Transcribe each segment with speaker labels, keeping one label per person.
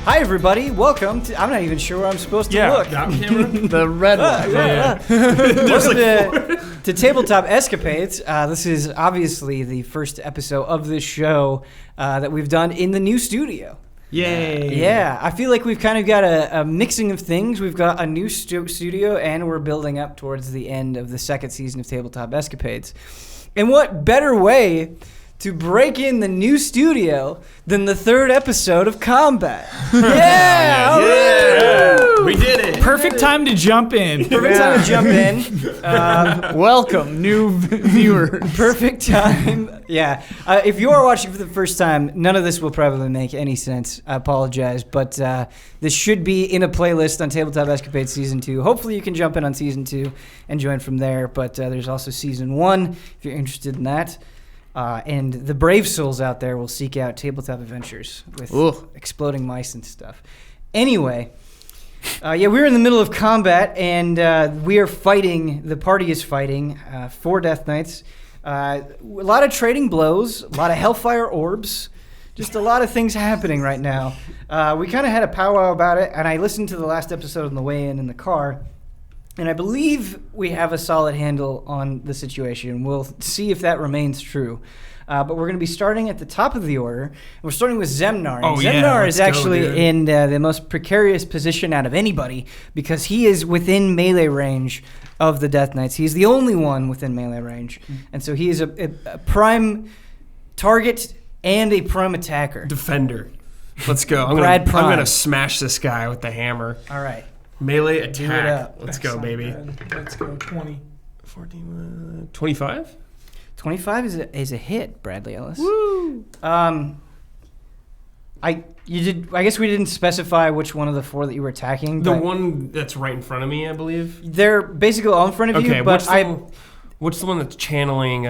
Speaker 1: Hi, everybody. Welcome to... I'm not even sure where I'm supposed to look.
Speaker 2: The red one.
Speaker 1: Welcome to Tabletop Escapades. This is obviously the first episode of this show that we've done in the new studio.
Speaker 2: Yay.
Speaker 1: Yeah, I feel like we've kind of got a mixing of things. We've got a new studio, and we're building up towards the end of the second season of Tabletop Escapades. And what better way to break in the new studio than the third episode of Combat? Yeah!
Speaker 2: We did it.
Speaker 3: Perfect time to jump in.
Speaker 1: Perfect time to jump in.
Speaker 3: Welcome, new viewers.
Speaker 1: Perfect time. Yeah. If you are watching for the first time, none of this will probably make any sense. I apologize. But this should be in a playlist on Tabletop Escapades Season 2. Hopefully you can jump in on Season 2 and join from there. But there's also Season 1 if you're interested in that. And the brave souls out there will seek out tabletop adventures with exploding mice and stuff. Anyway, we're in the middle of combat, and we are fighting. The party is fighting 4 Death Knights. A lot of trading blows, a lot of Hellfire orbs, just a lot of things happening right now. We kind of had a powwow about it, and I listened to the last episode on the way in the car. And I believe we have a solid handle on the situation. We'll see if that remains true. But we're going to be starting at the top of the order. We're starting with Zemnahr. Zemnahr is actually in the most precarious position out of anybody because he is within melee range of the Death Knights. He's the only one within melee range. And so he is a prime target and a prime attacker.
Speaker 2: Defender. Let's go. I'm going to smash this guy with the hammer.
Speaker 1: All right.
Speaker 2: Melee attack. Let's go, baby.
Speaker 3: Bad. Let's go. 20.
Speaker 2: 14, 25?
Speaker 1: 25 is a hit, Bradley Ellis.
Speaker 2: Woo!
Speaker 1: I guess we didn't specify which one of the 4 that you were attacking.
Speaker 2: The one that's right in front of me, I believe.
Speaker 1: They're basically all in front of you, but
Speaker 2: what's the one that's channeling...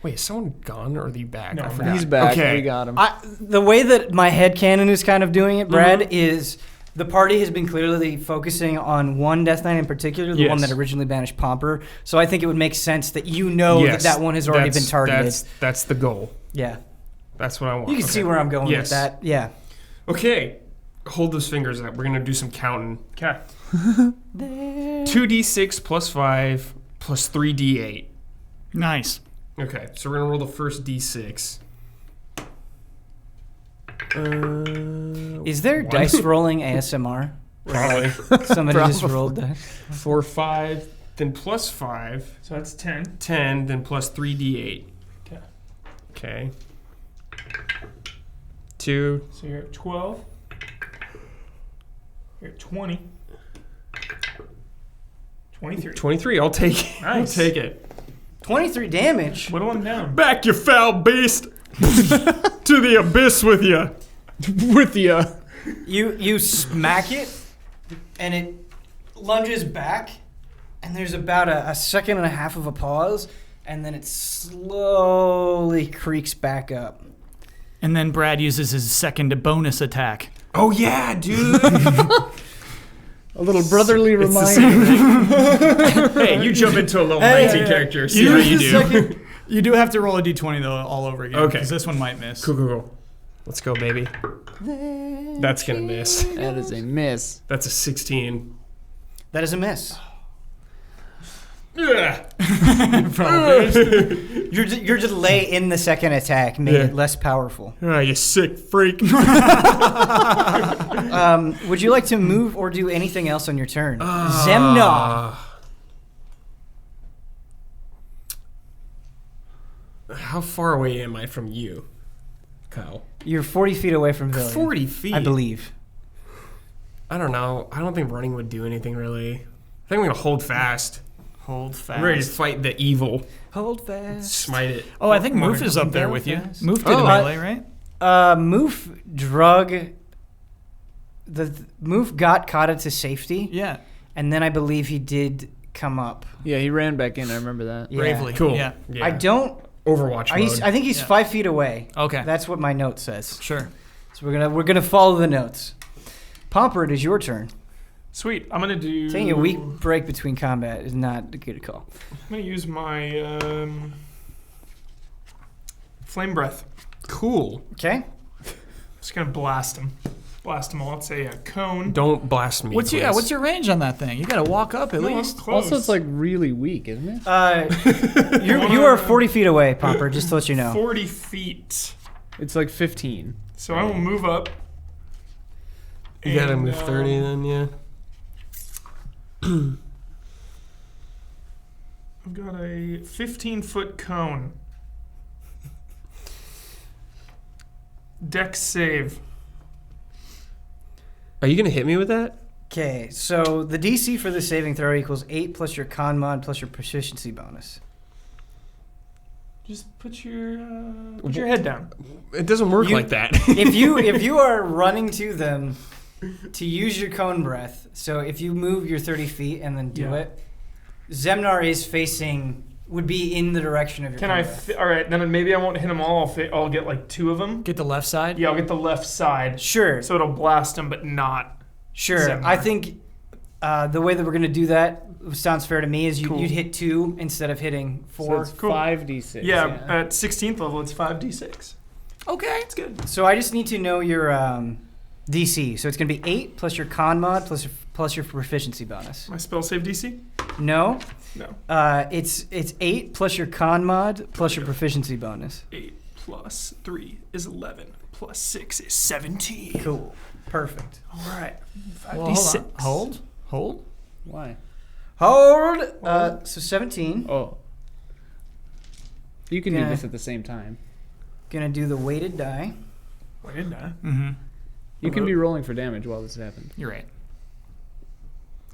Speaker 2: Wait, is someone gone or are they back?
Speaker 3: No,
Speaker 2: he's
Speaker 3: back.
Speaker 2: Okay.
Speaker 3: We got him.
Speaker 1: The way that my headcanon is kind of doing it, Brad, is... The party has been clearly focusing on one Death Knight in particular, the one that originally banished Pomper. So I think it would make sense that you know that one has already been targeted.
Speaker 2: That's the goal.
Speaker 1: Yeah.
Speaker 2: That's what I want.
Speaker 1: You can see where I'm going with that. Yeah.
Speaker 2: Okay. Hold those fingers up. We're going to do some counting. Okay. 2d6 plus 5 plus 3d8.
Speaker 3: Nice.
Speaker 2: Okay. So we're going to roll the first d6.
Speaker 1: Is there dice rolling ASMR?
Speaker 2: Probably.
Speaker 1: Somebody just rolled that.
Speaker 2: 4, 5, then plus 5.
Speaker 3: So that's 10.
Speaker 2: 10, then plus 3d8. Okay. 2.
Speaker 3: So you're at 12. You're at 20. 23.
Speaker 2: 23. I'll take it.
Speaker 3: Nice.
Speaker 2: I'll take it.
Speaker 1: 23 damage.
Speaker 3: Whittle him down.
Speaker 2: Back, you foul beast! To the abyss with you. With you.
Speaker 1: You smack it, and it lunges back, and there's about a second and a half of a pause, and then it slowly creaks back up.
Speaker 3: And then Brad uses his second bonus attack.
Speaker 2: Oh, yeah, dude.
Speaker 4: A little brotherly reminder.
Speaker 2: Hey, you jump into a level 19 character. See how you do.
Speaker 3: You do have to roll a d20, though, all over again.
Speaker 2: Okay.
Speaker 3: Because this one might miss.
Speaker 2: Cool. Let's go, baby. That's going to miss.
Speaker 4: That is a miss.
Speaker 2: That's a 16.
Speaker 1: That is a miss.
Speaker 2: Yeah.
Speaker 1: Your delay in the second attack made it less powerful.
Speaker 2: Oh, you sick freak.
Speaker 1: Would you like to move or do anything else on your turn? Zemnahr.
Speaker 2: How far away am I from you, Kyle?
Speaker 1: You're 40 feet away from Villian.
Speaker 2: 40 feet?
Speaker 1: I believe.
Speaker 2: I don't know. I don't think running would do anything, really. I think I'm going to hold fast.
Speaker 3: Hold fast.
Speaker 2: I'm ready to fight the evil.
Speaker 1: Hold fast.
Speaker 2: Smite it.
Speaker 3: Oh, I think Moof is up there with you. Moof did a melee, right?
Speaker 1: Moof Moof got Kata to safety.
Speaker 3: Yeah.
Speaker 1: And then I believe he did come up.
Speaker 4: Yeah, he ran back in. I remember that.
Speaker 1: Yeah.
Speaker 3: Bravely.
Speaker 2: Cool.
Speaker 3: Yeah.
Speaker 1: I don't...
Speaker 2: Overwatch mode.
Speaker 1: I think he's 5 feet away.
Speaker 3: Okay.
Speaker 1: That's what my note says.
Speaker 3: Sure.
Speaker 1: So we're gonna follow the notes. Pomper, it is your turn.
Speaker 5: Sweet. I'm going to do...
Speaker 1: Taking a week break between combat is not a good call.
Speaker 5: I'm going to use my Flame Breath.
Speaker 2: Cool.
Speaker 1: Okay.
Speaker 5: Just going to blast him. blast them all. It's a cone.
Speaker 2: Don't blast me.
Speaker 3: What's
Speaker 2: please.
Speaker 3: your range on that thing? You gotta walk up at
Speaker 5: No, I'm
Speaker 3: least.
Speaker 5: close.
Speaker 4: Also, it's like really weak, isn't it?
Speaker 1: You are 40 feet away, Pomper, just to let you know.
Speaker 5: 40 feet.
Speaker 4: It's like 15.
Speaker 5: So I will move up.
Speaker 2: You gotta
Speaker 5: and,
Speaker 2: move 30 then, yeah.
Speaker 5: I've got a 15-foot cone. Dex save.
Speaker 2: Are you gonna hit me with that?
Speaker 1: Okay, so the DC for the saving throw equals 8 plus your con mod plus your proficiency bonus.
Speaker 5: Just put your head down.
Speaker 2: It doesn't work
Speaker 1: You-
Speaker 2: like that.
Speaker 1: if you are running to them to use your cone breath, so if you move your 30 feet and then do
Speaker 5: Yeah.
Speaker 1: it, Zemnahr would be in the direction of your
Speaker 5: Can
Speaker 1: cone
Speaker 5: I?
Speaker 1: breath.
Speaker 5: All right, then maybe I won't hit them all. I'll get like 2 of them.
Speaker 3: Get the left side.
Speaker 5: Yeah, I'll get the left side.
Speaker 1: Sure,
Speaker 5: So it'll blast them, but not.
Speaker 1: sure.
Speaker 5: Zemnahr.
Speaker 1: I think the way that we're going to do that sounds fair to me is
Speaker 5: Cool.
Speaker 1: you'd hit 2 instead of hitting 4.
Speaker 4: So it's
Speaker 5: Cool.
Speaker 4: 5d6.
Speaker 5: Yeah, at 16th level, it's 5d6.
Speaker 3: Okay.
Speaker 5: It's good.
Speaker 1: So I just need to know your DC. So it's going to be 8 plus your con mod plus your proficiency bonus.
Speaker 5: My spell save DC?
Speaker 1: No,
Speaker 5: No.
Speaker 1: it's 8 plus your con mod plus your proficiency bonus.
Speaker 5: 8 plus 3 is 11. Plus 6 is 17.
Speaker 1: Cool, perfect.
Speaker 5: All right.
Speaker 3: Well,
Speaker 5: 5d6.
Speaker 3: Hold.
Speaker 4: Why?
Speaker 1: Hold. So 17.
Speaker 4: Oh. You can
Speaker 1: Yeah.
Speaker 4: do this at the same time.
Speaker 1: Gonna do the weighted die.
Speaker 5: Wait, didn't I?
Speaker 3: Mm-hmm.
Speaker 4: You can be rolling for damage while this happens.
Speaker 3: You're right.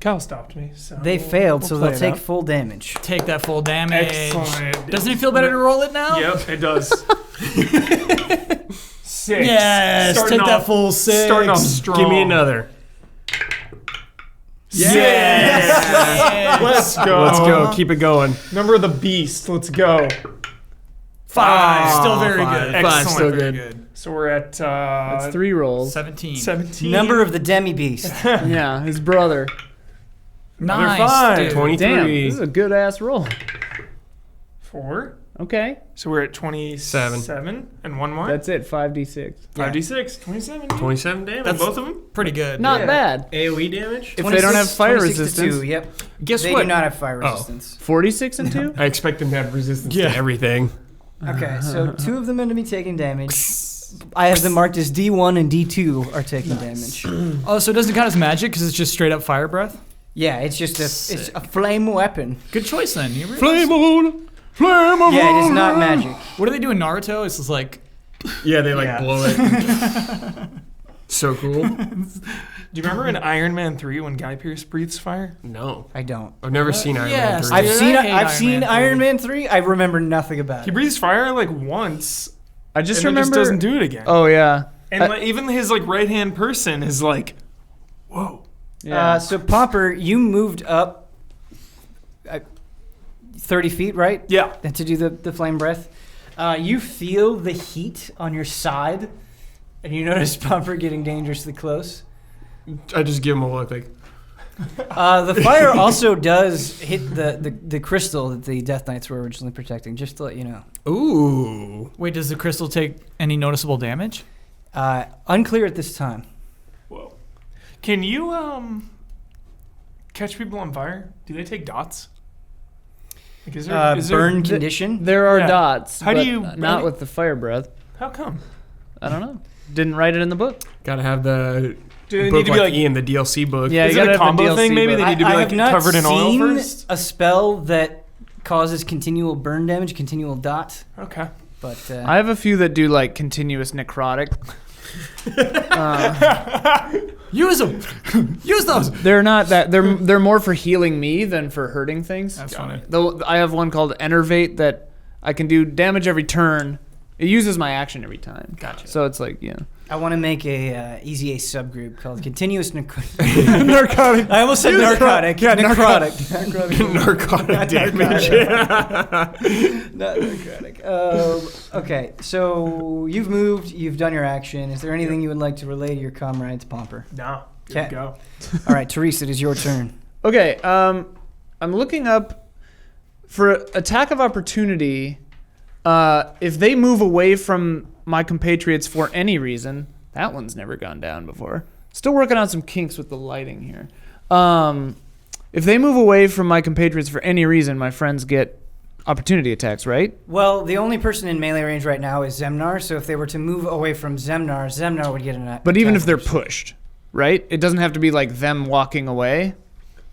Speaker 5: Cal stopped me. So
Speaker 1: They failed,
Speaker 5: we'll
Speaker 1: so
Speaker 5: play
Speaker 1: they'll
Speaker 5: it
Speaker 1: take
Speaker 5: out.
Speaker 1: full damage.
Speaker 3: Take that full damage.
Speaker 5: Excellent.
Speaker 3: Doesn't it feel better to roll it now?
Speaker 5: Yep, it does. 6.
Speaker 3: Yes.
Speaker 5: Starting
Speaker 3: Take
Speaker 5: off-
Speaker 3: that full 6.
Speaker 5: Starting off strong.
Speaker 2: Give me another.
Speaker 3: Yes.
Speaker 5: Let's go.
Speaker 2: Let's go. Keep it going.
Speaker 5: Number of the beast. Let's go.
Speaker 3: 5. Still very
Speaker 2: Five.
Speaker 3: good.
Speaker 2: Five, still
Speaker 5: Excellent.
Speaker 2: good.
Speaker 5: So we're at
Speaker 4: That's 3 rolls.
Speaker 3: 17.
Speaker 5: 17.
Speaker 1: Number of the demi beast.
Speaker 4: Yeah, his brother.
Speaker 3: Nice.
Speaker 5: five.
Speaker 3: Dude.
Speaker 2: 23.
Speaker 4: Damn, this is a good ass roll.
Speaker 5: 4.
Speaker 4: Okay,
Speaker 5: So we're at 27. And one more.
Speaker 4: that's it. 5d6.
Speaker 5: 5d6. 27.
Speaker 2: 27 damage.
Speaker 5: That's both of them?
Speaker 3: Pretty good.
Speaker 4: Not
Speaker 5: Yeah.
Speaker 4: bad.
Speaker 2: AoE damage?
Speaker 4: If they don't have fire
Speaker 1: 26 to
Speaker 4: resistance.
Speaker 1: 2, yep.
Speaker 2: Guess
Speaker 1: They
Speaker 2: what?
Speaker 1: do not have fire resistance.
Speaker 4: 46 and 2?
Speaker 2: I expect them to have resistance
Speaker 3: Yeah.
Speaker 2: to everything.
Speaker 1: Okay, so 2 of them are going to be taking damage. I have them marked as D1 and D2 are taking damage.
Speaker 3: Oh, so it doesn't count as magic because it's just straight up fire breath?
Speaker 1: Yeah, it's just it's a flame weapon.
Speaker 3: Good choice then. You realize-
Speaker 2: Flame on! Flame on!
Speaker 1: Yeah, it is not magic.
Speaker 3: What do they do in Naruto? It's just like,
Speaker 2: Yeah, they like
Speaker 5: Yeah.
Speaker 2: blow it. So cool.
Speaker 5: Do you remember in Iron Man 3 when Guy Pearce breathes fire?
Speaker 2: No.
Speaker 1: I don't.
Speaker 2: I've never seen Iron Man
Speaker 3: Yes,
Speaker 2: 3.
Speaker 1: I've
Speaker 3: Dude,
Speaker 1: seen
Speaker 3: I hate
Speaker 1: I've
Speaker 3: Iron
Speaker 1: seen
Speaker 3: Man
Speaker 1: Iron
Speaker 3: 3.
Speaker 1: Man 3. I remember nothing about
Speaker 5: He
Speaker 1: it.
Speaker 5: breathes fire like once,
Speaker 4: I just
Speaker 5: and then
Speaker 4: remember.
Speaker 5: just doesn't do it again.
Speaker 4: Oh, yeah.
Speaker 5: And like, even his like right hand person is like, whoa.
Speaker 4: Yeah.
Speaker 1: So Pomper, you moved up 30 feet, right?
Speaker 5: Yeah.
Speaker 1: To do the flame breath. You feel the heat on your side, and you notice Pomper getting dangerously close.
Speaker 2: I just give him a look like,
Speaker 1: The fire also does hit the crystal that the Death Knights were originally protecting, just to let you know.
Speaker 2: ooh.
Speaker 3: wait, does the crystal take any noticeable damage?
Speaker 1: Unclear at this time.
Speaker 5: Whoa. Can you catch people on fire? Do they take dots? Like, is there,
Speaker 1: Burn condition.
Speaker 4: There are
Speaker 5: Yeah.
Speaker 4: dots.
Speaker 5: How do
Speaker 4: but
Speaker 5: you-
Speaker 4: Not with the fire breath.
Speaker 5: How come?
Speaker 4: I don't know. Didn't write it in the book.
Speaker 2: Gotta have the
Speaker 5: Do they
Speaker 2: book
Speaker 5: need to be
Speaker 2: like
Speaker 5: like?
Speaker 2: Ian, the DLC book.
Speaker 4: Yeah,
Speaker 5: Is
Speaker 4: you
Speaker 5: it
Speaker 4: gotta
Speaker 5: a
Speaker 4: have the
Speaker 5: combo
Speaker 4: DLC
Speaker 5: thing? Maybe
Speaker 4: book.
Speaker 5: they need to be
Speaker 1: I
Speaker 5: like
Speaker 1: have not
Speaker 5: covered in oil
Speaker 1: seen
Speaker 5: first.
Speaker 1: a spell that causes continual burn damage, continual dot.
Speaker 5: Okay.
Speaker 1: But
Speaker 4: I have a few that do like continuous necrotic.
Speaker 3: Use them. Use those.
Speaker 4: They're not that. They're more for healing me than for hurting things.
Speaker 3: That's funny.
Speaker 4: Though I have one called Enervate that I can do damage every turn. It uses my action every time.
Speaker 3: Gotcha.
Speaker 4: So it's like, yeah.
Speaker 1: I want to make a Easy A subgroup called Continuous Narcotic. I almost said narcotic. Yeah, necrotic.
Speaker 2: Narcotic damage.
Speaker 1: Not necrotic. Okay, so you've moved. You've done your action. Is there anything you would like to relay to your comrades, Pomper?
Speaker 5: No. Good
Speaker 1: Okay.
Speaker 5: to go.
Speaker 1: All right, Therese, it is your turn.
Speaker 4: Okay. I'm looking up for attack of opportunity. If they move away from my compatriots for any reason, That one's never gone down before. Still working on some kinks with the lighting here. If they move away from my compatriots for any reason, my friends get opportunity attacks, right?
Speaker 1: Well, the only person in melee range right now is Zemnahr, so if they were to move away from Zemnahr, Zemnahr would get an attack.
Speaker 4: But even if they're pushed, right? It doesn't have to be like them walking away.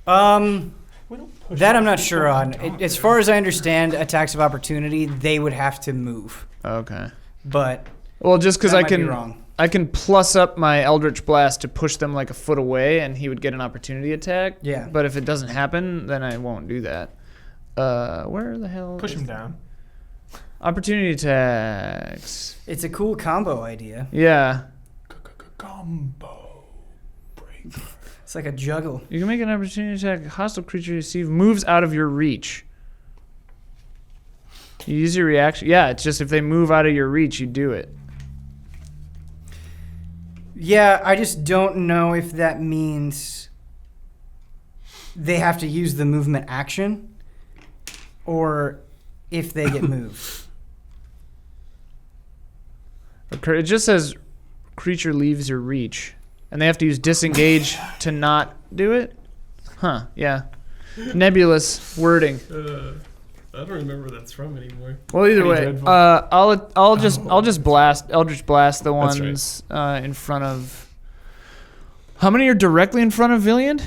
Speaker 5: We don't push
Speaker 1: That
Speaker 5: them.
Speaker 1: I'm not sure on. As far as I understand, attacks of opportunity, they would have to move.
Speaker 4: Okay.
Speaker 1: But
Speaker 4: Well, just because
Speaker 1: that
Speaker 4: I
Speaker 1: might be
Speaker 4: can,
Speaker 1: wrong.
Speaker 4: I can plus up my eldritch blast to push them like a foot away, and he would get an opportunity attack.
Speaker 1: Yeah.
Speaker 4: But if it doesn't happen, then I won't do that. Where the hell?
Speaker 5: Push
Speaker 4: is
Speaker 5: him
Speaker 4: that?
Speaker 5: down.
Speaker 4: Opportunity attacks.
Speaker 1: It's a cool combo idea.
Speaker 4: Yeah.
Speaker 5: Combo breaker.
Speaker 1: It's like a juggle.
Speaker 4: You can make an opportunity attack. Hostile creature you receive moves out of your reach. You use your reaction. Yeah, it's just if they move out of your reach, you do it.
Speaker 1: Yeah, I just don't know if that means they have to use the movement action or if they get moved.
Speaker 4: It just says creature leaves your reach. And they have to use disengage to not do it? Huh, yeah. Nebulous wording.
Speaker 2: I don't remember where that's from anymore.
Speaker 4: Well, either
Speaker 5: Pretty
Speaker 4: way,
Speaker 5: dreadful.
Speaker 4: I'll just eldritch blast the
Speaker 5: That's
Speaker 4: ones in front of. How many are directly in front of Villian?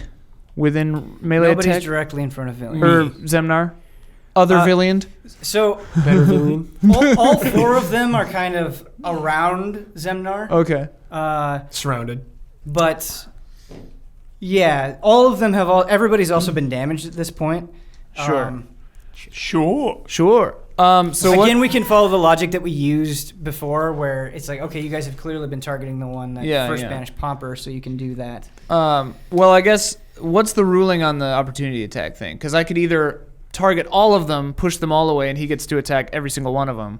Speaker 4: Within melee
Speaker 1: Nobody's
Speaker 4: attack?
Speaker 1: directly in front of Villian.
Speaker 4: Or Zemnahr? Other Villian?
Speaker 1: So
Speaker 2: Better Villian.
Speaker 1: all four of them are kind of around Zemnahr.
Speaker 4: Okay.
Speaker 2: Surrounded.
Speaker 1: But yeah, all of them have everybody's also been damaged at this point.
Speaker 4: Sure.
Speaker 5: Sure.
Speaker 4: Sure. So
Speaker 1: Again, we can follow the logic that we used before where it's like, okay, you guys have clearly been targeting the one that first banished Pomper, so you can do that.
Speaker 4: Well, I guess, what's the ruling on the opportunity attack thing? Because I could either target all of them, push them all away, and he gets to attack every single one of them,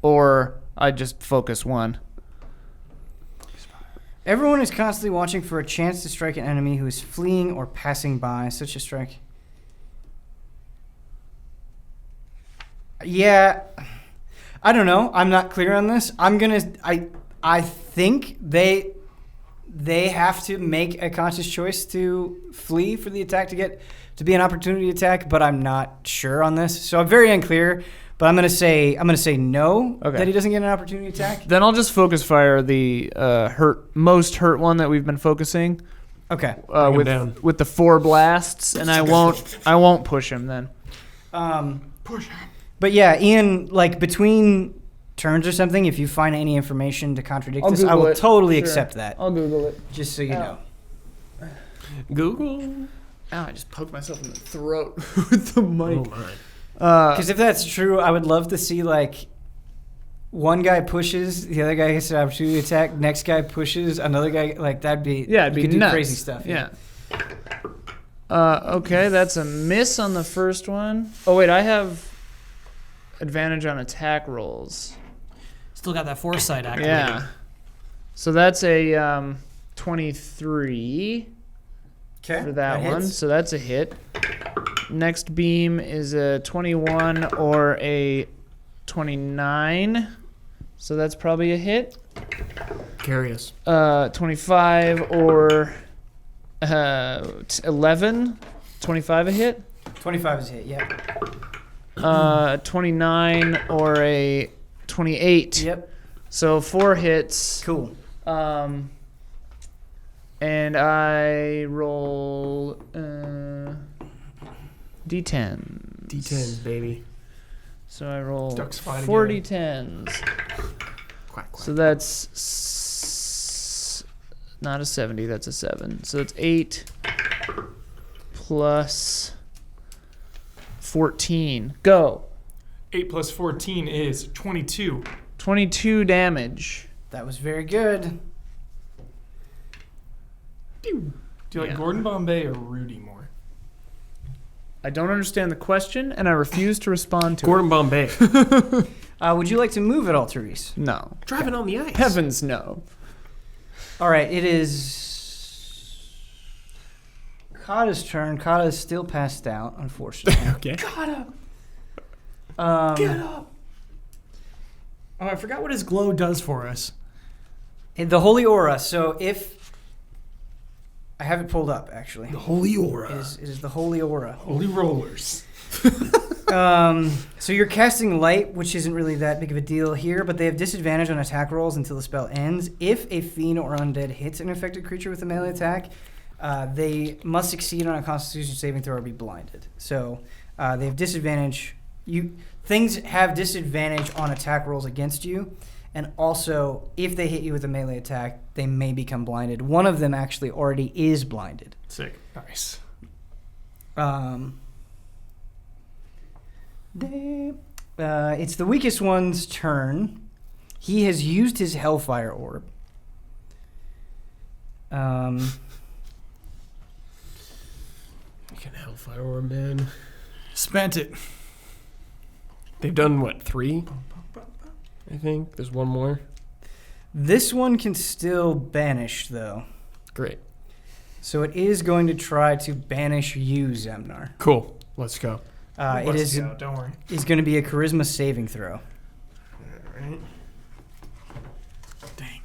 Speaker 4: or I just focus one.
Speaker 1: Everyone is constantly watching for a chance to strike an enemy who is fleeing or passing by. Such a strike. Yeah, I don't know. I'm not clear on this. I think they have to make a conscious choice to flee for the attack to be an opportunity attack, but I'm not sure on this. So I'm very unclear. But I'm gonna say no,
Speaker 4: Okay.
Speaker 1: that he doesn't get an opportunity attack.
Speaker 4: Then I'll just focus fire the most hurt one that we've been focusing
Speaker 1: Okay.
Speaker 2: Bring him down.
Speaker 4: with the 4 blasts, and I won't push him then.
Speaker 5: Push him.
Speaker 1: But yeah, Ian, like between turns or something, if you find any information to contradict
Speaker 4: I'll
Speaker 1: this, I
Speaker 4: Google
Speaker 1: will
Speaker 4: it.
Speaker 1: totally
Speaker 4: Sure.
Speaker 1: accept that.
Speaker 4: I'll Google it.
Speaker 1: Just so you know.
Speaker 2: Google.
Speaker 4: Ow, I just poked myself in the throat with the mic.
Speaker 2: Oh my.
Speaker 1: Because if that's true, I would love to see like one guy pushes, the other guy gets an opportunity attack, next guy pushes, another guy, like that'd be
Speaker 4: Yeah, it'd
Speaker 1: you
Speaker 4: be
Speaker 1: could do
Speaker 4: nuts.
Speaker 1: crazy stuff.
Speaker 4: Yeah. Okay, that's a miss on the first one. Oh wait, I have advantage on attack rolls.
Speaker 3: Still got that foresight activated.
Speaker 4: Yeah. So that's a 23
Speaker 1: Okay.
Speaker 4: for that one.
Speaker 1: hits.
Speaker 4: So that's a hit. Next beam is a 21 or a 29. So that's probably a hit.
Speaker 2: Curious.
Speaker 4: 25 or 11. 25 a hit.
Speaker 1: 25 is a hit. Yep.
Speaker 4: 29 or a 28.
Speaker 1: Yep.
Speaker 4: So 4 hits.
Speaker 1: Cool.
Speaker 4: And I roll D10.
Speaker 2: D10s, baby.
Speaker 4: So I roll
Speaker 5: Ducks fly
Speaker 4: 4
Speaker 5: together.
Speaker 4: D10s.
Speaker 2: Quack, quack.
Speaker 4: So that's not a 70, that's a 7. So it's 8 plus 14. Go.
Speaker 5: 8 plus 14 is 22.
Speaker 4: 22 damage.
Speaker 1: That was very good.
Speaker 5: Do you like
Speaker 4: Yeah.
Speaker 5: Gordon Bombay or Rudy more?
Speaker 4: I don't understand the question, and I refuse to respond to
Speaker 2: Gordon Bombay.
Speaker 1: Would you like to move at all, Therese?
Speaker 4: it. No.
Speaker 2: Driving on the ice.
Speaker 4: Heavens no.
Speaker 1: All right, it is Kata's turn. Kata is still passed out, unfortunately.
Speaker 2: Okay.
Speaker 5: Gotta
Speaker 1: Um,
Speaker 5: get up.
Speaker 3: Oh, I forgot what his glow does for us.
Speaker 1: The holy aura. So if I have it pulled up, actually,
Speaker 2: The holy aura.
Speaker 1: it is the holy aura.
Speaker 2: Holy rollers.
Speaker 1: So you're casting light, which isn't really that big of a deal here, but they have disadvantage on attack rolls until the spell ends. If a fiend or undead hits an affected creature with a melee attack, they must succeed on a Constitution saving throw or be blinded. So they have disadvantage. Things have disadvantage on attack rolls against you, and also if they hit you with a melee attack, they may become blinded. One of them actually already is blinded.
Speaker 5: Sick.
Speaker 2: Nice.
Speaker 1: It's the weakest one's turn. He has used his Hellfire Orb.
Speaker 2: You can Hellfire Orb, man.
Speaker 3: Spent it.
Speaker 2: They've done, what, 3? I think. There's one more.
Speaker 1: This one can still banish, though.
Speaker 2: Great.
Speaker 1: So it is going to try to banish you, Zemnahr.
Speaker 2: Cool. Let's go.
Speaker 1: It is
Speaker 5: Don't worry.
Speaker 1: going to be a charisma saving throw.
Speaker 2: Alright.
Speaker 3: Dang.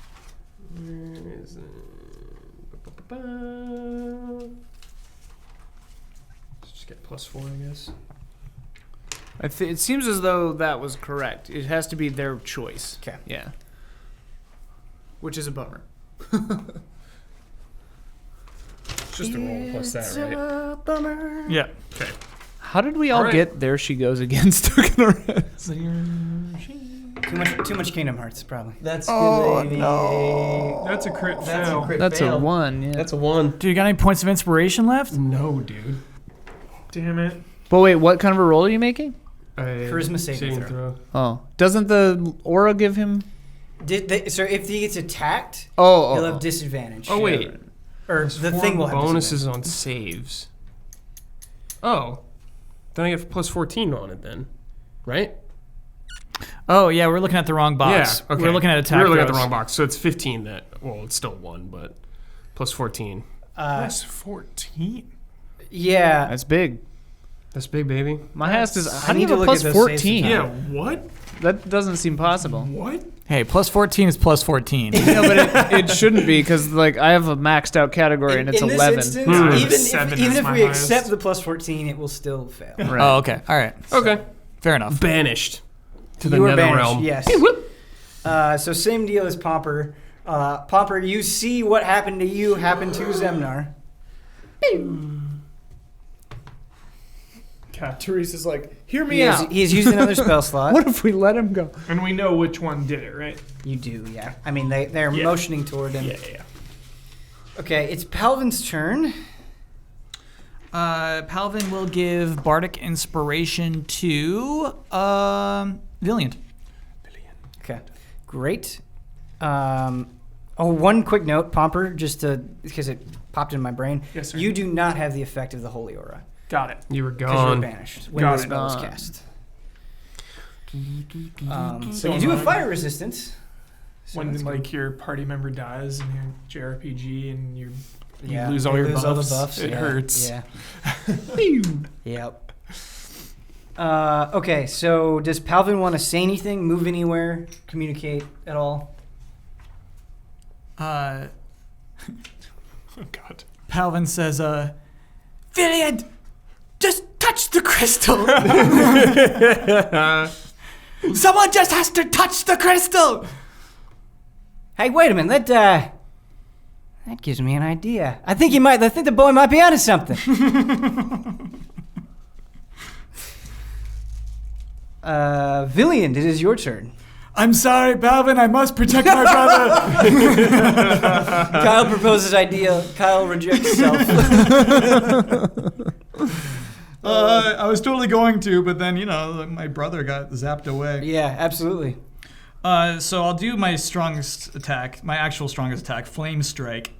Speaker 2: Where is it? Let's just get +4, I guess.
Speaker 4: It seems as though that was correct. It has to be their choice.
Speaker 1: Okay.
Speaker 4: Yeah. Which is a bummer.
Speaker 2: It's just a roll plus that, right?
Speaker 1: A bummer.
Speaker 3: Yeah.
Speaker 2: Okay.
Speaker 4: How did we all
Speaker 2: All right.
Speaker 4: get There She Goes Again stuck in our heads?
Speaker 1: Too much Kingdom Hearts, probably.
Speaker 6: That's good, baby.
Speaker 5: That's a crit
Speaker 6: That's
Speaker 5: fail.
Speaker 6: a crit
Speaker 4: That's
Speaker 6: fail.
Speaker 4: a 1, yeah.
Speaker 2: That's a 1.
Speaker 3: Dude, you got any points of inspiration left?
Speaker 2: No, dude.
Speaker 5: Damn it.
Speaker 4: But wait, what kind of a roll are you making?
Speaker 1: Charisma saving throw.
Speaker 4: Oh. Doesn't the aura give him...
Speaker 1: So if he gets attacked,
Speaker 4: Oh,
Speaker 1: he'll have disadvantage.
Speaker 2: Oh, wait.
Speaker 1: Or the thing will have
Speaker 2: bonuses on saves. Oh. Then I get +14 on it then. Right?
Speaker 3: Oh, yeah, we're looking at the wrong box.
Speaker 2: Yeah, okay.
Speaker 3: We're looking at attack
Speaker 2: We were looking at the
Speaker 3: throws.
Speaker 2: wrong box. So it's 15 that, well, it's still 1, but +14.
Speaker 5: Plus 14.
Speaker 1: Yeah.
Speaker 4: That's big.
Speaker 2: That's big, baby.
Speaker 4: My house is...
Speaker 1: I
Speaker 4: How do you
Speaker 1: need to
Speaker 4: have a
Speaker 1: look at
Speaker 4: plus
Speaker 1: those saves
Speaker 4: 14?
Speaker 5: Yeah, what?
Speaker 4: That doesn't seem possible.
Speaker 5: What?
Speaker 3: Hey, +14 is +14.
Speaker 4: No, but it shouldn't be because like I have a maxed out category and it's
Speaker 1: in
Speaker 4: 11.
Speaker 1: This instance,
Speaker 2: Hmm.
Speaker 1: even
Speaker 5: Seven
Speaker 1: if
Speaker 5: is
Speaker 1: if
Speaker 5: my
Speaker 1: we
Speaker 5: highest.
Speaker 1: accept the +14, it will still fail.
Speaker 4: Right.
Speaker 3: Oh, okay. All right.
Speaker 2: Okay.
Speaker 3: Fair enough.
Speaker 2: Banished to the
Speaker 1: You are
Speaker 2: nether
Speaker 1: banished,
Speaker 2: realm.
Speaker 1: yes. So same deal as Pomper. Pomper, you see what happened to you happen to Zemnahr.
Speaker 5: Okay.
Speaker 4: Therese is like, hear me
Speaker 1: He has,
Speaker 4: out.
Speaker 1: he has used another spell slot.
Speaker 4: What if we let him go?
Speaker 5: And we know which one did it, right?
Speaker 1: You do, yeah. I mean, they're
Speaker 5: Yeah.
Speaker 1: motioning toward him.
Speaker 5: Yeah.
Speaker 1: Okay, it's Palvin's turn.
Speaker 3: Palvin will give Bardic Inspiration to Villian.
Speaker 1: Okay, great. One quick note, Pomper, just because it popped in my brain.
Speaker 5: Yes, sir.
Speaker 1: You do not have the effect of the Holy Aura
Speaker 5: Got it.
Speaker 2: You were
Speaker 1: because you're
Speaker 2: gone.
Speaker 1: banished when
Speaker 5: Got
Speaker 1: the
Speaker 5: it.
Speaker 1: spell was
Speaker 4: Gone.
Speaker 1: cast. So
Speaker 5: Don't
Speaker 1: you do have
Speaker 5: mind.
Speaker 1: fire resistance. So
Speaker 5: When
Speaker 1: that's
Speaker 5: like your party member dies in your JRPG and you
Speaker 1: Yeah,
Speaker 5: lose all
Speaker 1: you
Speaker 5: your
Speaker 1: lose all the
Speaker 5: buffs,
Speaker 1: buffs.
Speaker 5: it
Speaker 1: Yeah,
Speaker 5: hurts.
Speaker 1: Yeah. Yep. Okay, so does Palvin want to say anything, move anywhere, communicate at all?
Speaker 5: Oh God.
Speaker 3: Palvin says, Villian, just touch the crystal. Someone just has to touch the crystal.
Speaker 1: Hey, wait a minute. That gives me an idea. I think the boy might be onto something. Villian, it is your turn.
Speaker 3: I'm sorry, Palvin. I must protect my brother.
Speaker 1: Kyle proposes idea. Kyle rejects self.
Speaker 3: I was totally going to, but then, my brother got zapped away.
Speaker 1: Yeah, absolutely.
Speaker 3: So I'll do my strongest attack, my actual strongest attack, Flame Strike,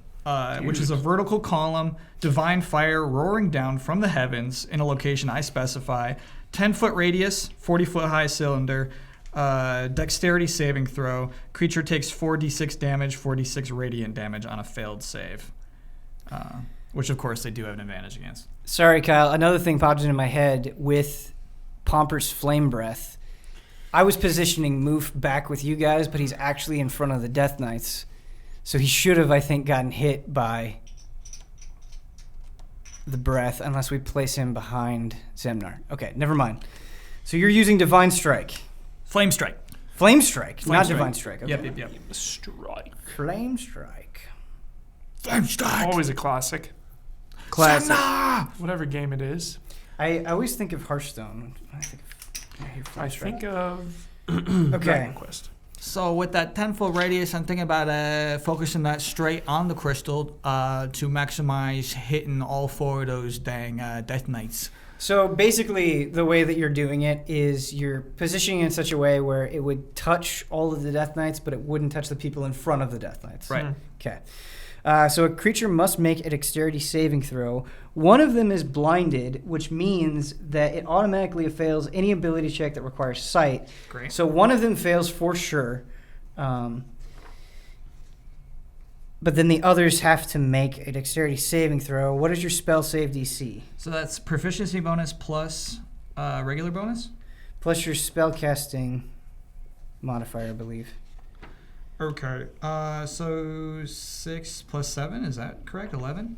Speaker 3: which is a vertical column, divine fire roaring down from the heavens in a location I specify, 10-foot radius, 40-foot high cylinder, dexterity saving throw. Creature takes 4d6 damage, 4d6 radiant damage on a failed save, which of course they do have an advantage against.
Speaker 1: Sorry, Kyle. Another thing popped into my head with Pomper's Flame Breath. I was positioning Moof back with you guys, but he's actually in front of the Death Knights. So he should have, I think, gotten hit by the breath, unless we place him behind Zemnahr. Okay, never mind. So you're using Divine Strike.
Speaker 3: Flame Strike.
Speaker 1: Flame Strike,
Speaker 3: Flame
Speaker 1: not
Speaker 3: Strike.
Speaker 1: Divine Strike. Okay.
Speaker 3: Yep.
Speaker 2: Strike.
Speaker 1: Flame Strike.
Speaker 5: Flame Strike. Always a classic.
Speaker 4: Classic.
Speaker 5: Zemnahr! Whatever game it is.
Speaker 1: I always think of Hearthstone.
Speaker 5: I think of
Speaker 1: Okay.
Speaker 5: Dragon Quest.
Speaker 3: So with that 10-foot radius, I'm thinking about focusing that straight on the crystal to maximize hitting all 4 of those dang Death Knights.
Speaker 1: So basically, the way that you're doing it is you're positioning it in such a way where it would touch all of the Death Knights, but it wouldn't touch the people in front of the Death Knights.
Speaker 3: Right.
Speaker 1: Okay. So a creature must make a dexterity saving throw. One of them is blinded, which means that it automatically fails any ability check that requires sight.
Speaker 3: Great.
Speaker 1: So one of them fails for sure. But then the others have to make a dexterity saving throw. What is your spell save DC?
Speaker 3: So that's proficiency bonus plus regular bonus?
Speaker 1: Plus your spellcasting modifier, I believe.
Speaker 3: Okay. So 6 plus 7, is that correct? 11?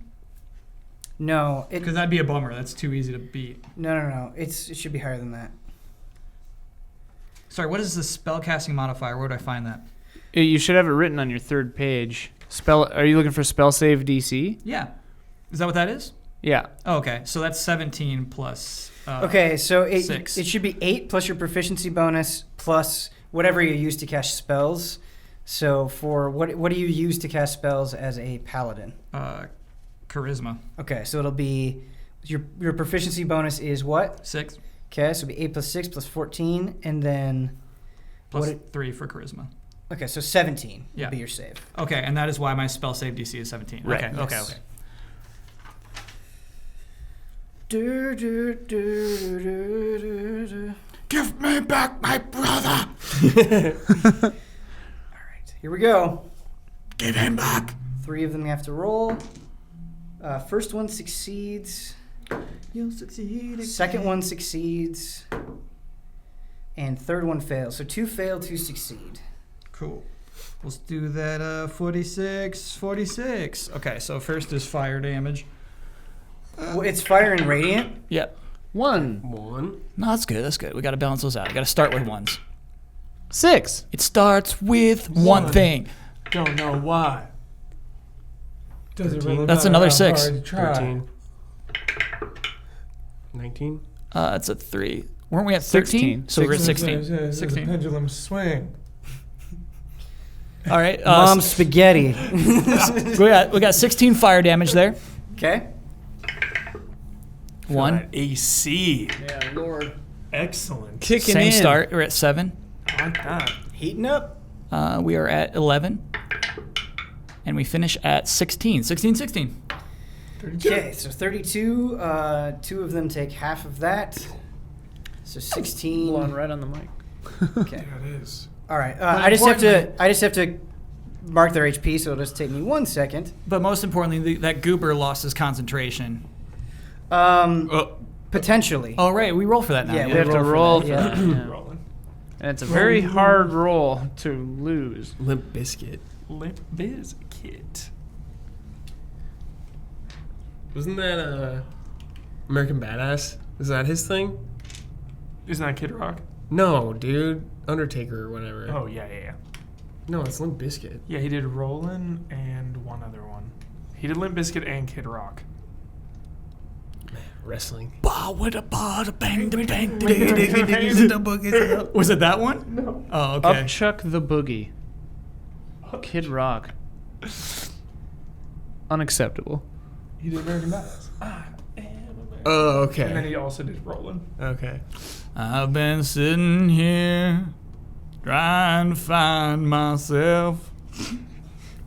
Speaker 1: No,
Speaker 3: Because that'd be a bummer. That's too easy to beat.
Speaker 1: No. It should be higher than that.
Speaker 3: Sorry, what is the spellcasting modifier? Where would I find that?
Speaker 4: You should have it written on your 3rd page. Are you looking for spell save DC?
Speaker 3: Yeah. Is that what that is?
Speaker 4: Yeah.
Speaker 3: Oh, okay. So that's 17 plus...
Speaker 1: Okay, so it
Speaker 3: 6.
Speaker 1: should be 8 plus your proficiency bonus plus whatever you use to cast spells. So for what do you use to cast spells as a paladin?
Speaker 3: Charisma.
Speaker 1: Okay, so it'll be your proficiency bonus is what?
Speaker 3: 6
Speaker 1: Okay, so it'll be 8 plus 6 plus 14, and then
Speaker 3: plus 3 for charisma.
Speaker 1: okay, so 17
Speaker 3: Yeah.
Speaker 1: will be your save.
Speaker 3: Okay, and that is why my spell save DC is 17.
Speaker 4: Right.
Speaker 3: Okay,
Speaker 1: Yes.
Speaker 3: okay.
Speaker 5: Give me back my brother.
Speaker 1: All right, here we go.
Speaker 5: Give him back.
Speaker 1: 3 of them you have to roll. First one succeeds.
Speaker 3: You'll succeed.
Speaker 1: Second one succeeds. And third one fails. So 2 fail, 2 succeed.
Speaker 3: Cool. Let's do that 46. Okay, so first is fire damage.
Speaker 1: Well, it's fire and radiant.
Speaker 3: Yep.
Speaker 4: 1.
Speaker 3: No, that's good. That's good. We got to balance those out. We got to start with ones.
Speaker 4: 6.
Speaker 3: It starts with one thing.
Speaker 5: Don't know why. Does it really
Speaker 3: That's
Speaker 5: matter
Speaker 3: another
Speaker 5: how
Speaker 3: 6.
Speaker 5: hard you try?
Speaker 2: 13. 19.
Speaker 3: It's a 3. Weren't we at 13?
Speaker 4: 16.
Speaker 3: So we're at 16.
Speaker 5: There's a
Speaker 3: 16.
Speaker 5: pendulum swing.
Speaker 3: All right.
Speaker 1: Mom spaghetti.
Speaker 3: we got 16 fire damage there.
Speaker 1: Okay.
Speaker 3: 1.
Speaker 5: AC.
Speaker 4: Yeah, Lord.
Speaker 5: Excellent.
Speaker 4: Kicking
Speaker 3: Same
Speaker 4: in.
Speaker 3: start. We're at 7.
Speaker 5: I like that.
Speaker 1: Heating up.
Speaker 3: We are at 11. And we finish at 16. 16.
Speaker 5: 32.
Speaker 1: Okay, so 32. 2 of them take half of that. So 16.
Speaker 4: Blowing right on the mic.
Speaker 1: Okay.
Speaker 5: Yeah, it is.
Speaker 1: All right. I just have to mark their HP, so it'll just take me 1 second.
Speaker 3: But most importantly, that goober lost his concentration.
Speaker 1: Potentially.
Speaker 3: Oh, right. We roll for that now.
Speaker 1: Yeah,
Speaker 4: We have to roll.
Speaker 1: for that, yeah.
Speaker 5: Rolling.
Speaker 4: And it's a very hard roll to lose.
Speaker 2: Limp Biscuit.
Speaker 5: Limp Bizkit.
Speaker 2: Wasn't that American Badass? Is that his thing?
Speaker 5: Isn't that Kid Rock?
Speaker 2: No, dude. Undertaker or whatever.
Speaker 5: Oh, yeah.
Speaker 2: No, it's Limp Biscuit.
Speaker 5: Yeah, he did Rollin' and one other one. He did Limp Bizkit and Kid Rock.
Speaker 2: Wrestling.
Speaker 3: Was it that one?
Speaker 5: No.
Speaker 3: Oh, okay.
Speaker 4: Upchuck the Boogie. Kid Rock. Unacceptable.
Speaker 5: He did American Badass.
Speaker 2: Oh,
Speaker 5: And then
Speaker 2: okay.
Speaker 5: he also did Rollin'.
Speaker 2: Okay.
Speaker 3: I've been sitting here trying to find myself,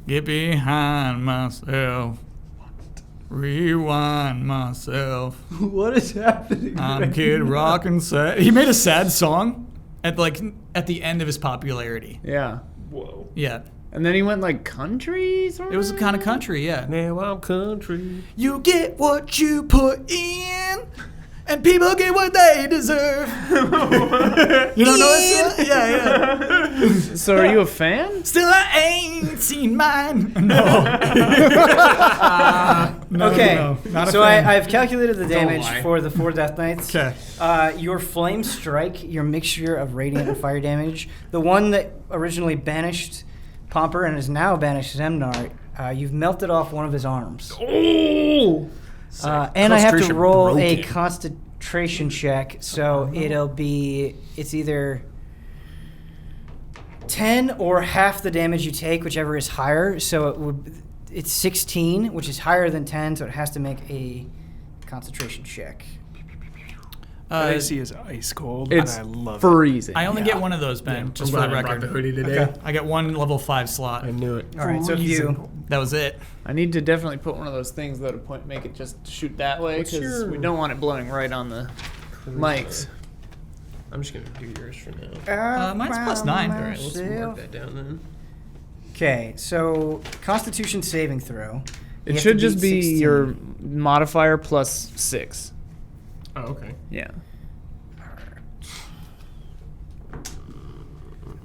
Speaker 3: get behind myself, rewind myself.
Speaker 1: What is happening?
Speaker 3: I'm Kid Rock and sad. He made a sad song at the end of his popularity.
Speaker 4: Yeah.
Speaker 5: Whoa.
Speaker 3: Yeah,
Speaker 4: And then he went like country sort
Speaker 3: it was kind of country. Yeah.
Speaker 2: Now I'm country.
Speaker 3: You get what you put in, And people get what they deserve. You don't know that song? Yeah.
Speaker 4: So are you a fan?
Speaker 3: Still, I ain't seen mine. No.
Speaker 1: Okay,
Speaker 3: not a
Speaker 1: so
Speaker 3: fan.
Speaker 1: I've calculated the damage
Speaker 2: lie.
Speaker 1: for the 4 Death Knights.
Speaker 3: Okay.
Speaker 1: Your Flame Strike, your mixture of radiant and fire damage, the one that originally banished Pomper and is now banished Zemnahr, you've melted off one of his arms.
Speaker 2: Oh!
Speaker 1: And I have to
Speaker 2: Concentration
Speaker 1: roll a
Speaker 2: broken.
Speaker 1: concentration check, so it's either 10 or half the damage you take, whichever is higher. So it's 16, which is higher than 10, so it has to make a concentration check.
Speaker 5: AC is ice cold,
Speaker 4: It's
Speaker 5: and I love
Speaker 4: freezing.
Speaker 3: I only get one of those, Ben, just for the
Speaker 2: I brought
Speaker 3: record.
Speaker 2: the hoodie today.
Speaker 3: Okay. I get one level 5 slot.
Speaker 2: I knew it.
Speaker 1: All right, so if you
Speaker 3: That was it.
Speaker 4: I need to definitely put one of those things that would make it just shoot that way
Speaker 2: What's
Speaker 4: because
Speaker 2: your-
Speaker 4: we don't want it blowing right on the mics.
Speaker 2: I'm just gonna do yours for now.
Speaker 3: Mine's +9.
Speaker 2: All right, let's mark that down then.
Speaker 1: Okay, so Constitution saving throw. You
Speaker 4: It
Speaker 1: have
Speaker 4: should
Speaker 1: to
Speaker 4: just
Speaker 1: beat
Speaker 4: be
Speaker 1: 16.
Speaker 4: your modifier plus 6.
Speaker 2: Oh, okay.
Speaker 4: Yeah.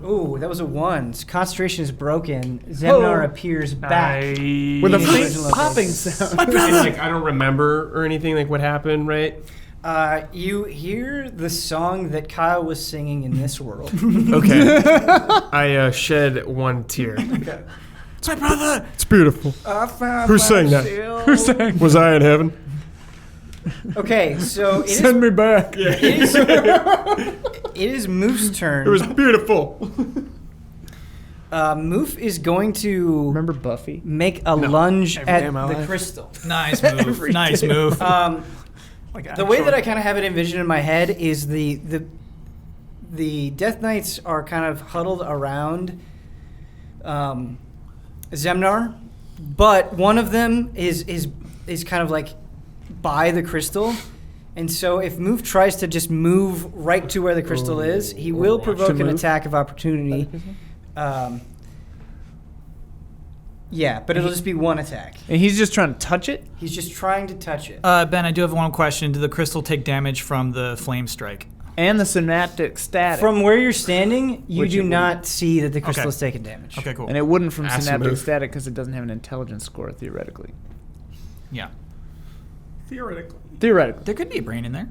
Speaker 1: Ooh, that was a 1. Concentration is broken. Zemnahr appears back.
Speaker 4: With a
Speaker 1: Yeah.
Speaker 4: faint
Speaker 1: Original
Speaker 4: popping
Speaker 1: focus.
Speaker 4: sound.
Speaker 2: It's like I don't remember or anything like what happened, right?
Speaker 1: You hear the song that Kyle was singing in this world.
Speaker 2: Okay. I shed one tear.
Speaker 3: It's my brother.
Speaker 2: It's beautiful. Who sang that?
Speaker 3: Who sang?
Speaker 2: Was I in heaven?
Speaker 1: Okay, so it is,
Speaker 2: Send me back.
Speaker 1: it is Moof's turn.
Speaker 2: It was beautiful.
Speaker 1: Moof is going to
Speaker 4: Remember Buffy?
Speaker 1: make a lunge
Speaker 5: Every
Speaker 1: at
Speaker 5: day of my
Speaker 1: the
Speaker 5: life.
Speaker 1: crystal.
Speaker 3: Nice move. Nice move.
Speaker 1: The way that I kind of have it envisioned in my head is the Death Knights are kind of huddled around Zemnahr, but one of them is kind of like by the crystal, and so if Moof tries to just move right to where the crystal is, he will provoke an
Speaker 4: move?
Speaker 1: attack of opportunity. Yeah, but it'll just be one attack.
Speaker 4: And he's just trying to touch it?
Speaker 1: He's just trying to touch it.
Speaker 3: Ben, I do have one question. Did the crystal take damage from the flame strike?
Speaker 4: And the synaptic static.
Speaker 1: From where you're standing, you
Speaker 4: Which
Speaker 1: do
Speaker 4: it
Speaker 1: not see that the crystal
Speaker 3: Okay.
Speaker 1: is taking damage.
Speaker 3: Okay, cool.
Speaker 4: and it wouldn't from
Speaker 2: Ass
Speaker 4: synaptic
Speaker 2: move.
Speaker 4: static because it doesn't have an intelligence score, theoretically.
Speaker 3: Yeah.
Speaker 5: Theoretically.
Speaker 4: Theoretically.
Speaker 3: There could be a brain in there.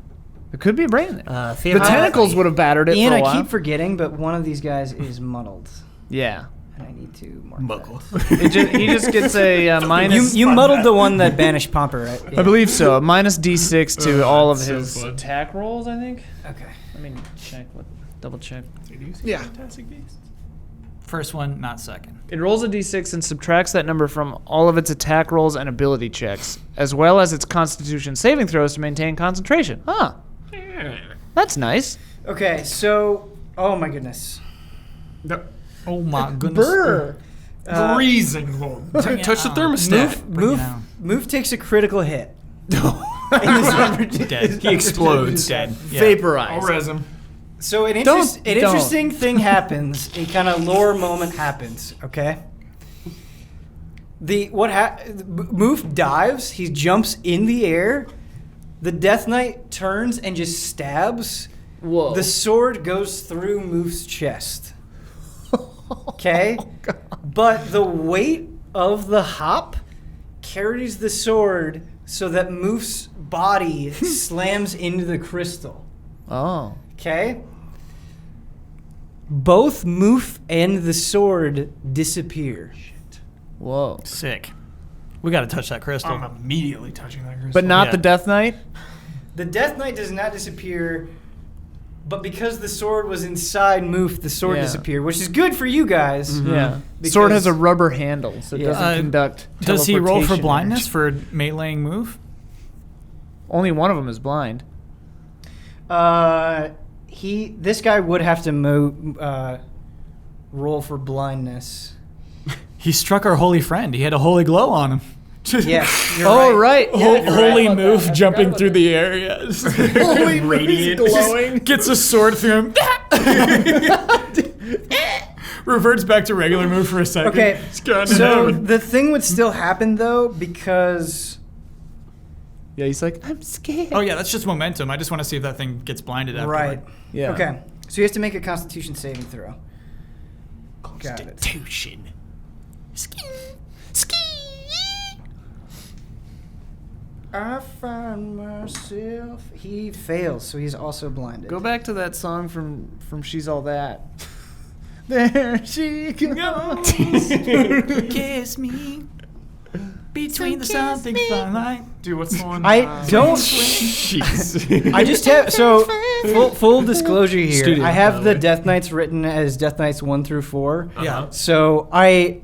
Speaker 4: There could be a brain in there.
Speaker 1: The
Speaker 4: The tentacles would have battered it
Speaker 1: Ian,
Speaker 4: for a
Speaker 1: I
Speaker 4: while.
Speaker 1: keep forgetting, but one of these guys is muddled,
Speaker 4: Yeah.
Speaker 1: and I need to mark
Speaker 3: Muckle.
Speaker 4: He just gets a
Speaker 1: that.
Speaker 4: minus...
Speaker 1: You muddled the one that banished Pomper, right?
Speaker 4: I believe so. A minus D6 to all of
Speaker 2: that's so
Speaker 4: his
Speaker 2: fun.
Speaker 4: attack rolls, I think.
Speaker 1: Okay.
Speaker 4: Let me check. Double check.
Speaker 5: Yeah.
Speaker 2: Fantastic Beasts?
Speaker 3: First one, not second.
Speaker 4: It rolls a D6 and subtracts that number from all of its attack rolls and ability checks, as well as its Constitution saving throws to maintain concentration. Huh. That's nice.
Speaker 1: Okay, so, oh my goodness.
Speaker 3: Oh my goodness.
Speaker 5: Freezing cold.
Speaker 2: Touch the thermostat.
Speaker 1: Move takes a critical hit. Dead.
Speaker 3: Dead. He explodes. Dead. Yeah.
Speaker 5: I'll
Speaker 4: Vaporize.
Speaker 5: res him.
Speaker 1: So an
Speaker 4: Don't.
Speaker 1: interesting thing happens. A kind of lore moment happens. Okay. Moof dives. He jumps in the air. The Death Knight turns and just stabs.
Speaker 4: Whoa.
Speaker 1: The sword goes through Moof's chest. Okay? But the weight of the hop carries the sword so that Moof's body slams into the crystal.
Speaker 4: Oh.
Speaker 1: Okay? Both Moof and the sword disappear.
Speaker 4: Whoa.
Speaker 3: Sick. We got to touch that crystal.
Speaker 5: I'm immediately touching that crystal.
Speaker 4: But not
Speaker 3: Yeah.
Speaker 4: the Death Knight?
Speaker 1: The Death Knight does not disappear, but because the sword was inside Moof, the sword
Speaker 4: Yeah.
Speaker 1: disappeared, which is good for you guys.
Speaker 4: Yeah.
Speaker 1: Because-
Speaker 4: Sword has a rubber handle, so it
Speaker 1: Yeah.
Speaker 4: doesn't conduct.
Speaker 3: Does he roll for
Speaker 4: teleportation
Speaker 3: blindness
Speaker 4: energy.
Speaker 3: for meleeing move?
Speaker 4: Only one of them is blind.
Speaker 1: This guy would have to roll for blindness.
Speaker 3: He struck our holy friend. He had a holy glow on him.
Speaker 1: Yes. You're
Speaker 4: Oh, right. Yeah, you're
Speaker 3: Holy
Speaker 4: right about
Speaker 3: move
Speaker 4: that. I
Speaker 3: jumping
Speaker 4: forgot
Speaker 3: through
Speaker 4: about
Speaker 3: the air.
Speaker 4: Holy radiant glowing.
Speaker 3: Gets a sword through him. Reverts back to regular move for a second.
Speaker 1: Okay.
Speaker 5: gone to
Speaker 1: So
Speaker 5: heaven.
Speaker 1: the thing would still happen though, because
Speaker 4: Yeah, he's like, I'm scared.
Speaker 3: Oh yeah, that's just momentum. I just want to see if that thing gets blinded afterward.
Speaker 1: Right.
Speaker 4: Yeah.
Speaker 1: Okay. So he has to make a Constitution saving throw. Got it.
Speaker 2: Constitution.
Speaker 1: I find myself. He fails, so he's also blinded.
Speaker 4: Go back to that song from She's All That. There she goes.
Speaker 3: Kiss me between the something sunlight.
Speaker 5: Dude, what's the one?
Speaker 1: I don't.
Speaker 2: Jeez.
Speaker 1: I just have full disclosure here.
Speaker 2: Studio,
Speaker 1: I
Speaker 2: by
Speaker 1: have
Speaker 2: the
Speaker 1: the
Speaker 2: way.
Speaker 1: Death Knights written as Death Knights 1 through 4.
Speaker 3: Yeah.
Speaker 1: So I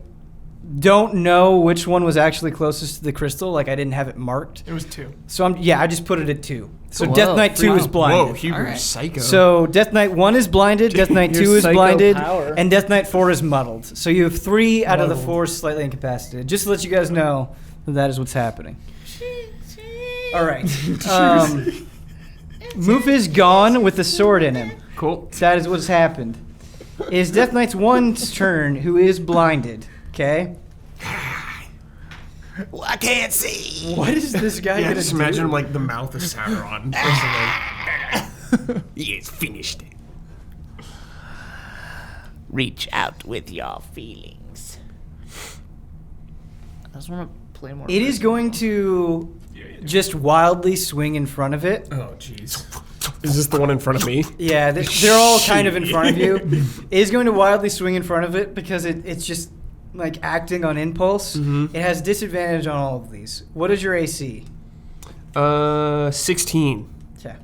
Speaker 1: don't know which one was actually closest to the crystal. Like I didn't have it marked.
Speaker 5: It was 2.
Speaker 1: So I just put it at 2. So
Speaker 4: Whoa,
Speaker 1: Death Knight 2 is blinded.
Speaker 2: Whoa, Huber,
Speaker 3: Alright.
Speaker 2: psycho.
Speaker 1: So Death Knight 1 is blinded, Death Knight
Speaker 4: Your
Speaker 1: 2 is
Speaker 4: psycho
Speaker 1: blinded,
Speaker 4: power.
Speaker 1: and Death Knight 4 is muddled. So you have 3 out of the
Speaker 2: Muddled.
Speaker 1: 4 slightly incapacitated. Just to let you guys know that is what's happening. All right. Moof is gone with the sword in him.
Speaker 2: cool.
Speaker 1: That is what's happened. It is Death Knight's 1's turn, who is blinded. Okay?
Speaker 2: Well, I can't see.
Speaker 1: What is this guy
Speaker 2: Yeah,
Speaker 1: gonna
Speaker 2: just
Speaker 1: do?
Speaker 2: imagine him like the mouth of Sauron. He has finished it.
Speaker 4: Reach out with your feelings. I just want to play more.
Speaker 1: It is going to just wildly swing in front of it.
Speaker 2: Oh, jeez. Is this the one in front of me?
Speaker 1: Yeah, they're all kind of in front of you. It is going to wildly swing in front of it because it's just like acting on impulse.
Speaker 2: Mhm.
Speaker 1: It has disadvantage on all of these. What is your AC?
Speaker 2: 16.
Speaker 1: Okay.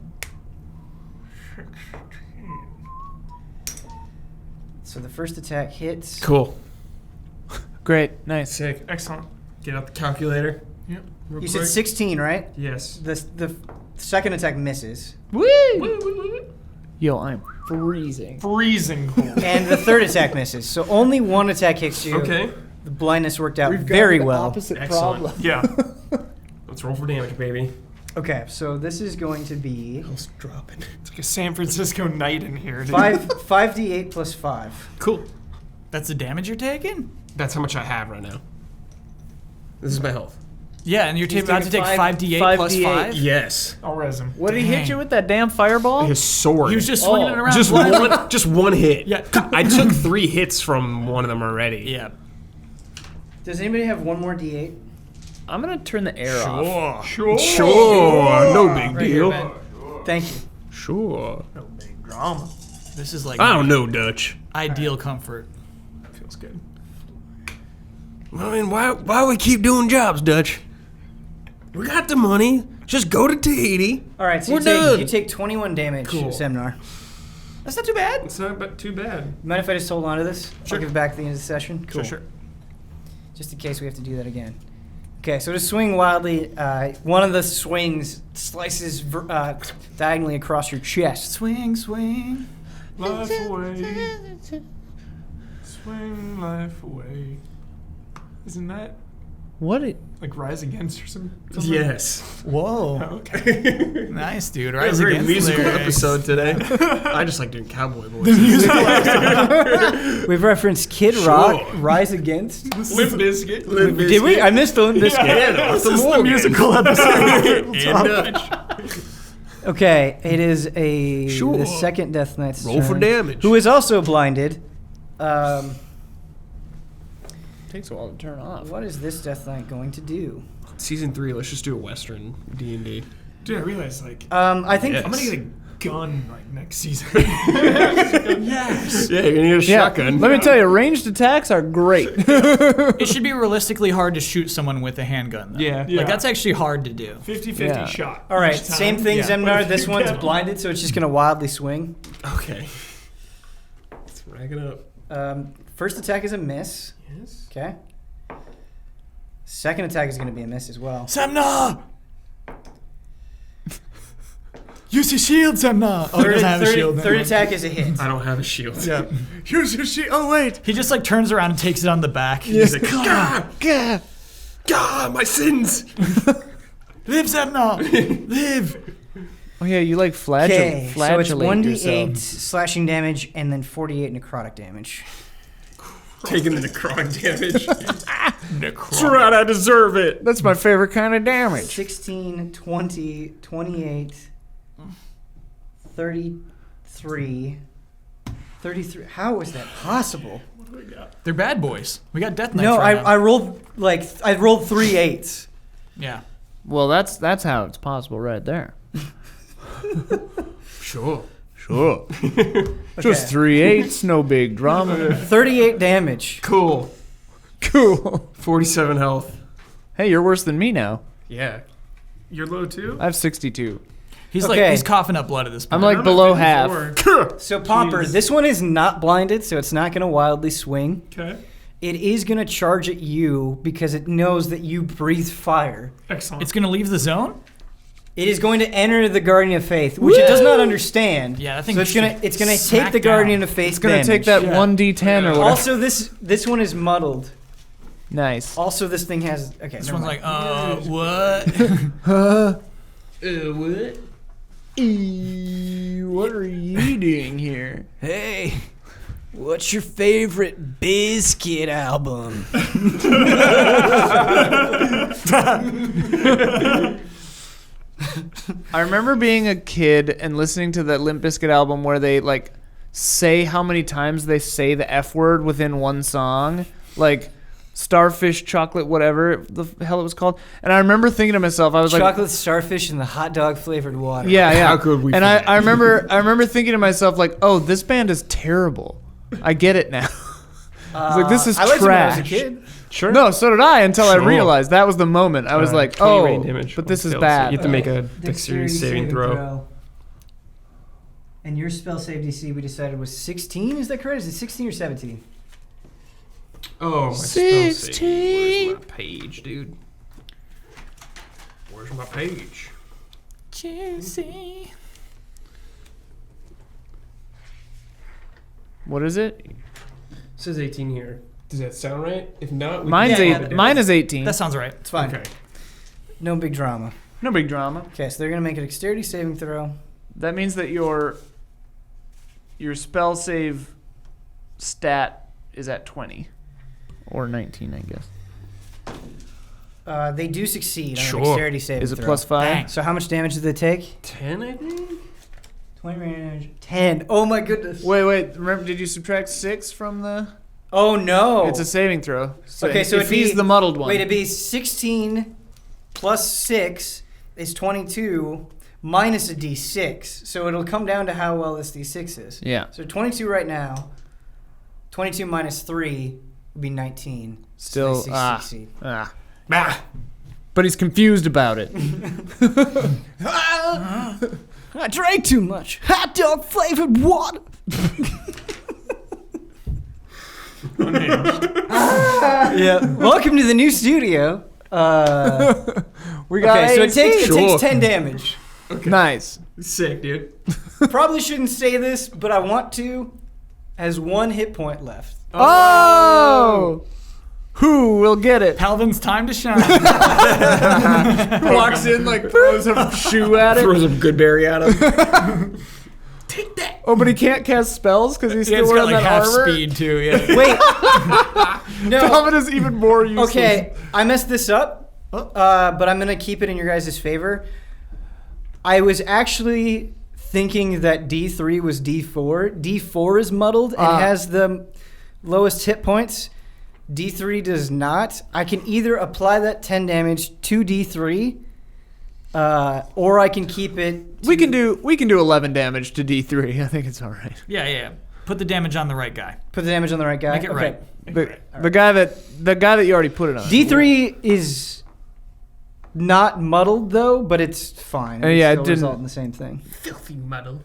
Speaker 1: So the first attack hits.
Speaker 2: Cool.
Speaker 4: Great. Nice.
Speaker 2: Sick.
Speaker 5: Excellent.
Speaker 2: Get out the calculator.
Speaker 5: Yep.
Speaker 2: Real
Speaker 1: You
Speaker 2: quick.
Speaker 1: said 16, right?
Speaker 2: Yes.
Speaker 1: The second attack misses.
Speaker 4: Woo! Yo, I'm freezing.
Speaker 5: Freezing cold.
Speaker 1: And the third attack misses. So only one attack hits you.
Speaker 2: Okay.
Speaker 1: The blindness worked out very well.
Speaker 4: Opposite
Speaker 2: Excellent.
Speaker 4: problem.
Speaker 5: Yeah.
Speaker 2: Let's roll for damage, baby.
Speaker 1: Okay, so this is going to be
Speaker 2: Hell's dropping.
Speaker 5: It's like a San Francisco night in here. dude.
Speaker 1: 5d8 plus 5.
Speaker 2: Cool.
Speaker 3: That's the damage you're taking?
Speaker 2: That's how much I have right now. This is my health.
Speaker 3: Yeah, and you're
Speaker 1: He's
Speaker 3: about to take
Speaker 1: taking
Speaker 3: 5d8 plus
Speaker 4: 5d8.
Speaker 3: 5?
Speaker 2: Yes.
Speaker 5: I'll res him.
Speaker 4: What did he hit
Speaker 3: Dang.
Speaker 4: you with, that damn fireball?
Speaker 2: His sword.
Speaker 3: He was just swinging it around.
Speaker 2: just one hit.
Speaker 3: Yeah.
Speaker 2: I took 3 hits from one of them already.
Speaker 3: Yeah.
Speaker 1: Does anybody have one more d8?
Speaker 4: I'm going to turn the air off.
Speaker 2: Sure. No big
Speaker 1: Right here,
Speaker 2: deal.
Speaker 1: Ben. Thank you.
Speaker 2: Sure.
Speaker 5: No big drama.
Speaker 3: This is like
Speaker 2: I don't know, Dutch.
Speaker 3: ideal comfort.
Speaker 5: Feels good.
Speaker 2: I mean, why we keep doing jobs, Dutch? We got the money. Just go to Tahiti.
Speaker 1: All right, so
Speaker 2: We're done.
Speaker 1: you take 21 damage,
Speaker 2: Cool.
Speaker 1: Zemnahr.
Speaker 3: That's not too bad.
Speaker 2: It's not too bad.
Speaker 1: Mind if I just hold on to this?
Speaker 3: Sure.
Speaker 1: I'll give it back at the end of the session. Cool.
Speaker 3: Sure.
Speaker 1: Just in case we have to do that again. Okay, so to swing wildly, one of the swings slices diagonally across your chest.
Speaker 3: Swing, swing.
Speaker 5: Life away. Swing life away. Isn't that
Speaker 4: What?
Speaker 5: like Rise Against or something?
Speaker 2: Yes.
Speaker 3: Whoa.
Speaker 5: Oh, okay.
Speaker 3: Nice, dude.
Speaker 2: A
Speaker 3: Rise
Speaker 2: very
Speaker 3: against
Speaker 2: musical
Speaker 3: lyrics.
Speaker 2: episode today. I just like doing cowboy voices.
Speaker 1: We've referenced Kid
Speaker 2: Sure.
Speaker 1: Rock, Rise Against.
Speaker 5: Limp Bizkit.
Speaker 1: Did we? I missed the Limp Bizkit.
Speaker 2: Yeah, that's
Speaker 5: This is the
Speaker 2: Morgan.
Speaker 5: musical episode.
Speaker 2: And Dutch.
Speaker 1: Okay, it is
Speaker 2: Sure.
Speaker 1: the second Death Knight's
Speaker 2: Roll for
Speaker 1: turn,
Speaker 2: damage.
Speaker 1: who is also blinded.
Speaker 4: Takes a while to turn off.
Speaker 1: What is this Death Knight going to do?
Speaker 2: Season 3, let's just do a Western D&D.
Speaker 5: Dude, I realized like
Speaker 1: I think
Speaker 2: Yeah.
Speaker 5: I'm gonna get a gun like next season. Yes.
Speaker 2: Yeah, you're gonna need a shotgun.
Speaker 4: Let me tell you, ranged attacks are great.
Speaker 3: It should be realistically hard to shoot someone with a handgun, though.
Speaker 5: Yeah.
Speaker 3: Like, that's actually hard to do.
Speaker 5: 50-50
Speaker 4: Yeah.
Speaker 5: shot.
Speaker 1: All right,
Speaker 5: each time.
Speaker 1: same thing,
Speaker 5: Yeah.
Speaker 1: Zemnahr.
Speaker 5: But
Speaker 1: This
Speaker 5: if you
Speaker 1: one's
Speaker 5: get-
Speaker 1: blinded, so it's just going to wildly swing.
Speaker 2: Okay. Let's rack it up.
Speaker 1: First attack is a miss.
Speaker 2: Yes.
Speaker 1: Okay. Second attack is going to be a miss as well.
Speaker 3: Zemnahr! Use your shield, Zemnahr! Oh, he doesn't have a shield.
Speaker 1: Third attack is a hit.
Speaker 2: I don't have a shield.
Speaker 3: Yeah.
Speaker 2: Here's your shield. Oh, wait.
Speaker 3: He just, like, turns around and takes it on the back.
Speaker 2: He's like, God, my sins.
Speaker 3: Live, Zemnahr! Live!
Speaker 4: Oh yeah, you like
Speaker 1: Okay, so it's
Speaker 4: flagellate
Speaker 1: 1d8
Speaker 4: yourself.
Speaker 1: slashing damage and then 48 necrotic damage.
Speaker 2: Taking the necrotic damage.
Speaker 5: That's
Speaker 2: right, I deserve it.
Speaker 4: That's my favorite kind of damage.
Speaker 1: 16, 20, 28, 33. 33. How is that possible?
Speaker 3: They're bad boys. We got death knights.
Speaker 1: No,
Speaker 3: right now.
Speaker 1: I rolled I rolled 3 8s.
Speaker 3: Yeah.
Speaker 4: Well, that's how it's possible right there.
Speaker 2: Sure.
Speaker 4: Sure. Just 3 8s, no big drama.
Speaker 1: 38 damage.
Speaker 2: Cool.
Speaker 4: Cool.
Speaker 2: 47 health.
Speaker 4: Hey, you're worse than me now.
Speaker 2: Yeah. You're low too?
Speaker 4: I have 62.
Speaker 3: He's
Speaker 1: Okay.
Speaker 3: he's coughing up blood at this point.
Speaker 4: I'm like below half.
Speaker 1: So Pomper, this one is not blinded, so it's not going to wildly swing.
Speaker 5: Okay.
Speaker 1: It is going to charge at you because it knows that you breathe fire.
Speaker 5: Excellent.
Speaker 3: It's gonna leave the zone.
Speaker 1: It is going to enter the Guardian of Faith, which it does not understand.
Speaker 3: Yeah, I think
Speaker 1: so it's gonna take
Speaker 3: smack
Speaker 1: the Guardian
Speaker 3: down.
Speaker 1: of Faith.
Speaker 4: It's going to take
Speaker 1: damage.
Speaker 4: that 1d10 or whatever.
Speaker 1: Also, this one is muddled.
Speaker 4: Nice.
Speaker 1: Also, this thing has
Speaker 3: This
Speaker 1: never
Speaker 3: one's
Speaker 1: mind.
Speaker 3: like, what?
Speaker 2: What?
Speaker 4: What are you doing here?
Speaker 1: Hey, what's your favorite Bizkit album?
Speaker 4: I remember being a kid and listening to that Limp Bizkit album where they like say how many times they say the F word within one song, like starfish, chocolate, whatever the hell it was called. And I remember thinking to myself, I was
Speaker 1: Chocolate starfish and the hot dog flavored water.
Speaker 4: yeah.
Speaker 2: How could we
Speaker 4: And
Speaker 2: forget?
Speaker 4: I remember thinking to myself like, oh, this band is terrible. I get it now. I was like, this is
Speaker 1: I liked it when I was a
Speaker 4: trash.
Speaker 1: kid.
Speaker 2: Sure.
Speaker 4: No, so did I until I
Speaker 2: Sure.
Speaker 4: realized that was the moment. I was like,
Speaker 2: 20
Speaker 4: oh,
Speaker 2: rain damage
Speaker 4: but this is
Speaker 2: failed,
Speaker 4: bad.
Speaker 2: So you have to make a dexterity saving throw.
Speaker 1: And your spell save DC we decided was 16. Is that correct? Is it 16 or 17?
Speaker 2: Oh, my spell save. Where's my page, dude? Where's my page?
Speaker 3: Juicy.
Speaker 4: What is it?
Speaker 2: It says 18 here. Does that sound right? If not, we
Speaker 4: Mine's
Speaker 2: can
Speaker 1: Yeah,
Speaker 2: swap it
Speaker 4: mine
Speaker 2: down.
Speaker 4: is 18.
Speaker 3: That sounds right.
Speaker 1: It's fine.
Speaker 2: Okay.
Speaker 1: No big drama.
Speaker 4: No big drama.
Speaker 1: Okay, so they're going to make a dexterity saving throw.
Speaker 4: That means that your spell save stat is at 20 or 19, I guess.
Speaker 1: They do succeed on
Speaker 2: Sure.
Speaker 1: a dexterity saving
Speaker 4: Is it
Speaker 1: throw.
Speaker 4: plus 5?
Speaker 3: Dang.
Speaker 1: So how much damage did they take?
Speaker 2: 10, I think?
Speaker 1: 20 damage. 10. Oh my goodness.
Speaker 4: Wait. Remember, did you subtract 6 from the?
Speaker 1: Oh no.
Speaker 4: It's a saving throw. So
Speaker 1: Okay, so
Speaker 4: if
Speaker 1: it'd be-
Speaker 4: he's the muddled one.
Speaker 1: Wait, it'd be 16 plus 6 is 22 minus a d6. So it'll come down to how well this d6 is.
Speaker 4: Yeah.
Speaker 1: So 22 right now. 22 minus 3 would be 19.
Speaker 4: Still,
Speaker 1: So they succeed.
Speaker 2: Bah.
Speaker 4: But he's confused about it.
Speaker 1: I drank too much. Hot dog flavored water. Yeah. Welcome to the new studio.
Speaker 4: We got
Speaker 1: Okay, so it takes
Speaker 2: Sure.
Speaker 1: 10 damage.
Speaker 4: Nice.
Speaker 2: Sick, dude.
Speaker 1: Probably shouldn't say this, but I want to. Has 1 hit point left.
Speaker 4: Oh! Who will get it?
Speaker 3: Palvin's time to shine.
Speaker 4: Walks in like throws a shoe at it.
Speaker 2: Throws a good berry at him.
Speaker 4: Oh, but he can't cast spells because he's
Speaker 3: Yeah,
Speaker 4: still
Speaker 3: it's got
Speaker 4: wearing
Speaker 3: like
Speaker 4: that
Speaker 3: half
Speaker 4: armor.
Speaker 3: speed too. Yeah.
Speaker 1: Wait. No.
Speaker 4: Palvin is even more useless.
Speaker 1: Okay, I messed this up, but I'm going to keep it in your guys' favor. I was actually thinking that D3 was D4. D4 is muddled and has the lowest hit points. D3 does not. I can either apply that 10 damage to D3, or I can keep it.
Speaker 4: We can do 11 damage to D3. I think it's all right.
Speaker 3: Yeah. Put the damage on the right guy.
Speaker 1: Put the damage on the right guy.
Speaker 3: Make it right.
Speaker 4: The guy that you already put it on.
Speaker 1: D3 is not muddled though, but it's fine.
Speaker 4: Yeah, it
Speaker 1: still
Speaker 4: didn't-
Speaker 1: result in the same thing.
Speaker 2: Filthy muddle.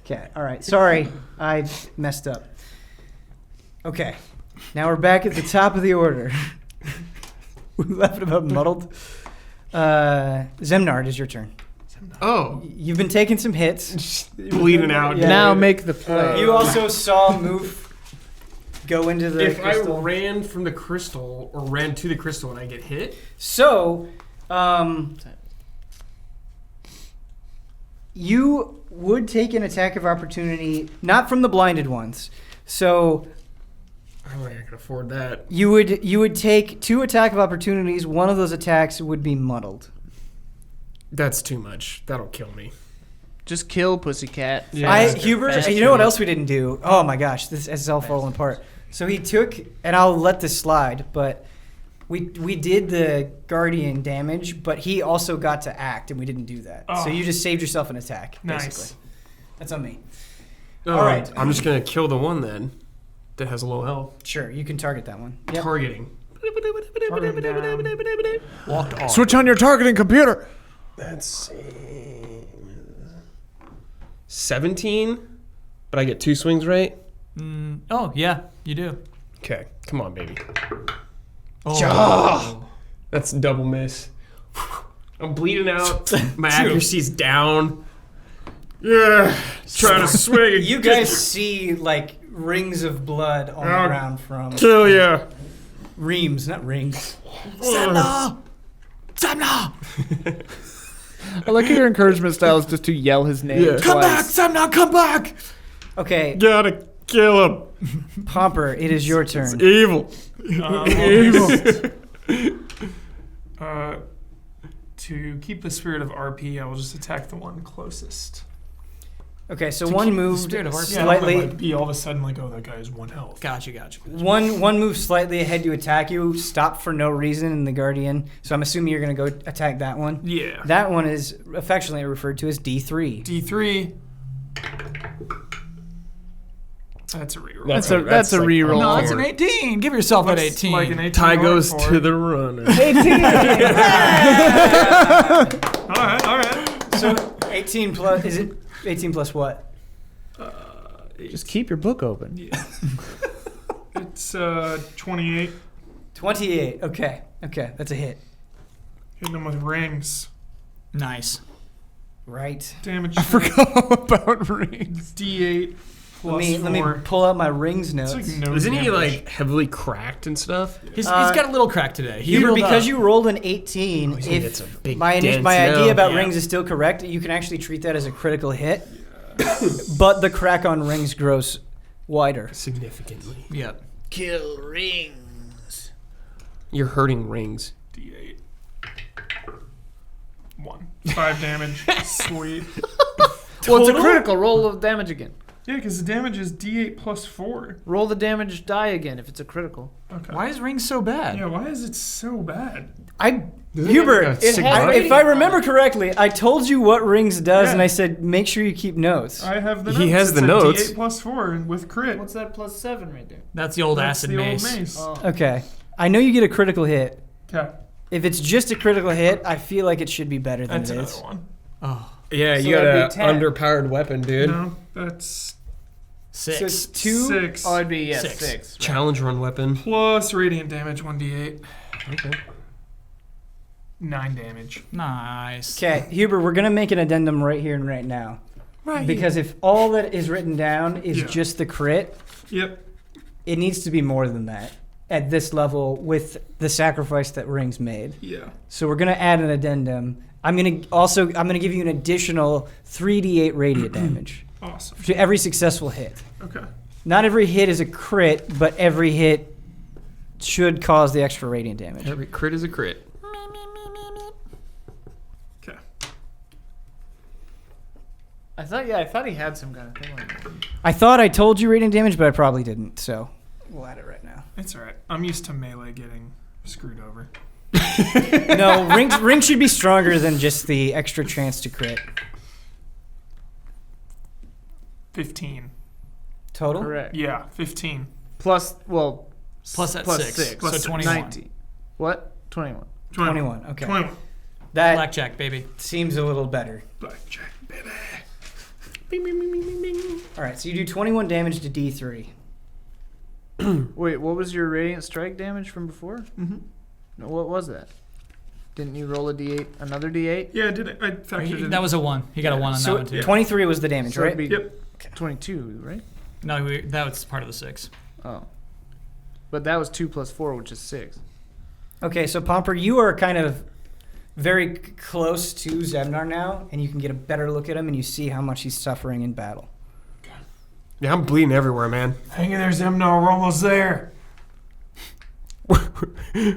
Speaker 1: Okay, all right. Sorry, I messed up. Okay, now we're back at the top of the order. We left about muddled. Zemnahr, it is your turn.
Speaker 2: Oh,
Speaker 1: You've been taking some hits.
Speaker 2: bleeding out.
Speaker 1: Yeah.
Speaker 4: Now make the play.
Speaker 1: You also saw Moof go into the
Speaker 2: If
Speaker 1: crystal.
Speaker 2: I ran from the crystal or ran to the crystal and I get hit,
Speaker 1: So, you would take an attack of opportunity, not from the blinded ones. So,
Speaker 2: I'm not gonna afford that.
Speaker 1: You would take 2 attack of opportunities. One of those attacks would be muddled.
Speaker 2: That's too much. That'll kill me.
Speaker 4: Just kill Pussycat.
Speaker 2: Yeah.
Speaker 1: Hubert, you know what else we didn't do? Oh my gosh, this is all falling apart. So he took, and I'll let this slide, but we did the Guardian damage, but he also got to act, and we didn't do that.
Speaker 5: Oh.
Speaker 1: So you just saved yourself an attack,
Speaker 5: Nice.
Speaker 1: basically. That's on me.
Speaker 2: All
Speaker 1: right.
Speaker 2: I'm just gonna kill the one then that has low health.
Speaker 1: Sure, you can target that one. Yep.
Speaker 2: Targeting.
Speaker 5: Target down.
Speaker 3: Walked off.
Speaker 4: Switch on your targeting computer.
Speaker 2: Let's see. 17, but I get 2 swings, right?
Speaker 3: Oh, yeah, you do.
Speaker 2: Okay, come on, baby.
Speaker 3: Oh.
Speaker 2: That's a double miss. I'm bleeding out. My accuracy's down. Yeah, trying to swing.
Speaker 1: You guys see, like, rings of blood on the ground from
Speaker 2: Kill ya.
Speaker 1: reams, not rings.
Speaker 3: Zemnahr! Zemnahr!
Speaker 4: I like how your encouragement style is just to yell his name
Speaker 2: Yeah.
Speaker 3: Come back,
Speaker 4: twice.
Speaker 3: Zemnahr, come back!
Speaker 1: Okay,
Speaker 2: Gotta kill him.
Speaker 1: Pomper, it is your turn.
Speaker 2: Evil.
Speaker 5: To keep the spirit of RP, I will just attack the one closest.
Speaker 1: Okay, so
Speaker 3: To
Speaker 1: one
Speaker 3: keep the
Speaker 1: moved
Speaker 3: spirit of RP.
Speaker 5: Yeah, I don't
Speaker 1: slightly.
Speaker 5: wanna, like, be all of a sudden like, oh, that guy has 1 health.
Speaker 3: Gotcha.
Speaker 1: One move slightly ahead to attack you, stop for no reason in the Guardian. So I'm assuming you're going to go attack that one.
Speaker 5: Yeah.
Speaker 1: That one is affectionately referred to as D3.
Speaker 5: D3. That's a reroll.
Speaker 4: That's a
Speaker 2: like
Speaker 4: reroll.
Speaker 3: No, it's an 18. Give yourself an
Speaker 5: Looks
Speaker 3: 18.
Speaker 5: like an 18
Speaker 2: Tie
Speaker 5: going
Speaker 2: goes
Speaker 5: for
Speaker 2: to
Speaker 5: it.
Speaker 2: the runner.
Speaker 1: 18!
Speaker 5: All right.
Speaker 1: So 18 plus, is it 18 plus what?
Speaker 4: Just keep your book open.
Speaker 5: It's 28.
Speaker 1: 28, okay, that's a hit.
Speaker 5: Hitting them with rings.
Speaker 3: Nice.
Speaker 1: Right.
Speaker 5: Damage.
Speaker 4: I forgot about rings.
Speaker 5: D8 plus
Speaker 1: Let me
Speaker 5: 4.
Speaker 1: pull out my rings notes.
Speaker 5: It's like no
Speaker 2: Isn't he
Speaker 5: damage.
Speaker 2: like heavily cracked and stuff?
Speaker 3: He's got a little crack today. He
Speaker 1: Huber,
Speaker 3: healed
Speaker 1: because
Speaker 3: up.
Speaker 1: you rolled an 18,
Speaker 2: he's gonna get some big
Speaker 1: my
Speaker 2: dents
Speaker 1: idea
Speaker 2: now.
Speaker 1: about
Speaker 3: Yeah.
Speaker 1: rings is still correct, you can actually treat that as a critical hit, but the crack on rings grows wider.
Speaker 2: Significantly.
Speaker 3: Yep.
Speaker 4: Kill rings.
Speaker 2: You're hurting rings.
Speaker 5: D8. 1. 5 damage. Sweet.
Speaker 4: Well, it's a
Speaker 1: Total?
Speaker 4: critical. Roll of damage again.
Speaker 5: Yeah, because the damage is D8 plus 4.
Speaker 4: Roll the damage die again if it's a critical.
Speaker 5: Okay.
Speaker 3: Why is rings so bad?
Speaker 5: Yeah, why is it so bad?
Speaker 1: Hubert,
Speaker 2: It has
Speaker 1: if I remember correctly, I told you what rings does, and I said make sure you keep notes.
Speaker 5: I have the
Speaker 2: He
Speaker 5: notes.
Speaker 2: has
Speaker 5: It's
Speaker 2: the
Speaker 5: a
Speaker 2: notes.
Speaker 5: D8 plus 4 with crit.
Speaker 4: What's that plus 7 right there?
Speaker 3: That's the old
Speaker 5: That's
Speaker 3: acid
Speaker 5: the
Speaker 3: mace.
Speaker 5: old mace.
Speaker 1: Okay, I know you get a critical hit.
Speaker 5: Okay.
Speaker 1: If it's just a critical hit, I feel like it should be better than
Speaker 5: That's
Speaker 1: it
Speaker 5: another
Speaker 1: is.
Speaker 5: one.
Speaker 3: Oh,
Speaker 2: Yeah,
Speaker 4: So
Speaker 2: you got
Speaker 4: that'd
Speaker 2: an
Speaker 4: be 10.
Speaker 2: underpowered weapon, dude.
Speaker 5: No, that's
Speaker 3: 6.
Speaker 1: So it's 2.
Speaker 5: 6.
Speaker 4: Oh, it'd be
Speaker 3: 6.
Speaker 4: 6.
Speaker 2: Challenge run weapon.
Speaker 5: Plus radiant damage, 1d8.
Speaker 2: Okay.
Speaker 5: 9 damage.
Speaker 3: Nice.
Speaker 1: Okay, Huber, we're gonna make an addendum right here and right now.
Speaker 3: Right.
Speaker 1: Because if all that is written down is
Speaker 5: Yeah.
Speaker 1: just the crit,
Speaker 5: Yep.
Speaker 1: it needs to be more than that at this level with the sacrifice that Rings made.
Speaker 5: Yeah.
Speaker 1: So we're gonna add an addendum. I'm gonna give you an additional 3d8 radiant damage
Speaker 5: Awesome.
Speaker 1: to every successful hit.
Speaker 5: Okay.
Speaker 1: Not every hit is a crit, but every hit should cause the extra radiant damage.
Speaker 2: Every crit is a crit.
Speaker 5: Okay.
Speaker 4: I thought he had some kind of thing like that.
Speaker 1: I thought I told you radiant damage, but I probably didn't. So we'll add it right now.
Speaker 5: It's alright. I'm used to melee getting screwed over.
Speaker 1: No, rings should be stronger than just the extra chance to crit.
Speaker 5: 15.
Speaker 1: Total?
Speaker 4: Correct.
Speaker 5: Yeah, 15.
Speaker 4: Plus
Speaker 3: Plus that 6.
Speaker 5: Plus
Speaker 3: So 21.
Speaker 4: 19. What? 21.
Speaker 1: 21. Okay.
Speaker 5: 21.
Speaker 1: That
Speaker 3: Blackjack, baby.
Speaker 1: seems a little better.
Speaker 5: Blackjack, baby.
Speaker 1: All right, so you do 21 damage to D3.
Speaker 4: Wait, what was your radiant strike damage from before?
Speaker 5: Mm-hmm.
Speaker 4: No, what was that? Didn't you roll a d8, another d8?
Speaker 5: Yeah, did it? I factored in.
Speaker 3: That was a 1. He got a 1 on
Speaker 1: So
Speaker 3: that one, too.
Speaker 1: 23 was the damage,
Speaker 4: So
Speaker 1: right?
Speaker 4: it'd be
Speaker 5: Yep.
Speaker 4: 22, right?
Speaker 3: No, that was part of the 6.
Speaker 4: Oh. But that was 2 plus 4, which is 6.
Speaker 1: Okay, so Pomper, you are kind of very close to Zemnahr now, and you can get a better look at him, and you see how much he's suffering in battle.
Speaker 2: Yeah, I'm bleeding everywhere, man.
Speaker 5: Hang in there, Zemnahr. We're almost there.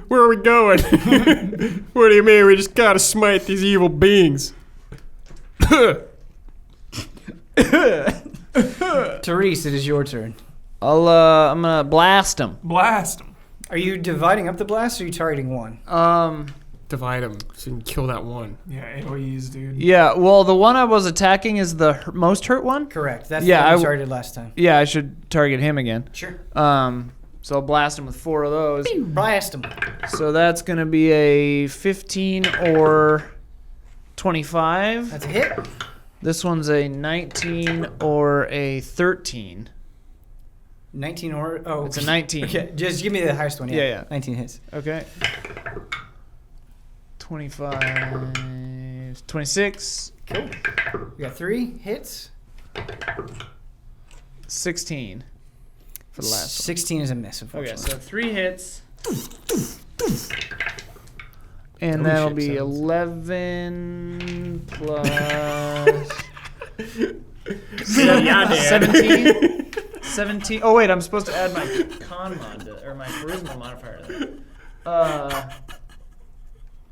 Speaker 2: Where are we going? What do you mean? We just gotta smite these evil beings.
Speaker 1: Therese, it is your turn.
Speaker 4: I'm gonna blast him.
Speaker 5: Blast him.
Speaker 1: Are you dividing up the blast, or are you targeting one?
Speaker 2: Divide them so you can kill that one.
Speaker 5: Yeah, AoEs, dude.
Speaker 4: Yeah. Well, the one I was attacking is the most hurt one.
Speaker 1: Correct. That's
Speaker 4: Yeah,
Speaker 1: the one
Speaker 4: I
Speaker 1: you targeted last time.
Speaker 4: Yeah, I should target him again.
Speaker 1: Sure.
Speaker 4: So I'll blast him with 4 of those.
Speaker 1: Blast him.
Speaker 4: So that's gonna be a 15 or 25.
Speaker 1: That's a hit.
Speaker 4: This one's a 19 or a 13.
Speaker 1: 19 or... Oh.
Speaker 4: It's a 19.
Speaker 1: Okay, just give me the highest one.
Speaker 4: Yeah.
Speaker 1: 19 hits.
Speaker 4: Okay. 25, 26,
Speaker 1: Cool. We got 3 hits.
Speaker 4: 16 for the last
Speaker 1: 16 is a miss,
Speaker 4: one. Okay,
Speaker 1: unfortunately.
Speaker 4: so 3 hits. And that'll be
Speaker 2: shit
Speaker 4: 11 plus
Speaker 2: 17.
Speaker 4: 17. Oh wait, I'm supposed to add my con mod or my charisma modifier to that.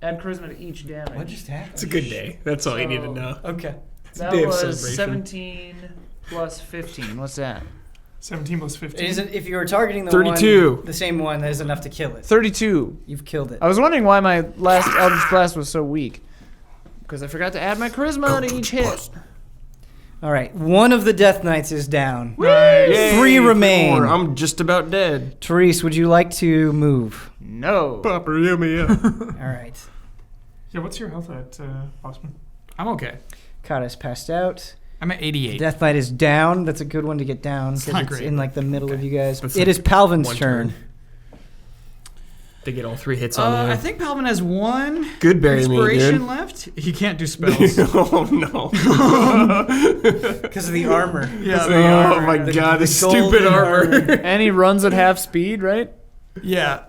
Speaker 4: Add charisma to each damage.
Speaker 1: What just happened?
Speaker 2: It's a good day. That's all you need to know.
Speaker 1: Okay.
Speaker 4: That
Speaker 2: day of
Speaker 4: was
Speaker 2: celebration.
Speaker 4: 17 plus 15. What's that?
Speaker 5: 17 plus 15.
Speaker 1: It isn't, if you were targeting the
Speaker 2: 32.
Speaker 1: one, the same one, that is enough to kill it.
Speaker 4: 32.
Speaker 1: You've killed it.
Speaker 4: I was wondering why my last Eldritch Blast was so weak. Because I forgot to add my charisma to each hit.
Speaker 1: All right. One of the Death Knights is down.
Speaker 2: Yay,
Speaker 1: 3 remain.
Speaker 2: more. I'm just about dead.
Speaker 1: Therese, would you like to move?
Speaker 4: No.
Speaker 2: Papa, yummy, yeah.
Speaker 1: All right.
Speaker 5: Yeah, what's your health at, Osman?
Speaker 3: I'm okay.
Speaker 1: Kata's passed out.
Speaker 3: I'm at 88.
Speaker 1: Death Knight is down. That's a good one to get down because
Speaker 3: not
Speaker 1: it's
Speaker 3: great.
Speaker 1: in like the middle of you guys.
Speaker 2: That's
Speaker 1: It
Speaker 2: like
Speaker 1: is Palvin's
Speaker 2: one
Speaker 1: turn.
Speaker 2: They get all 3 hits on
Speaker 3: I
Speaker 2: you.
Speaker 3: think Palvin has 1
Speaker 2: Good bury me,
Speaker 3: inspiration
Speaker 2: dude.
Speaker 3: left. He can't do spells.
Speaker 2: Oh no.
Speaker 1: Because of the armor.
Speaker 3: Yeah.
Speaker 2: Oh my god, this stupid
Speaker 1: golden
Speaker 2: armor.
Speaker 4: And he runs at half speed, right?
Speaker 3: Yeah.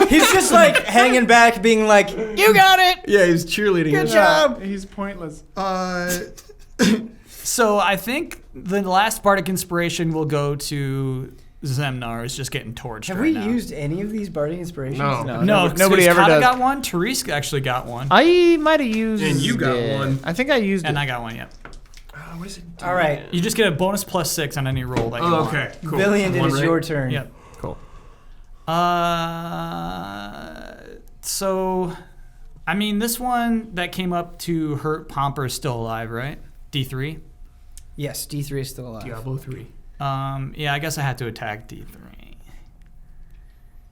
Speaker 1: He's just like hanging back, being like, "You got it.
Speaker 2: Yeah, he's cheerleading.
Speaker 1: Good
Speaker 2: us.
Speaker 1: job."
Speaker 4: He's pointless.
Speaker 3: So I think the last bardic inspiration will go to Zemnahr. Is just getting torched.
Speaker 1: Have
Speaker 3: right
Speaker 1: we
Speaker 3: now.
Speaker 1: used any of these bardic inspirations?
Speaker 2: No.
Speaker 3: No,
Speaker 4: Nobody ever
Speaker 3: Kata
Speaker 4: does.
Speaker 3: got one. Therese actually got one,
Speaker 4: I might have used
Speaker 2: And you got
Speaker 4: it.
Speaker 2: one.
Speaker 4: I think I used
Speaker 3: and
Speaker 4: it.
Speaker 3: I got one. Yeah.
Speaker 2: What is it?
Speaker 1: All right.
Speaker 3: You just get a bonus +6 on any roll that you
Speaker 2: Oh,
Speaker 3: want.
Speaker 2: okay. Cool.
Speaker 1: Villian, it
Speaker 2: One
Speaker 1: is
Speaker 2: right?
Speaker 1: your turn.
Speaker 3: Yep.
Speaker 2: Cool.
Speaker 3: So, I mean, this one that came up to hurt Pomper is still alive, right? D3.
Speaker 1: Yes, D3 is still alive.
Speaker 2: Diablo 3.
Speaker 3: Yeah, I guess I had to attack D3.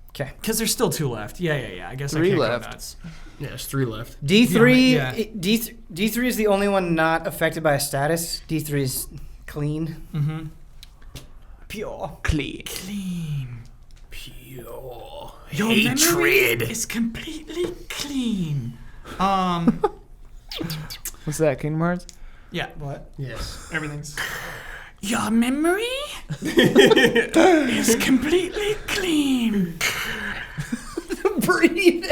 Speaker 1: Okay.
Speaker 3: Because there's still 2 left. Yeah. I guess
Speaker 4: 3
Speaker 3: I can't
Speaker 4: left.
Speaker 3: go nuts.
Speaker 2: Yeah, there's 3 left.
Speaker 1: D3,
Speaker 3: Yeah.
Speaker 1: D3 is the only one not affected by a status. D3 is clean.
Speaker 3: Mm-hmm.
Speaker 1: Pure.
Speaker 4: Clean.
Speaker 3: Clean.
Speaker 2: Pure
Speaker 3: Your memory is completely clean.
Speaker 4: What's that, Kingdom Hearts?
Speaker 3: Yeah.
Speaker 1: What?
Speaker 2: Yes.
Speaker 5: Everything's...
Speaker 3: Your memory is completely clean.
Speaker 1: Breathe.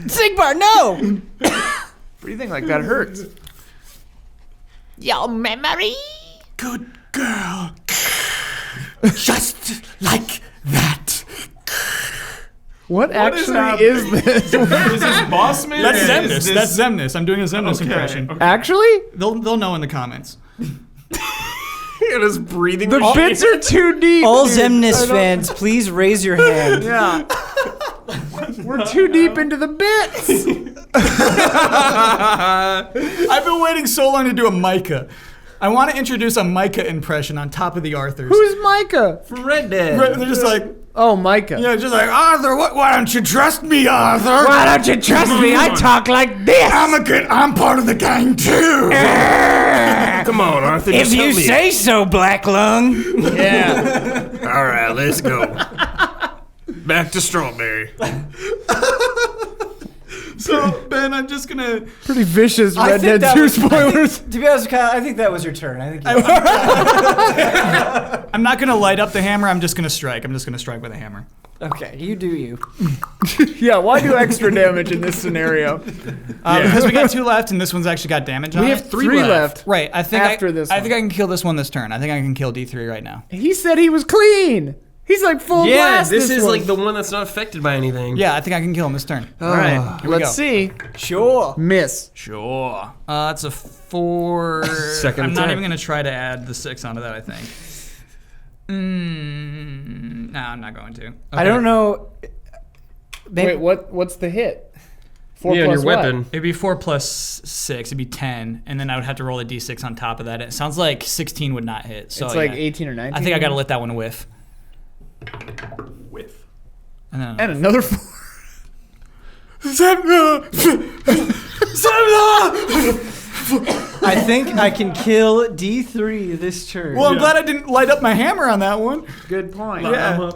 Speaker 1: Sigmar, no!
Speaker 4: Breathing like that hurts.
Speaker 6: Your memory?
Speaker 3: Good girl. Just like that.
Speaker 4: What
Speaker 5: is
Speaker 4: actually is this?
Speaker 5: Is this boss man?
Speaker 3: That's
Speaker 5: Is
Speaker 3: Zemnis.
Speaker 5: this-
Speaker 3: That's Zemnis. I'm doing a Zemnis impression.
Speaker 5: okay.
Speaker 4: Actually?
Speaker 3: They'll know in the comments.
Speaker 2: It is breathing.
Speaker 4: The bits are too deep.
Speaker 1: All
Speaker 4: dude.
Speaker 1: Zemnis fans, please raise your hand.
Speaker 4: Yeah. We're too deep into the bits.
Speaker 3: I've been waiting so long to do a Micah. I want to introduce a Micah impression on top of the Arthurs.
Speaker 4: Who's Micah?
Speaker 2: from Red Dead.
Speaker 3: Right, they're just like,
Speaker 4: Oh, Micah.
Speaker 3: yeah, just like, Arthur, why don't you trust me, Arthur?
Speaker 4: Why don't you trust me? I talk like this.
Speaker 3: I'm part of the gang too.
Speaker 2: Come on, Arthur.
Speaker 1: If
Speaker 2: just
Speaker 1: you
Speaker 2: help me.
Speaker 1: say so, Black Lung.
Speaker 4: Yeah.
Speaker 2: All right, let's go. Back to Strawberry.
Speaker 3: So, Ben, I'm just gonna.
Speaker 4: Pretty vicious
Speaker 1: I
Speaker 4: Red
Speaker 1: think
Speaker 4: Dead
Speaker 1: that
Speaker 4: 2
Speaker 1: was-
Speaker 4: spoilers.
Speaker 1: To be honest, Kyle, I think that was your turn. I think
Speaker 3: I'm not gonna light up the hammer. I'm just gonna strike. I'm just gonna strike with a hammer.
Speaker 1: okay, you do you.
Speaker 4: Yeah, why do extra damage in this scenario?
Speaker 3: Because we got 2 left, and this one's actually got damage on
Speaker 4: We
Speaker 3: it.
Speaker 4: have 3 left.
Speaker 3: Right. I think
Speaker 4: After this
Speaker 3: I
Speaker 4: one.
Speaker 3: think I can kill this one this turn. I think I can kill D3 right now.
Speaker 4: He said he was clean. He's like full
Speaker 2: Yeah,
Speaker 4: blast.
Speaker 2: this is
Speaker 4: one.
Speaker 2: like the one that's not affected by anything.
Speaker 3: Yeah, I think I can kill him this turn.
Speaker 4: All right,
Speaker 3: Here we
Speaker 4: let's
Speaker 3: go.
Speaker 4: see.
Speaker 3: Sure.
Speaker 4: Miss.
Speaker 3: Sure. It's a 4.
Speaker 2: Second
Speaker 3: I'm not
Speaker 2: attack.
Speaker 3: even going to try to add the 6 onto that, I think. No, I'm not going to. Okay.
Speaker 1: I don't know.
Speaker 4: Wait, what's the hit? 4
Speaker 2: Yeah,
Speaker 4: plus
Speaker 2: your
Speaker 4: what?
Speaker 2: weapon.
Speaker 3: It'd be 4 plus 6. It'd be 10. And then I would have to roll a d6 on top of that. It sounds like 16 would not hit. So
Speaker 4: It's like
Speaker 3: yeah.
Speaker 4: 18 or 19.
Speaker 3: I think I got to let that one whiff.
Speaker 5: With.
Speaker 3: And then
Speaker 4: And another 4.
Speaker 1: I think I can kill D3 this turn.
Speaker 3: well, I'm glad I didn't light up my hammer on that one.
Speaker 4: Good point.
Speaker 3: Yeah.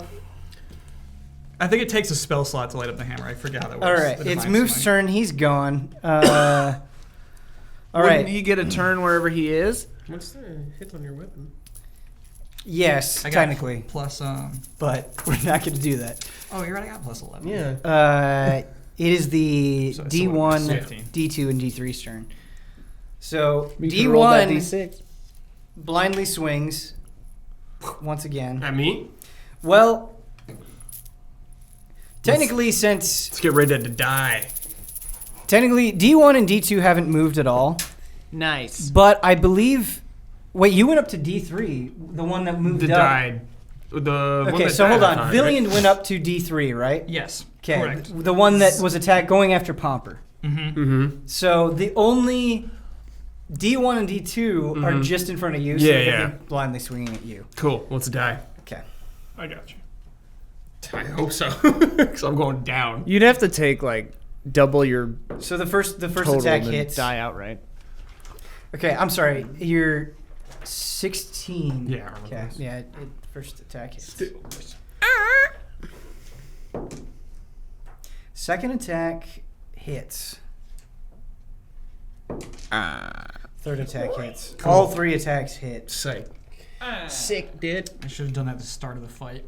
Speaker 3: I think it takes a spell slot to light up the hammer. I forget how that works.
Speaker 1: All right,
Speaker 3: The
Speaker 1: it's
Speaker 3: divine
Speaker 1: Moof's
Speaker 3: smite.
Speaker 1: turn. He's gone. All
Speaker 4: Wouldn't
Speaker 1: right.
Speaker 4: he get a turn wherever he is?
Speaker 2: What's the hit on your weapon?
Speaker 1: Yes,
Speaker 3: I got
Speaker 1: technically,
Speaker 3: Plus,
Speaker 1: but we're not going to do that.
Speaker 3: oh, you're right. I got plus 11.
Speaker 2: Yeah.
Speaker 1: It is the
Speaker 3: So
Speaker 1: D1,
Speaker 3: 15.
Speaker 1: D2, and D3's turn. So
Speaker 4: We can roll that
Speaker 1: D1
Speaker 4: D6.
Speaker 1: blindly swings once again.
Speaker 2: At me?
Speaker 1: Well, technically, since
Speaker 2: Let's get ready to die.
Speaker 1: D1 and D2 haven't moved at all,
Speaker 4: Nice.
Speaker 1: but I believe. Wait, you went up to D3, the one that moved
Speaker 2: The
Speaker 1: up.
Speaker 2: died. The one
Speaker 1: Okay,
Speaker 2: that
Speaker 1: so
Speaker 2: died
Speaker 1: hold
Speaker 2: that
Speaker 1: on.
Speaker 2: time,
Speaker 1: Villian went up to D3, right?
Speaker 3: Yes.
Speaker 1: Okay,
Speaker 3: Correct.
Speaker 1: the one that was attacked going after Pomper.
Speaker 3: Mm-hmm.
Speaker 2: Mm-hmm.
Speaker 1: So the only D1 and D2 are just in front of you, so
Speaker 2: Yeah,
Speaker 1: they're
Speaker 2: yeah.
Speaker 1: blindly swinging at you.
Speaker 2: Cool. Let's die.
Speaker 1: Okay.
Speaker 5: I got you.
Speaker 2: I hope so. Because I'm going down.
Speaker 4: You'd have to take like double your
Speaker 1: So the first
Speaker 4: total
Speaker 1: attack
Speaker 4: to
Speaker 1: hits.
Speaker 4: die outright.
Speaker 1: Okay, I'm sorry. You're 16.
Speaker 2: Yeah.
Speaker 1: Okay. Yeah. First attack hits. Second attack hits. Third attack hits. All 3 attacks hit.
Speaker 2: Sick. Sick, dude.
Speaker 3: I should have done that at the start of the fight.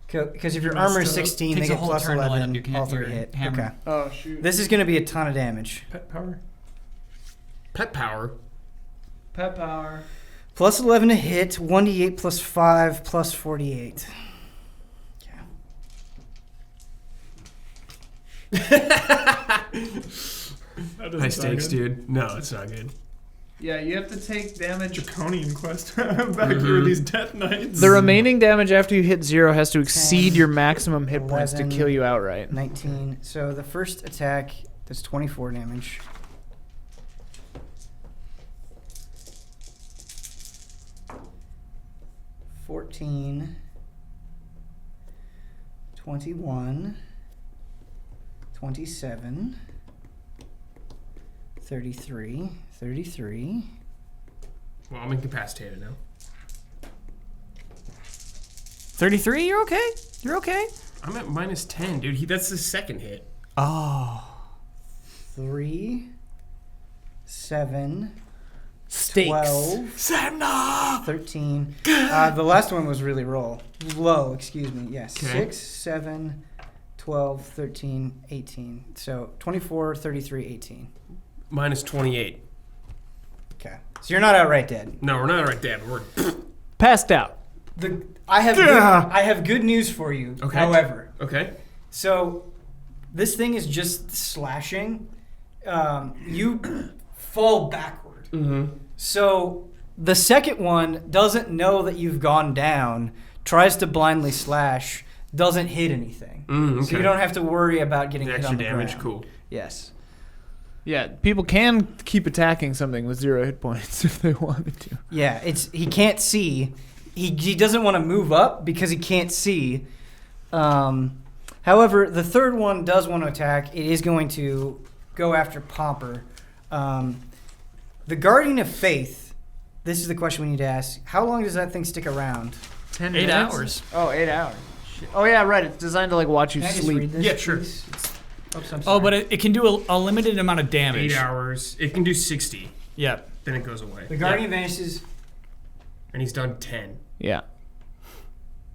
Speaker 1: Because if your
Speaker 3: Messed
Speaker 1: armor is
Speaker 3: up.
Speaker 1: 16,
Speaker 3: Takes
Speaker 1: they
Speaker 3: a
Speaker 1: get
Speaker 3: whole
Speaker 1: plus
Speaker 3: turn to light up
Speaker 1: 11.
Speaker 3: your
Speaker 1: All 3
Speaker 3: your
Speaker 1: hit.
Speaker 3: hammer.
Speaker 1: Okay.
Speaker 4: Oh shoot.
Speaker 1: This is going to be a ton of damage.
Speaker 5: Pet power.
Speaker 2: Pet power.
Speaker 4: Pet power.
Speaker 1: Plus 11 to hit, 1d8 plus 5 plus 48.
Speaker 2: High stakes, dude. No, it's not good.
Speaker 4: Yeah, you have to take damage.
Speaker 5: Draconian quest. Back here with these death knights.
Speaker 4: The remaining damage after you hit 0 has to exceed
Speaker 1: 10,
Speaker 4: your maximum hit points to
Speaker 1: 11.
Speaker 4: kill you outright.
Speaker 1: 19. So the first attack does 24 damage. $14, 21, 27, 33, 33.
Speaker 2: Well, I'm incapacitated now.
Speaker 3: 33? You're okay? You're okay?
Speaker 2: I'm at minus 10, dude. That's the second hit.
Speaker 3: Oh.
Speaker 1: 3, 7,
Speaker 4: Stakes.
Speaker 1: 12,
Speaker 3: Zemnahr!
Speaker 1: 13. The last one was really low, excuse me. Yes.
Speaker 2: Okay.
Speaker 1: 6, 7, 12, 13, 18. So 24, 33, 18.
Speaker 2: Minus 28.
Speaker 1: Okay. So you're not outright dead.
Speaker 2: No, we're not right dead. We're
Speaker 4: Passed out.
Speaker 1: I have good news for you,
Speaker 2: Okay.
Speaker 1: however.
Speaker 2: okay.
Speaker 1: So this thing is just slashing. You fall backward.
Speaker 2: Mm-hmm.
Speaker 1: So the second one doesn't know that you've gone down, tries to blindly slash, doesn't hit anything.
Speaker 2: Okay.
Speaker 1: So you don't have to worry about getting
Speaker 2: The
Speaker 1: hit
Speaker 2: extra
Speaker 1: on the
Speaker 2: damage,
Speaker 1: ground.
Speaker 2: cool.
Speaker 1: Yes.
Speaker 4: Yeah, people can keep attacking something with 0 hit points if they wanted to.
Speaker 1: Yeah, he can't see. He doesn't want to move up because he can't see. However, the third one does want to attack. It is going to go after Pomper. The Guardian of Faith, this is the question we need to ask. How long does that thing stick around?
Speaker 4: 10
Speaker 3: 8
Speaker 4: minutes?
Speaker 3: hours.
Speaker 4: Oh, 8 hours. Shit. Oh yeah, right. It's designed to like watch you
Speaker 1: Can I just
Speaker 4: sleep.
Speaker 1: read this,
Speaker 2: Yeah, sure.
Speaker 1: please? Oops, I'm
Speaker 3: Oh,
Speaker 1: sorry.
Speaker 3: but it can do a limited amount of damage.
Speaker 2: 8 hours. It can do 60.
Speaker 3: Yep.
Speaker 2: Then it goes away.
Speaker 1: The Guardian vanishes.
Speaker 2: And he's done 10.
Speaker 4: Yeah.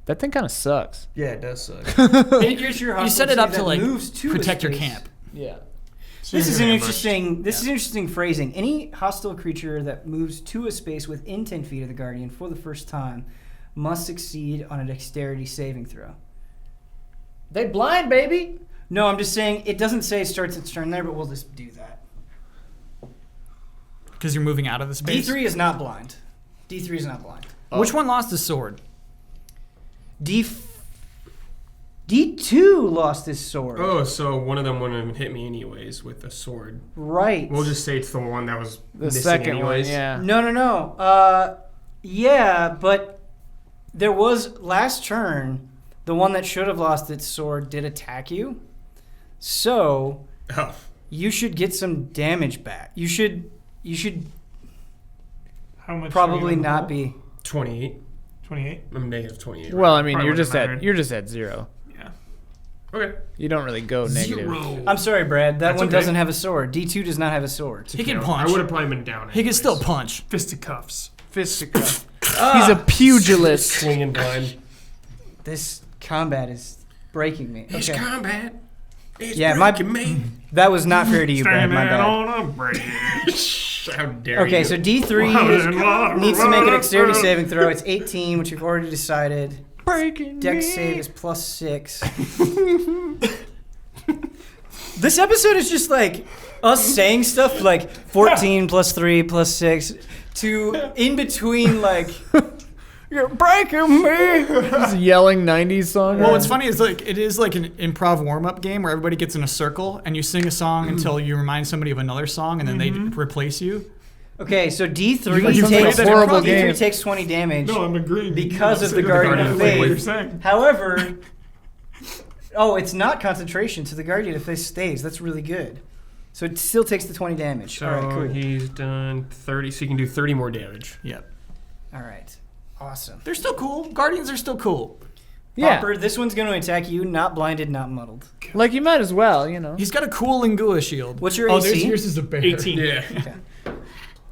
Speaker 4: That thing kind of sucks.
Speaker 2: Yeah, it does suck.
Speaker 1: Here's your
Speaker 3: You set it up to
Speaker 1: that
Speaker 3: like
Speaker 1: moves to a
Speaker 3: protect your
Speaker 1: space.
Speaker 3: camp.
Speaker 4: Yeah.
Speaker 1: This is an
Speaker 2: Yeah.
Speaker 1: interesting. This is interesting phrasing. Any hostile creature that moves to a space within 10 feet of the Guardian for the first time must succeed on a dexterity saving throw.
Speaker 4: They blind, baby.
Speaker 1: No, I'm just saying it doesn't say it starts its turn there, but we'll just do that.
Speaker 3: Because you're moving out of the space.
Speaker 1: D3 is not blind. D3 is not blind.
Speaker 3: Which one lost his sword?
Speaker 1: D2 lost his sword.
Speaker 2: Oh, so one of them wouldn't have hit me anyways with a sword.
Speaker 1: Right.
Speaker 2: We'll just say it's the one that was
Speaker 4: The
Speaker 2: missing
Speaker 4: second
Speaker 2: anyways.
Speaker 4: one, yeah.
Speaker 1: No. Yeah, but there was last turn, the one that should have lost its sword did attack you. So
Speaker 2: Oh.
Speaker 1: you should get some damage back. You should
Speaker 5: How much?
Speaker 1: probably
Speaker 5: are you
Speaker 1: not
Speaker 5: roll?
Speaker 1: be.
Speaker 2: 28.
Speaker 5: 28.
Speaker 2: I'm negative 28.
Speaker 4: Well, I mean,
Speaker 5: Probably
Speaker 4: you're
Speaker 5: wouldn't
Speaker 4: just
Speaker 5: have
Speaker 4: at
Speaker 5: mattered.
Speaker 4: 0.
Speaker 5: Yeah.
Speaker 2: Okay.
Speaker 4: You don't really go negative.
Speaker 2: 0.
Speaker 1: I'm sorry, Brad. That
Speaker 2: That's
Speaker 1: one
Speaker 2: okay.
Speaker 1: doesn't have a sword. D2 does not have a sword.
Speaker 3: He can
Speaker 2: I
Speaker 3: punch.
Speaker 2: would have probably been down.
Speaker 3: He can
Speaker 2: anyways.
Speaker 3: still punch.
Speaker 5: Fisticuffs.
Speaker 4: Fisticuff. He's a pugilist.
Speaker 2: Swinging blind.
Speaker 1: This combat is breaking me.
Speaker 2: It's
Speaker 1: Okay.
Speaker 2: combat. It's
Speaker 1: Yeah,
Speaker 2: breaking me.
Speaker 1: That was not fair to you, Brad.
Speaker 5: Standing
Speaker 1: My bad.
Speaker 5: on a bridge.
Speaker 2: How dare you?
Speaker 1: Okay, so D3 needs to make a dexterity saving throw. It's 18, which we've already decided.
Speaker 4: Breaking
Speaker 1: Dex save is +6. This episode is just like us saying stuff like 14 +3 +6 to in between like you're breaking me.
Speaker 4: He's yelling 90s song.
Speaker 3: Well, what's funny is like it is like an improv warm-up game where everybody gets in a circle and you sing a song until you remind somebody of another song and then they replace you.
Speaker 1: Okay, so D3
Speaker 3: You
Speaker 1: takes
Speaker 3: played that
Speaker 4: horrible
Speaker 1: D3
Speaker 4: game.
Speaker 1: takes 20 damage.
Speaker 5: No, I'm agreeing.
Speaker 1: Because of the
Speaker 2: Guardian
Speaker 1: Guardian
Speaker 2: of
Speaker 1: of
Speaker 2: Faith.
Speaker 5: What you're
Speaker 1: Faith.
Speaker 5: saying.
Speaker 1: However, it's not concentration, so the Guardian of Faith stays. That's really good. So it still takes the 20 damage.
Speaker 2: So
Speaker 1: All right, cool.
Speaker 2: he's done 30, so he can do 30 more damage.
Speaker 3: Yep.
Speaker 1: All right. Awesome.
Speaker 3: They're still cool. Guardians are still cool.
Speaker 4: Yeah.
Speaker 1: Popper, this one's going to attack you, not blinded, not muddled.
Speaker 4: Like, you might as well, you know.
Speaker 3: He's got a cool Lingua shield.
Speaker 1: What's your
Speaker 3: Oh,
Speaker 1: AC?
Speaker 3: yours is a bear.
Speaker 2: 18. Yeah.
Speaker 1: Okay.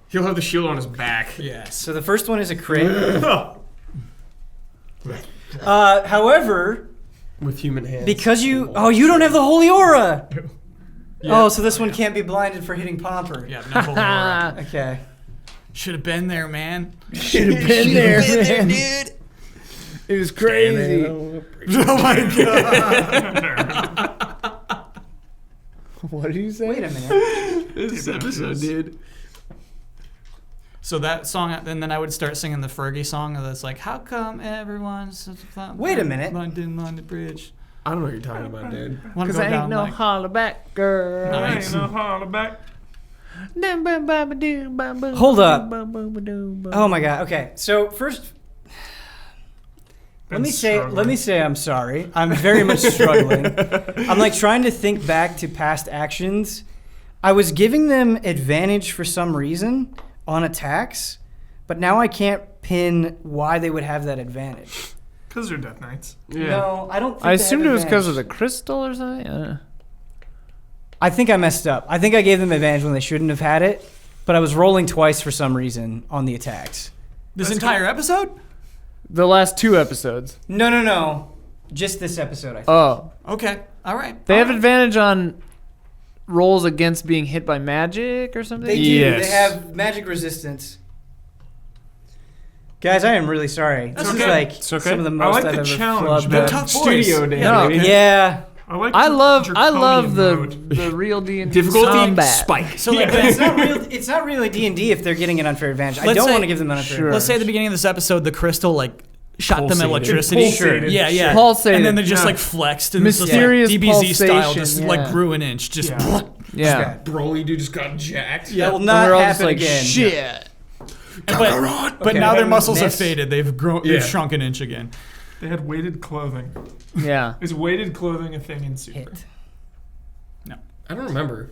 Speaker 2: He'll have the shield on his back.
Speaker 3: Yes.
Speaker 1: So the first one is a crit. However,
Speaker 2: With human hands.
Speaker 1: because you don't have the Holy Aura. Oh, so this one can't be blinded for hitting Pomper.
Speaker 3: Yeah, no holy aura.
Speaker 1: Okay.
Speaker 3: Should have been there, man.
Speaker 4: Should have been there, man.
Speaker 3: dude.
Speaker 4: It was crazy.
Speaker 3: Oh my god.
Speaker 4: What did you say?
Speaker 1: Wait a minute.
Speaker 2: This episode, dude.
Speaker 3: So that song, and then I would start singing the Fergie song that's like, "How come everyone's
Speaker 1: Wait a minute.
Speaker 3: London Bridge."
Speaker 2: I don't know what you're talking about, dude.
Speaker 3: Wanna
Speaker 4: Because
Speaker 3: go
Speaker 4: I ain't
Speaker 3: down
Speaker 4: no
Speaker 3: like-
Speaker 4: holler back girl.
Speaker 3: Nice.
Speaker 5: Ain't no holler back.
Speaker 1: Hold up. Oh my god. Okay. So first, let me say I'm sorry. I'm very much struggling. I'm like trying to think back to past actions. I was giving them advantage for some reason on attacks, but now I can't pin why they would have that advantage.
Speaker 5: Because they're Death Knights.
Speaker 2: Yeah.
Speaker 1: No, I don't think
Speaker 4: I
Speaker 1: they have
Speaker 4: assumed it was because of the
Speaker 1: advantage.
Speaker 4: crystal or something.
Speaker 1: I think I messed up. I think I gave them advantage when they shouldn't have had it, but I was rolling twice for some reason on the attacks.
Speaker 3: This entire episode?
Speaker 4: The last 2 episodes.
Speaker 1: No. Just this episode, I think.
Speaker 4: Oh.
Speaker 3: Okay. All right.
Speaker 4: They have advantage on rolls against being hit by magic or something?
Speaker 1: They do.
Speaker 2: Yes.
Speaker 1: They have magic resistance. Guys, I am really sorry. This is
Speaker 5: okay.
Speaker 1: like
Speaker 2: It's okay.
Speaker 1: some of the
Speaker 5: I
Speaker 1: most
Speaker 5: like
Speaker 1: I've
Speaker 5: the
Speaker 1: ever
Speaker 5: challenge.
Speaker 1: flubbed
Speaker 5: The
Speaker 1: at.
Speaker 3: tough
Speaker 2: Studio
Speaker 3: voice.
Speaker 2: day.
Speaker 3: Yeah.
Speaker 2: baby.
Speaker 1: Yeah.
Speaker 5: I like
Speaker 4: I love
Speaker 5: draconian
Speaker 4: the
Speaker 5: mode.
Speaker 4: real D&D
Speaker 2: Difficulty
Speaker 4: combat.
Speaker 2: spike.
Speaker 3: So like,
Speaker 1: It's not really D&D if they're getting an unfair advantage. I
Speaker 3: Let's
Speaker 1: don't
Speaker 3: say-
Speaker 1: want to give them an unfair
Speaker 4: Sure.
Speaker 1: advantage.
Speaker 3: let's say at the beginning of this episode, the crystal like shot them
Speaker 2: Pulsated.
Speaker 3: electricity.
Speaker 5: Pulsated.
Speaker 3: Yeah, yeah.
Speaker 4: Pulsated.
Speaker 3: And then they just
Speaker 5: Yeah.
Speaker 3: like flexed and it's just,
Speaker 4: Mysterious
Speaker 3: like, DBZ style, just
Speaker 4: pulsation,
Speaker 3: like
Speaker 4: yeah.
Speaker 3: grew an inch. Just
Speaker 5: Yeah.
Speaker 4: Yeah.
Speaker 2: Broly dude just got jacked.
Speaker 1: That will
Speaker 4: And
Speaker 1: not
Speaker 4: they're all
Speaker 1: happen
Speaker 4: just like,
Speaker 1: again.
Speaker 4: shit.
Speaker 3: but
Speaker 1: Okay.
Speaker 3: now their muscles
Speaker 1: Miss.
Speaker 3: have faded. They've grown.
Speaker 2: Yeah.
Speaker 3: They've shrunk an inch again.
Speaker 5: They had weighted clothing.
Speaker 4: Yeah.
Speaker 5: Is weighted clothing a thing in Super?
Speaker 1: Hit.
Speaker 2: I don't remember.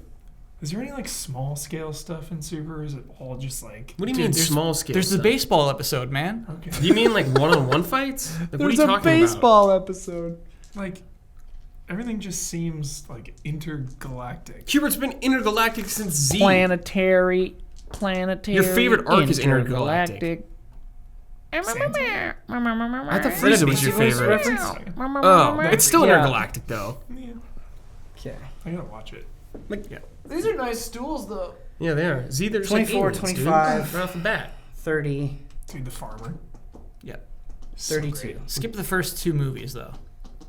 Speaker 5: Is there any like small scale stuff in Super, or is it all just like?
Speaker 2: What do you
Speaker 3: Dude,
Speaker 2: mean
Speaker 3: there's-
Speaker 2: small scale?
Speaker 3: There's the
Speaker 2: stuff?
Speaker 3: baseball episode, man.
Speaker 5: Okay.
Speaker 2: Do you mean like one-on-one fights? Like, what are
Speaker 4: There's
Speaker 2: you
Speaker 4: a
Speaker 2: talking
Speaker 4: baseball episode.
Speaker 5: Like, everything just seems like intergalactic.
Speaker 2: about? Hubert's been intergalactic since Z.
Speaker 4: Planetary.
Speaker 2: Your favorite arc is intergalactic.
Speaker 4: I
Speaker 2: I thought
Speaker 1: Is
Speaker 2: Frieza
Speaker 1: that a
Speaker 2: was your
Speaker 1: Beastie Boys
Speaker 2: favorite.
Speaker 1: reference?
Speaker 2: Oh, it's still
Speaker 4: Yeah.
Speaker 2: intergalactic though.
Speaker 5: Yeah,
Speaker 1: Okay.
Speaker 5: I gotta watch it.
Speaker 2: Like, yeah,
Speaker 4: These are nice stools, though.
Speaker 2: they are. Z, they're just
Speaker 1: 24,
Speaker 2: like aliens, dude.
Speaker 1: 25.
Speaker 2: Right off the bat.
Speaker 1: 30.
Speaker 5: Dude, the farmer.
Speaker 1: 32.
Speaker 3: Skip the first 2 movies though.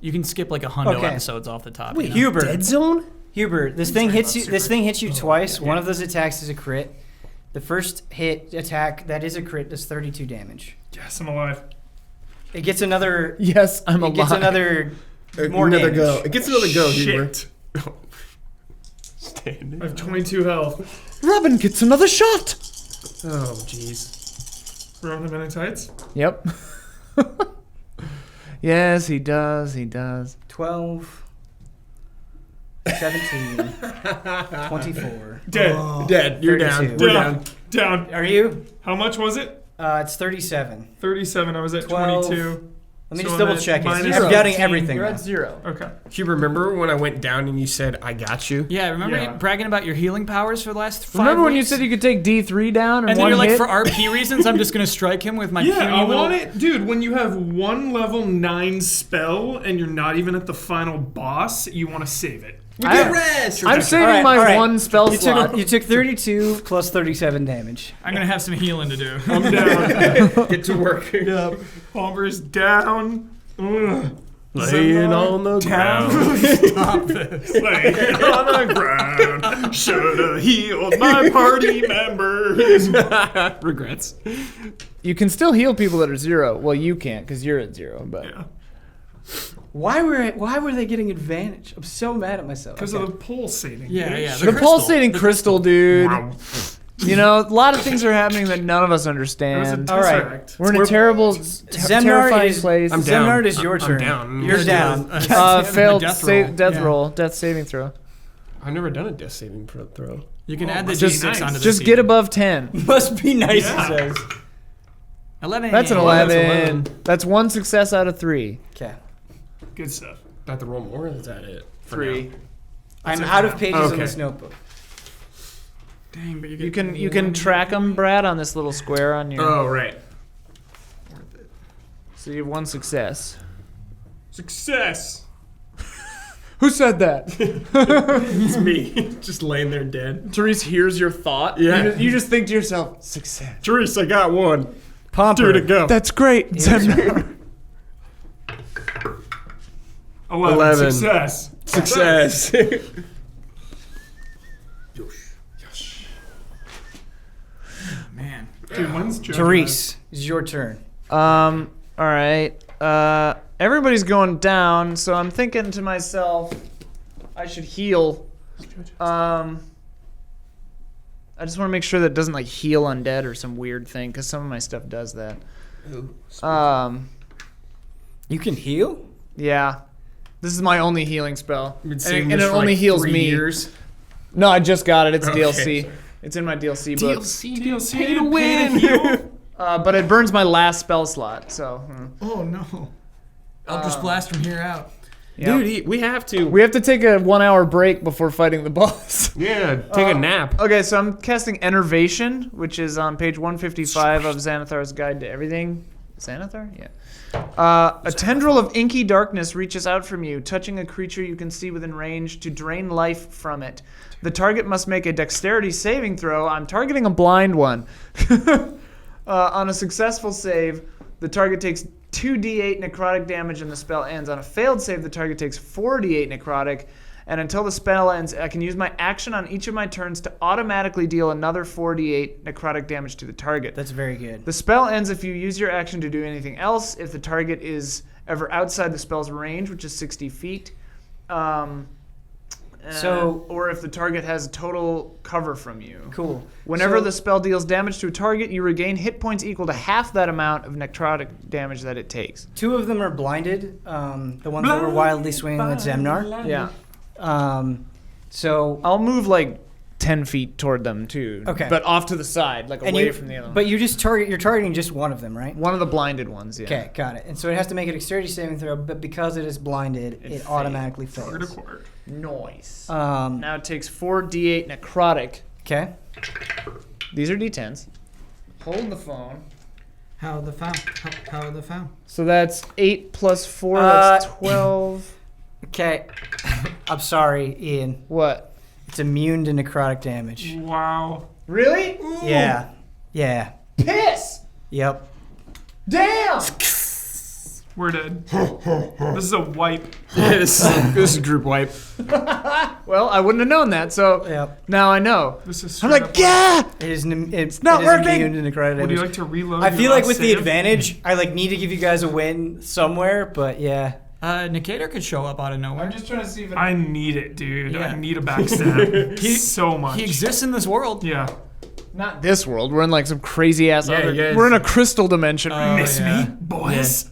Speaker 3: You can skip like 100
Speaker 1: Okay.
Speaker 3: episodes off the top.
Speaker 1: Wait,
Speaker 3: you know?
Speaker 1: Hubert.
Speaker 2: Dead Zone?
Speaker 1: Hubert, this thing hits you. This thing hits you twice. One of those attacks is a crit. The first hit attack that is a crit does 32 damage.
Speaker 5: Yes, I'm alive.
Speaker 1: It gets another.
Speaker 4: Yes, I'm
Speaker 1: It
Speaker 4: alive.
Speaker 1: gets another. More
Speaker 2: another
Speaker 1: damage.
Speaker 2: go. It gets another go,
Speaker 5: Shit.
Speaker 2: Hubert. Stand.
Speaker 5: I have 22 health.
Speaker 4: Robin gets another shot.
Speaker 2: Oh, jeez.
Speaker 5: Round him in tights.
Speaker 4: Yep. Yes, he does. He does.
Speaker 1: 12. 17. 24.
Speaker 5: Dead.
Speaker 2: Dead. You're down.
Speaker 1: 32.
Speaker 2: We're down.
Speaker 5: Down.
Speaker 1: Are you?
Speaker 5: How much was it?
Speaker 1: It's 37.
Speaker 5: 37. I was at
Speaker 1: 12.
Speaker 5: 22.
Speaker 1: Let me
Speaker 5: So
Speaker 1: just
Speaker 5: I'm
Speaker 1: double
Speaker 5: at
Speaker 1: check it.
Speaker 5: minus
Speaker 1: I'm doubting
Speaker 5: 15.
Speaker 1: everything.
Speaker 4: You're
Speaker 1: now.
Speaker 4: at 0.
Speaker 5: Okay.
Speaker 2: Do you remember when I went down and you said, I got you?
Speaker 3: Yeah, remember
Speaker 5: Yeah.
Speaker 3: you bragging about your healing powers for the last 5
Speaker 4: Remember when you
Speaker 3: weeks?
Speaker 4: said you could take D3 down in
Speaker 3: And then
Speaker 4: one
Speaker 3: you're like,
Speaker 4: hit?
Speaker 3: for RP reasons, I'm just gonna strike him with my
Speaker 5: Yeah,
Speaker 3: puny
Speaker 5: I
Speaker 3: little...
Speaker 5: want it. Dude, when you have one level 9 spell and you're not even at the final boss, you want to save it.
Speaker 4: I'm saving
Speaker 1: All
Speaker 4: my
Speaker 1: right.
Speaker 4: one spell
Speaker 1: You
Speaker 4: slot.
Speaker 1: took 32 plus 37 damage.
Speaker 3: I'm gonna have some healing to do.
Speaker 5: I'm down.
Speaker 2: Get to work.
Speaker 5: Yep. Palmer's down. Ugh.
Speaker 2: Laying on the ground.
Speaker 3: Stop this.
Speaker 5: Laying on the ground. Shoulda healed my party members.
Speaker 2: Regrets.
Speaker 4: You can still heal people that are 0. Well, you can't because you're at 0. But
Speaker 5: Yeah.
Speaker 1: Why were they getting advantage? I'm so mad at myself.
Speaker 5: Because of the pulsating.
Speaker 3: Yeah,
Speaker 5: bitch.
Speaker 3: yeah.
Speaker 4: the pulsating crystal, dude.
Speaker 2: Wow.
Speaker 4: You know, a lot of things are happening that none of us
Speaker 5: It was a
Speaker 4: understand.
Speaker 1: All right.
Speaker 5: tesseract.
Speaker 4: We're in a terrible,
Speaker 1: Zemnahr
Speaker 4: terrifying
Speaker 1: is-
Speaker 4: place.
Speaker 2: I'm down.
Speaker 1: Zemnahr, it is your
Speaker 2: I'm
Speaker 1: turn.
Speaker 2: down.
Speaker 1: You're down.
Speaker 4: Failed
Speaker 3: Death
Speaker 4: save,
Speaker 3: roll.
Speaker 4: death
Speaker 3: Yeah.
Speaker 4: roll, death saving throw.
Speaker 2: I've never done a death saving throw.
Speaker 3: You can
Speaker 5: Oh,
Speaker 3: add the
Speaker 5: must be
Speaker 3: D6
Speaker 5: nice.
Speaker 3: onto the
Speaker 4: Just
Speaker 3: C.
Speaker 4: get above 10.
Speaker 1: Must be nice,
Speaker 5: Yeah.
Speaker 1: he says.
Speaker 3: 11.
Speaker 4: That's an
Speaker 2: Oh,
Speaker 4: 11.
Speaker 2: that's 11.
Speaker 4: That's 1 success out of 3.
Speaker 1: Okay.
Speaker 5: Good stuff.
Speaker 2: Do I have to roll more? Or is that it? For
Speaker 4: 3.
Speaker 2: now?
Speaker 1: I'm
Speaker 5: it
Speaker 1: out
Speaker 5: for
Speaker 1: of
Speaker 5: now.
Speaker 1: pages in
Speaker 2: Okay.
Speaker 1: this notebook.
Speaker 3: Dang, but
Speaker 4: You can track them, Brad, on this little square on your.
Speaker 2: Oh, right.
Speaker 4: So you have 1 success.
Speaker 5: Success.
Speaker 4: Who said that?
Speaker 2: It's me. Just laying there dead.
Speaker 4: Therese hears your thought.
Speaker 2: Yeah.
Speaker 4: You just think to yourself, success.
Speaker 2: Therese, I got one.
Speaker 1: Pomper.
Speaker 2: Two to go.
Speaker 4: That's great. Zemnahr.
Speaker 5: 11. Success.
Speaker 2: Success.
Speaker 3: Man.
Speaker 5: Dude, when's Joe?
Speaker 1: Therese, it's your turn.
Speaker 4: All right. Everybody's going down, so I'm thinking to myself, I should heal. I just want to make sure that it doesn't like heal undead or some weird thing, because some of my stuff does that.
Speaker 1: You can heal?
Speaker 4: Yeah. This is my only healing spell.
Speaker 2: Been
Speaker 4: And,
Speaker 2: saying
Speaker 4: and
Speaker 2: this
Speaker 4: it
Speaker 2: for
Speaker 4: only
Speaker 2: like
Speaker 4: heals
Speaker 2: 3
Speaker 4: me.
Speaker 2: years.
Speaker 4: No, I just got it. It's
Speaker 2: Okay,
Speaker 4: DLC.
Speaker 2: sorry.
Speaker 4: It's in my DLC book.
Speaker 5: DLC
Speaker 2: Pay to win.
Speaker 4: But it burns my last spell slot, so.
Speaker 3: Oh, no. Eldritch Blast from here out.
Speaker 4: Yeah.
Speaker 2: Dude, we have to.
Speaker 4: We have to take a 1 hour break before fighting the boss.
Speaker 2: Yeah, take a nap.
Speaker 4: Okay, so I'm casting Enervation, which is on page 155 of Xanathar's Guide to Everything. Xanathar? Yeah. A tendril of inky darkness reaches out from you, touching a creature you can see within range to drain life from it. The target must make a dexterity saving throw. I'm targeting a blind one. On a successful save, the target takes 2d8 necrotic damage and the spell ends. On a failed save, the target takes 4d8 necrotic. And until the spell ends, I can use my action on each of my turns to automatically deal another 4d8 necrotic damage to the target.
Speaker 1: That's very good.
Speaker 4: The spell ends if you use your action to do anything else, if the target is ever outside the spell's range, which is 60 feet. Or if the target has total cover from you.
Speaker 1: Cool.
Speaker 4: Whenever
Speaker 1: So-
Speaker 4: the spell deals damage to a target, you regain hit points equal to half that amount of necrotic damage that it takes.
Speaker 1: 2 of them are blinded. The ones that were wildly swinging with Zemnahr.
Speaker 4: Yeah.
Speaker 1: So
Speaker 4: I'll move like 10 feet toward them too.
Speaker 1: Okay.
Speaker 4: But off to the side, like
Speaker 1: and
Speaker 4: away
Speaker 1: you,
Speaker 4: from the other one.
Speaker 1: but you just you're targeting just one of them, right?
Speaker 4: One of the blinded ones, yeah.
Speaker 1: Okay, got it. And so it has to make a dexterity saving throw, but because it is blinded, it
Speaker 4: fails.
Speaker 1: automatically fails.
Speaker 4: Noise.
Speaker 1: Um,
Speaker 4: Now it takes 4d8 necrotic.
Speaker 1: okay.
Speaker 4: These are d10s. Hold the phone.
Speaker 3: How the found? How the found?
Speaker 4: So that's 8 plus 4, that's 12.
Speaker 1: Okay. I'm sorry, Ian.
Speaker 4: What?
Speaker 1: It's immune to necrotic damage.
Speaker 5: Wow.
Speaker 4: Really?
Speaker 1: Yeah. Yeah.
Speaker 4: Piss!
Speaker 1: Yep.
Speaker 4: Damn!
Speaker 5: We're dead. This is a wipe.
Speaker 2: this is group wipe.
Speaker 4: Well, I wouldn't have known that, so
Speaker 1: Yep.
Speaker 4: now I know.
Speaker 5: This is
Speaker 4: I'm
Speaker 5: straight
Speaker 4: like,
Speaker 5: up
Speaker 4: yeah!
Speaker 1: It's
Speaker 4: not working.
Speaker 1: immune to necrotic
Speaker 5: Would you
Speaker 1: damage.
Speaker 5: like to reload?
Speaker 1: I
Speaker 5: your
Speaker 1: feel like
Speaker 5: last
Speaker 1: with the
Speaker 5: save?
Speaker 1: advantage, I need to give you guys a win somewhere, but yeah.
Speaker 3: Nicator could show up out of nowhere.
Speaker 4: I'm just trying to see if
Speaker 5: I need it, dude.
Speaker 3: Yeah.
Speaker 5: I need a backstab. so much.
Speaker 3: He exists in this world.
Speaker 5: Yeah.
Speaker 4: Not this world. We're in like some crazy ass
Speaker 2: Yeah,
Speaker 4: other.
Speaker 2: yes.
Speaker 4: We're in a crystal dimension.
Speaker 5: Miss
Speaker 3: yeah.
Speaker 5: me, boys.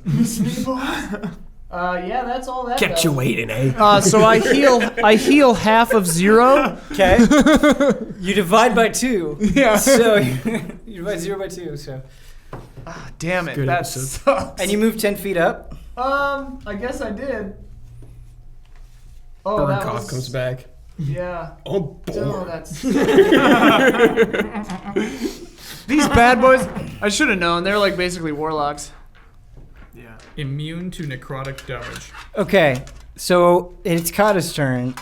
Speaker 4: Yeah, that's all that.
Speaker 2: Kept you waiting, eh?
Speaker 4: So I heal half of 0.
Speaker 1: Okay. You divide by 2.
Speaker 4: Yeah.
Speaker 1: So you divide 0 by 2. So
Speaker 4: Damn it.
Speaker 2: Good
Speaker 4: That
Speaker 2: episode.
Speaker 4: sucks.
Speaker 1: and you move 10 feet up.
Speaker 4: I guess I did. Oh,
Speaker 2: Burn
Speaker 4: that
Speaker 2: cough
Speaker 4: was,
Speaker 2: comes back.
Speaker 4: Yeah.
Speaker 2: Oh, boy.
Speaker 4: Oh, that's. These bad boys. I should have known. They're like basically warlocks.
Speaker 5: Yeah.
Speaker 3: Immune to necrotic damage.
Speaker 1: Okay. So it's Kata's turn.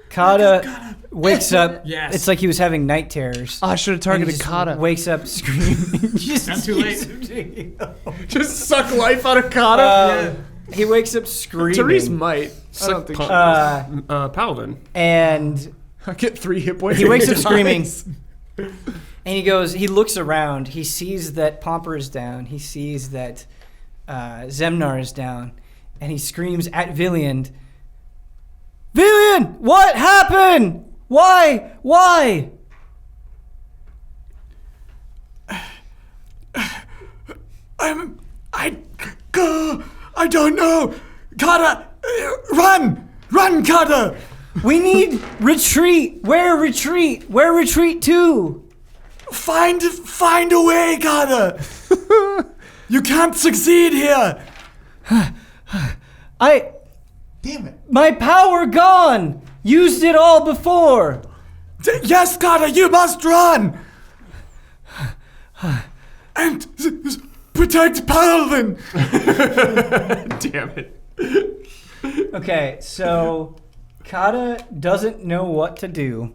Speaker 1: Kata wakes up.
Speaker 3: Yes.
Speaker 1: It's like he was having night terrors.
Speaker 4: Oh, I should have
Speaker 1: And he
Speaker 4: targeted
Speaker 1: just
Speaker 4: Kata.
Speaker 1: wakes up screaming. Just
Speaker 3: Not too late.
Speaker 4: Just suck life out of Kata.
Speaker 1: He wakes up screaming.
Speaker 4: Therese might. I don't think.
Speaker 2: Paladin.
Speaker 1: And
Speaker 4: I get 3 hit points.
Speaker 1: he wakes up
Speaker 4: every
Speaker 1: screaming.
Speaker 4: time.
Speaker 1: And he looks around. He sees that Pomper is down. He sees that Zemnahr is down. And he screams at Villian, Villian, what happened? Why?
Speaker 6: I don't know. Kata, run, Kata.
Speaker 1: We need retreat. Where retreat? Where retreat to?
Speaker 6: Find a way, Kata. You can't succeed here. Damn it.
Speaker 1: My power gone. Used it all before.
Speaker 6: Yes, Kata, you must run. And protect Palvin.
Speaker 2: Damn it.
Speaker 1: Okay, so Kata doesn't know what to do.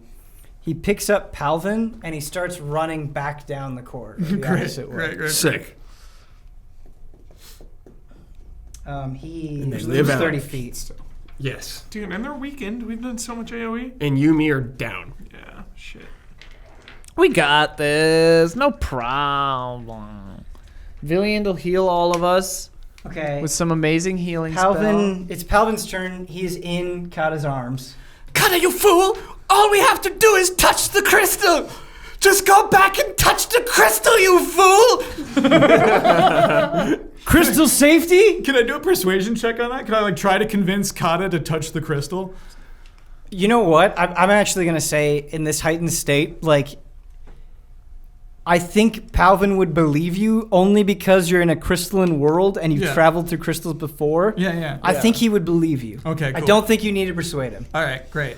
Speaker 1: He picks up Palvin and he starts running back down the corridor. The opposite way.
Speaker 3: Great.
Speaker 2: Sick.
Speaker 1: He
Speaker 2: they
Speaker 1: moves
Speaker 2: live out.
Speaker 1: 30 feet.
Speaker 2: Yes.
Speaker 5: Dude, and they're weakened. We've done so much AoE.
Speaker 2: And you, me, are down.
Speaker 5: Yeah. Shit.
Speaker 4: We got this. No problem. Villian will heal all of us
Speaker 1: Okay.
Speaker 4: with some amazing healing
Speaker 1: Palvin, it's Palvin's turn. He's in Kata's arms.
Speaker 6: Kata, you fool. All we have to do is touch the crystal. Just go back and touch the crystal, you fool.
Speaker 1: Crystal safety?
Speaker 3: Can I do a persuasion check on that? Can I try to convince Kata to touch the crystal?
Speaker 1: You know what? I'm actually going to say in this heightened state, I think Palvin would believe you only because you're in a crystalline world and you've
Speaker 3: Yeah.
Speaker 1: traveled through crystals before.
Speaker 3: Yeah.
Speaker 1: I think he would believe you.
Speaker 3: Okay,
Speaker 1: I
Speaker 3: cool.
Speaker 1: don't think you need to persuade him.
Speaker 3: All right, great.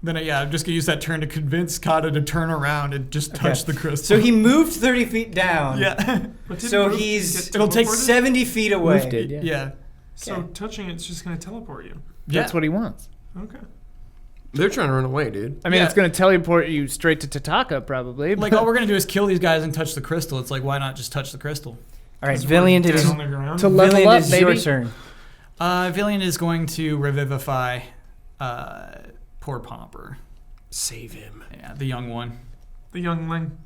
Speaker 3: Then I'm just gonna use that turn to convince Kata to turn around and just touch the crystal.
Speaker 1: So he moved 30 feet down.
Speaker 3: Yeah.
Speaker 5: But didn't
Speaker 1: So
Speaker 5: Roof
Speaker 1: he's
Speaker 5: get
Speaker 1: it'll take
Speaker 5: teleported?
Speaker 1: 70 feet away.
Speaker 4: Roof did, yeah.
Speaker 3: Yeah.
Speaker 5: So
Speaker 1: Okay.
Speaker 5: touching it's just gonna teleport you.
Speaker 4: That's what he wants.
Speaker 5: Okay.
Speaker 2: They're trying to run away, dude.
Speaker 4: I mean,
Speaker 3: Yeah.
Speaker 4: it's going to teleport you straight to Tataka, probably.
Speaker 3: All we're gonna do is kill these guys and touch the crystal. It's why not just touch the crystal?
Speaker 1: All right,
Speaker 5: Because
Speaker 1: Villian,
Speaker 5: we're
Speaker 1: it is,
Speaker 5: dead on the ground.
Speaker 4: To level
Speaker 1: Villian,
Speaker 4: up,
Speaker 1: it is your
Speaker 4: maybe?
Speaker 1: turn.
Speaker 3: Villian is going to revivify poor Pomper.
Speaker 2: Save him.
Speaker 3: Yeah, the young one.
Speaker 5: The youngling.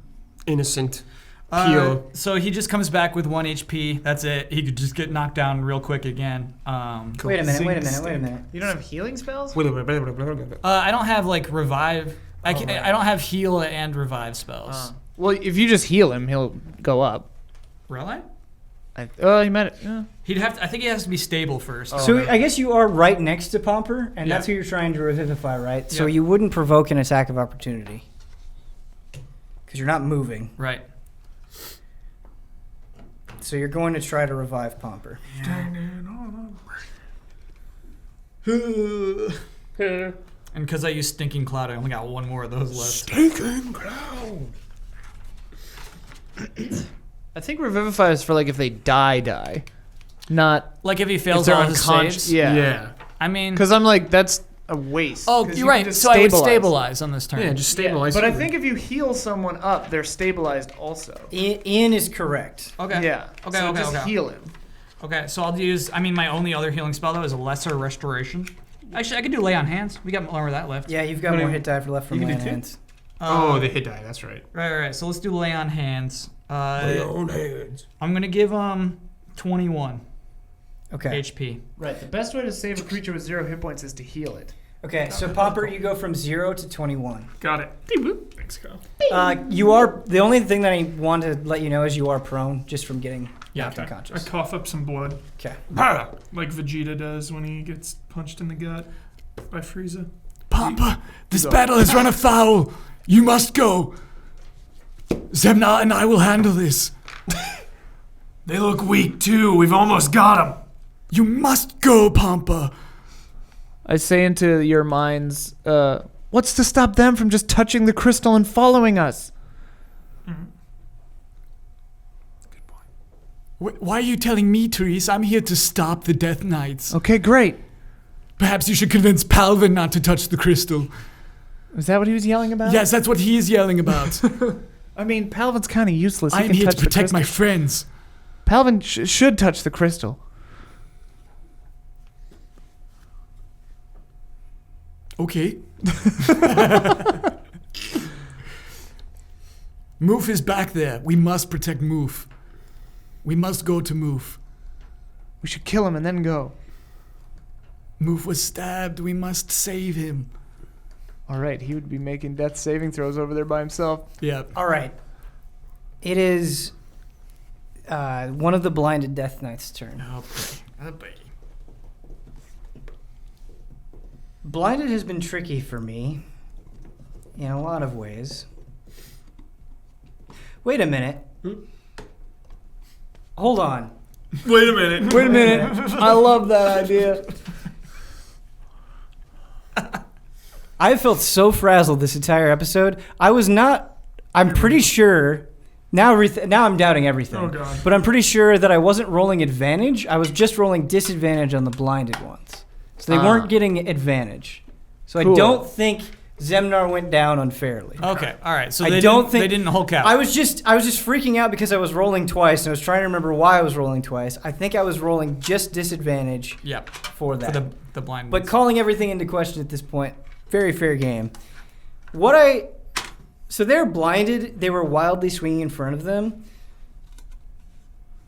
Speaker 2: Innocent. Pure.
Speaker 3: So he just comes back with 1 HP. That's it. He could just get knocked down real quick again.
Speaker 1: Wait a minute.
Speaker 4: You don't have healing spells?
Speaker 3: I don't have revive. I don't have heal and revive spells.
Speaker 4: Well, if you just heal him, he'll go up.
Speaker 3: Really?
Speaker 4: He might.
Speaker 3: He'd have. To, I think he has to be stable first.
Speaker 1: So I guess you are right next to Pomper, and
Speaker 3: Yeah.
Speaker 1: that's who you're trying to revivify, right? So
Speaker 3: Yeah.
Speaker 1: you wouldn't provoke an attack of opportunity. Because you're not moving.
Speaker 3: Right.
Speaker 1: So you're going to try to revive Pomper.
Speaker 3: And because I used Stinking Cloud, I only got one more of those left.
Speaker 6: Stinking ground.
Speaker 4: I think Revivify is for if they die. Not
Speaker 3: If he
Speaker 4: if
Speaker 3: fails
Speaker 4: they're
Speaker 3: all his
Speaker 4: unconscious.
Speaker 3: saves.
Speaker 4: Yeah.
Speaker 3: I mean.
Speaker 4: Because I'm that's a waste.
Speaker 3: Oh,
Speaker 4: 'Cause
Speaker 3: you're
Speaker 4: you can
Speaker 3: right.
Speaker 4: just
Speaker 3: So I would stabilize on this turn.
Speaker 2: Yeah, just stabilize.
Speaker 4: But I
Speaker 2: him.
Speaker 4: think if you heal someone up, they're stabilized also.
Speaker 1: Ian is correct.
Speaker 3: Okay.
Speaker 4: Yeah.
Speaker 3: Okay,
Speaker 4: So
Speaker 3: okay,
Speaker 4: just
Speaker 3: okay.
Speaker 4: heal him.
Speaker 3: Okay, so I'll use. I mean, my only other healing spell though is a lesser restoration. Actually, I could do lay on hands. We got more of that left.
Speaker 1: Yeah, you've got more hit die for left from
Speaker 2: You can
Speaker 1: land
Speaker 2: do two?
Speaker 1: hands.
Speaker 2: Oh, the hit die. That's right.
Speaker 3: Right. So let's do lay on hands.
Speaker 2: Lay on hands.
Speaker 3: I'm gonna give 21
Speaker 1: Okay.
Speaker 3: HP.
Speaker 4: Right. The best way to save a creature with 0 hit points is to heal it.
Speaker 1: Okay, so Pomper, you go from 0 to 21.
Speaker 2: Got it. Beep, boop. Thanks, Kyle.
Speaker 1: You are the only thing that I want to let you know is you are prone just from getting knocked
Speaker 5: I
Speaker 1: unconscious.
Speaker 5: cough up some blood.
Speaker 1: Okay.
Speaker 5: Like Vegeta does when he gets punched in the gut by Frieza.
Speaker 6: Pampa, this battle has run afoul. You must go. Zemnahr and I will handle this.
Speaker 5: They look weak too. We've almost got them.
Speaker 6: You must go, Pampa.
Speaker 4: I say into your minds, what's to stop them from just touching the crystal and following us?
Speaker 6: Why are you telling me, Therese? I'm here to stop the Death Knights.
Speaker 4: Okay, great.
Speaker 6: Perhaps you should convince Palvin not to touch the crystal.
Speaker 4: Is that what he was yelling about?
Speaker 6: Yes, that's what he is yelling about.
Speaker 4: I mean, Palvin's kind of useless. He
Speaker 6: I'm
Speaker 4: can
Speaker 6: here
Speaker 4: touch
Speaker 6: to protect
Speaker 4: the
Speaker 6: my
Speaker 4: crystal.
Speaker 6: friends.
Speaker 4: Palvin should touch the crystal.
Speaker 6: Okay. Moof is back there. We must protect Moof. We must go to Moof.
Speaker 4: We should kill him and then go.
Speaker 6: Moof was stabbed. We must save him.
Speaker 4: All right, he would be making death saving throws over there by himself.
Speaker 6: Yeah.
Speaker 1: All right. It is one of the blinded Death Knight's turn.
Speaker 2: Oh, boy.
Speaker 1: Blinded has been tricky for me in a lot of ways. Wait a minute. Hold on.
Speaker 5: Wait a minute.
Speaker 4: Wait a minute. I love that idea.
Speaker 1: I felt so frazzled this entire episode. I'm pretty sure, now I'm doubting everything.
Speaker 5: Oh, God.
Speaker 1: But I'm pretty sure that I wasn't rolling advantage. I was just rolling disadvantage on the blinded ones. So they weren't getting advantage. So
Speaker 4: Cool.
Speaker 1: I don't think Zemnahr went down unfairly.
Speaker 3: Okay. All right. So
Speaker 1: I
Speaker 3: they
Speaker 1: don't
Speaker 3: didn't,
Speaker 1: think-
Speaker 3: they didn't Hulk out.
Speaker 1: I was just freaking out because I was rolling twice, and I was trying to remember why I was rolling twice. I think I was rolling just disadvantage
Speaker 3: Yep.
Speaker 1: for that.
Speaker 3: For the blind.
Speaker 1: But calling everything into question at this point, very fair game. So they're blinded. They were wildly swinging in front of them.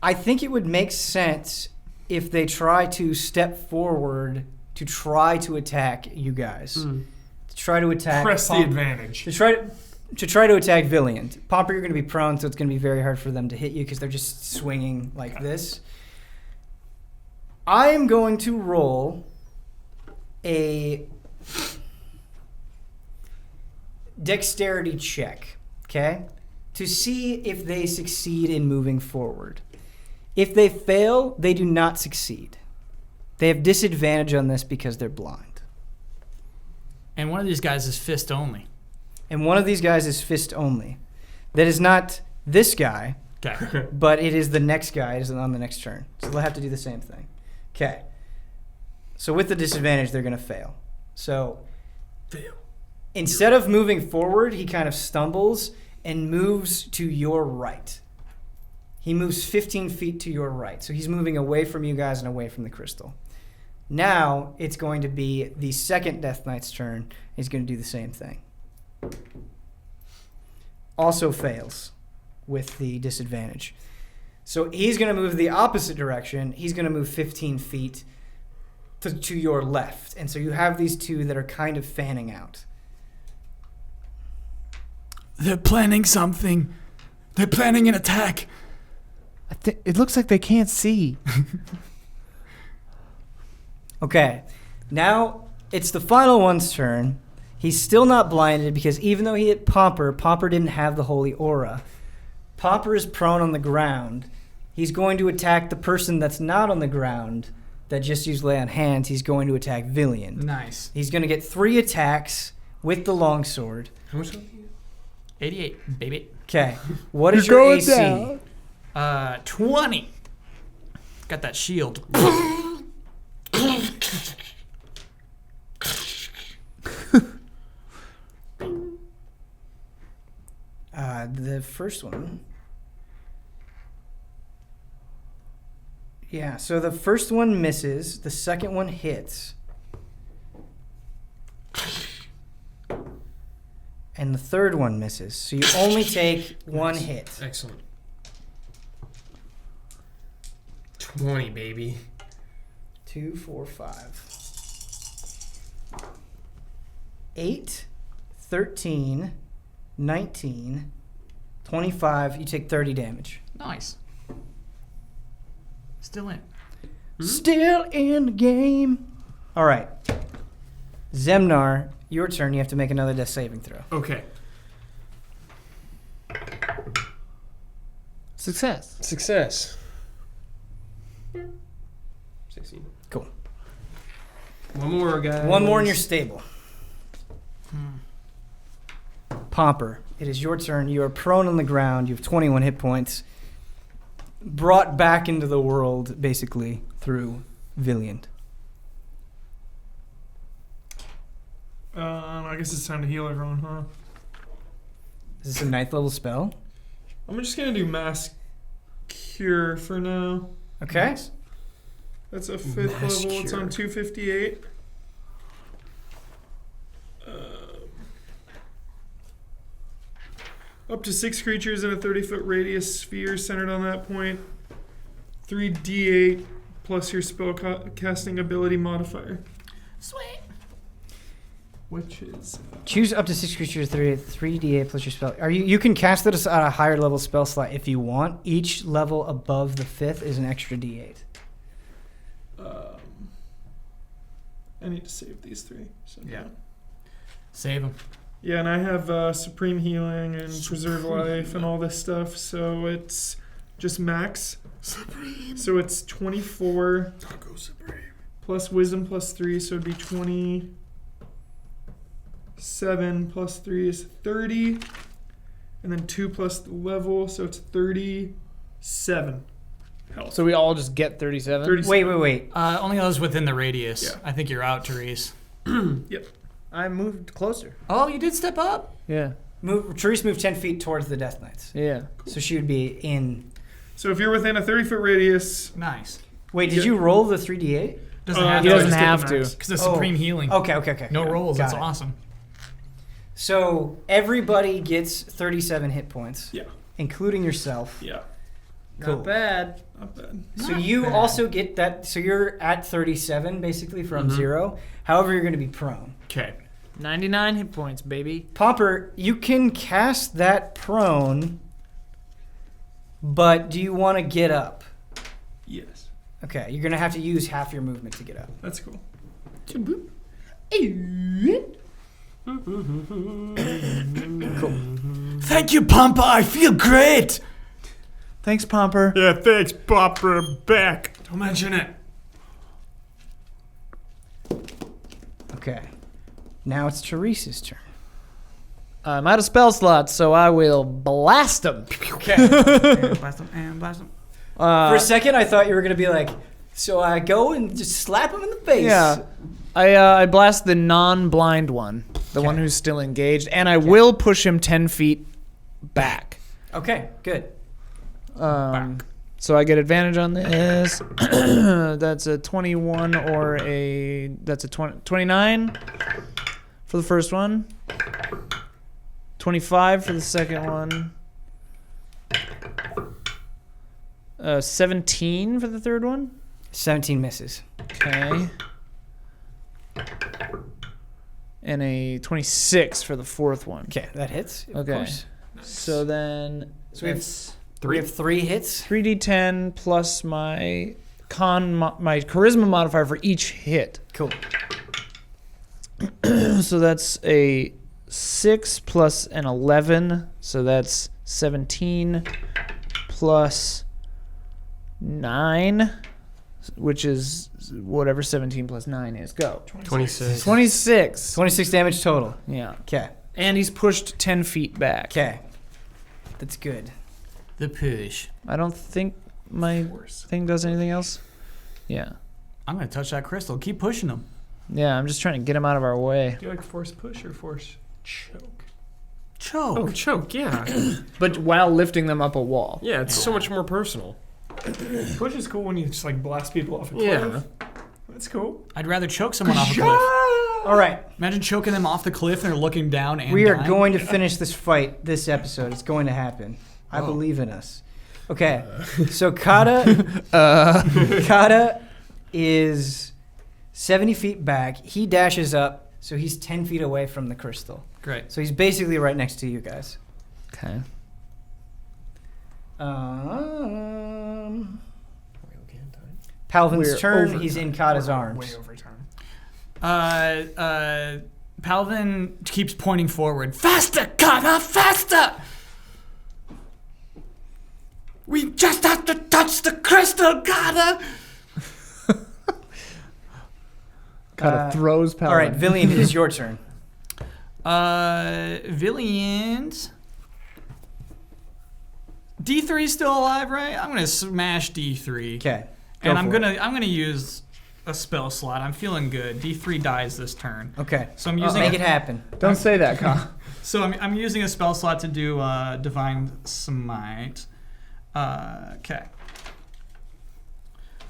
Speaker 1: I think it would make sense if they try to step forward to try to attack you guys. To try to attack.
Speaker 5: Press the advantage.
Speaker 1: To try to attack Villian. Pomper, you're going to be prone, so it's going to be very hard for them to hit you because they're just swinging like this. I am going to roll a dexterity check, okay, to see if they succeed in moving forward. If they fail, they do not succeed. They have disadvantage on this because they're blind.
Speaker 3: and one of these guys is fist only.
Speaker 1: And one of these guys is fist only. That is not this guy,
Speaker 3: Okay.
Speaker 1: but it is the next guy. It is on the next turn. So they'll have to do the same thing. Okay. So with the disadvantage, they're going to fail. So instead of moving forward, he kind of stumbles and moves to your right. He moves 15 feet to your right. So he's moving away from you guys and away from the crystal. Now it's going to be the second Death Knight's turn. He's going to do the same thing. Also fails with the disadvantage. So he's going to move the opposite direction. He's going to move 15 feet to your left. And so you have these two that are kind of fanning out.
Speaker 6: They're planning something. They're planning an attack.
Speaker 4: It looks like they can't see.
Speaker 1: Okay, now it's the final one's turn. He's still not blinded because even though he hit Pomper didn't have the holy aura. Pomper is prone on the ground. He's going to attack the person that's not on the ground that just used lay on hands. He's going to attack Villian.
Speaker 3: Nice.
Speaker 1: He's going to get 3 attacks with the longsword.
Speaker 2: How much health do you
Speaker 3: 88, baby.
Speaker 1: Okay, what is your AC?
Speaker 4: down.
Speaker 3: 20. Got that shield.
Speaker 1: The first one. Yeah, so the first one misses. The second one hits. And the third one misses. So you only take one hit.
Speaker 2: Excellent. 20, baby.
Speaker 1: 2, 4, 5. 8, 13, 19, 25. You take 30 damage.
Speaker 3: Nice. Still in.
Speaker 1: Still in the game. All right. Zemnahr, your turn. You have to make another death saving throw.
Speaker 2: Okay.
Speaker 4: Success.
Speaker 2: Success. 16.
Speaker 1: Cool.
Speaker 2: One more, guys.
Speaker 1: One more and you're stable. Pomper, it is your turn. You are prone on the ground. You have 21 hit points. Brought back into the world, basically, through Villian.
Speaker 5: I guess it's time to heal everyone, huh?
Speaker 1: Is this a 9th level spell?
Speaker 5: I'm just gonna do mass cure for now.
Speaker 1: Okay.
Speaker 5: That's a 5th
Speaker 2: Mass
Speaker 5: level. It's
Speaker 2: cure.
Speaker 5: on 258. Up to 6 creatures in a 30-foot radius sphere centered on that point. 3d8 plus your spell casting ability modifier.
Speaker 3: Sweet.
Speaker 5: Which is...
Speaker 1: Choose up to 6 creatures, 3d8 plus your spell. You can cast it at a higher level spell slot if you want. Each level above the 5th is an extra d8.
Speaker 5: I need to save these 3. So
Speaker 3: Yeah. Save him.
Speaker 5: Yeah, and I have Supreme Healing and Preserve Life and all this stuff, so it's just max. Supreme. So it's 24
Speaker 2: Taco Supreme.
Speaker 5: plus Wisdom plus 3, so it'd be 27 plus 3 is 30, and then 2 plus the level, so it's 37 health.
Speaker 4: So we all just get 37?
Speaker 5: 37.
Speaker 1: Wait.
Speaker 3: Only those within the radius.
Speaker 5: Yeah.
Speaker 3: I think you're out, Therese.
Speaker 5: Yep.
Speaker 4: I moved closer.
Speaker 3: Oh, you did step up?
Speaker 4: Yeah.
Speaker 1: Therese moved 10 feet towards the Death Knights.
Speaker 4: Yeah.
Speaker 1: So she would be in...
Speaker 5: So if you're within a 30-foot radius...
Speaker 3: Nice.
Speaker 1: Wait, did you roll the 3d8?
Speaker 3: Doesn't
Speaker 5: Uh,
Speaker 3: have
Speaker 4: He
Speaker 5: no, I
Speaker 3: to.
Speaker 4: doesn't
Speaker 5: just get
Speaker 4: have
Speaker 5: the
Speaker 4: to.
Speaker 5: max.
Speaker 3: Because of Supreme Healing.
Speaker 1: Okay.
Speaker 3: No rolls.
Speaker 1: Got
Speaker 3: That's
Speaker 1: it.
Speaker 3: awesome.
Speaker 1: So everybody gets 37 hit points.
Speaker 5: Yeah.
Speaker 1: Including yourself.
Speaker 5: Yeah.
Speaker 1: Cool.
Speaker 4: Not bad.
Speaker 5: Not bad.
Speaker 1: So
Speaker 3: Not
Speaker 1: you
Speaker 3: bad.
Speaker 1: also get that. So you're at 37 basically from 0. However, you're going to be prone.
Speaker 2: Okay.
Speaker 4: 99 hit points, baby.
Speaker 1: Pomper, you can cast that prone, but do you want to get up?
Speaker 5: Yes.
Speaker 1: Okay, you're going to have to use half your movement to get up.
Speaker 5: That's cool.
Speaker 6: Thank you, Pampa. I feel great.
Speaker 4: Thanks, Pomper.
Speaker 2: Yeah, thanks, Popper. Back.
Speaker 3: Don't mention it.
Speaker 1: Okay. Now it's Therese's turn.
Speaker 4: I'm out of spell slots, so I will blast him.
Speaker 1: Okay.
Speaker 3: And blast him.
Speaker 1: For a second, I thought you were going to be like, so I go and just slap him in the face.
Speaker 4: Yeah. I blast the non-blind one, the one who's still engaged, and I will push him 10 feet back.
Speaker 1: Okay, good.
Speaker 4: So I get advantage on this. That's a 21 or that's a 29 for the first one. 25 for the second one. 17 for the third one.
Speaker 1: 17 misses.
Speaker 4: Okay. And a 26 for the fourth one.
Speaker 1: Okay, that hits. Of
Speaker 4: Okay.
Speaker 1: course.
Speaker 4: So then
Speaker 1: So we have
Speaker 4: that's
Speaker 1: We have 3 hits.
Speaker 4: 3d10 plus my my charisma modifier for each hit.
Speaker 1: Cool.
Speaker 4: So that's a 6 plus an 11. So that's 17 plus 9, which is whatever 17 plus 9 is. Go.
Speaker 2: 26.
Speaker 4: 26.
Speaker 1: 26 damage total.
Speaker 4: Yeah.
Speaker 1: Okay.
Speaker 4: And he's pushed 10 feet back.
Speaker 1: Okay. That's good.
Speaker 3: The push.
Speaker 4: I don't think my thing does anything else. Yeah.
Speaker 3: I'm going to touch that crystal. Keep pushing him.
Speaker 4: Yeah, I'm just trying to get him out of our way.
Speaker 5: Do you like force push or force choke?
Speaker 3: Choke.
Speaker 2: Oh, choke, yeah.
Speaker 4: But while lifting them up a wall.
Speaker 2: Yeah, it's so much more personal.
Speaker 5: Push is cool when you just like blast people off a cliff.
Speaker 2: Yeah.
Speaker 5: That's cool.
Speaker 3: I'd rather choke someone off a cliff.
Speaker 1: All right.
Speaker 3: Imagine choking them off the cliff and they're looking down and
Speaker 1: We are
Speaker 3: dying.
Speaker 1: going to finish this fight this episode. It's going to happen. I believe in us. Okay. So Kata is 70 feet back. He dashes up, so he's 10 feet away from the crystal.
Speaker 3: Great.
Speaker 1: So he's basically right next to you guys.
Speaker 4: Okay.
Speaker 1: Palvin's
Speaker 4: We're
Speaker 1: turn.
Speaker 4: over
Speaker 1: He's in Kata's
Speaker 5: Way
Speaker 1: arms.
Speaker 5: over time.
Speaker 3: Palvin keeps pointing forward.
Speaker 6: Faster, Kata, faster! We just have to touch the crystal, Kata!
Speaker 4: Kata throws Paladin.
Speaker 1: All right, Villian, it is your turn.
Speaker 3: Villian's D3 is still alive, right? I'm gonna smash D3.
Speaker 1: Okay.
Speaker 3: And I'm gonna use a spell slot. I'm feeling good. D3 dies this turn.
Speaker 1: Okay.
Speaker 3: So I'm using
Speaker 1: Make it happen.
Speaker 4: Don't say that, Kyle.
Speaker 3: So I'm using a spell slot to do Divine Smite. Okay.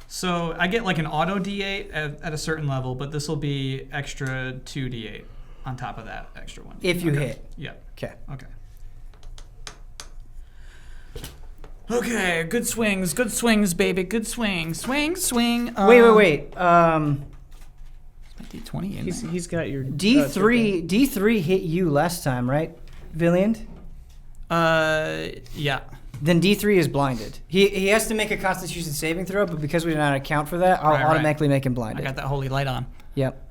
Speaker 3: So I get like an auto D8 at a certain level, but this will be extra 2D8 on top of that extra one.
Speaker 1: If you
Speaker 3: Okay.
Speaker 1: hit.
Speaker 3: Yep.
Speaker 1: Okay.
Speaker 3: Okay. Okay, good swings, baby, good swing. Swing.
Speaker 1: Wait.
Speaker 3: D20 in there.
Speaker 4: He's got your
Speaker 1: D3 hit you last time, right, Villian?
Speaker 3: Yeah.
Speaker 1: Then D3 is blinded. He has to make a Constitution saving throw, but because we did not account for that, I'll
Speaker 3: Right.
Speaker 1: automatically make him
Speaker 3: I
Speaker 1: blinded.
Speaker 3: got that holy light on.
Speaker 1: Yep.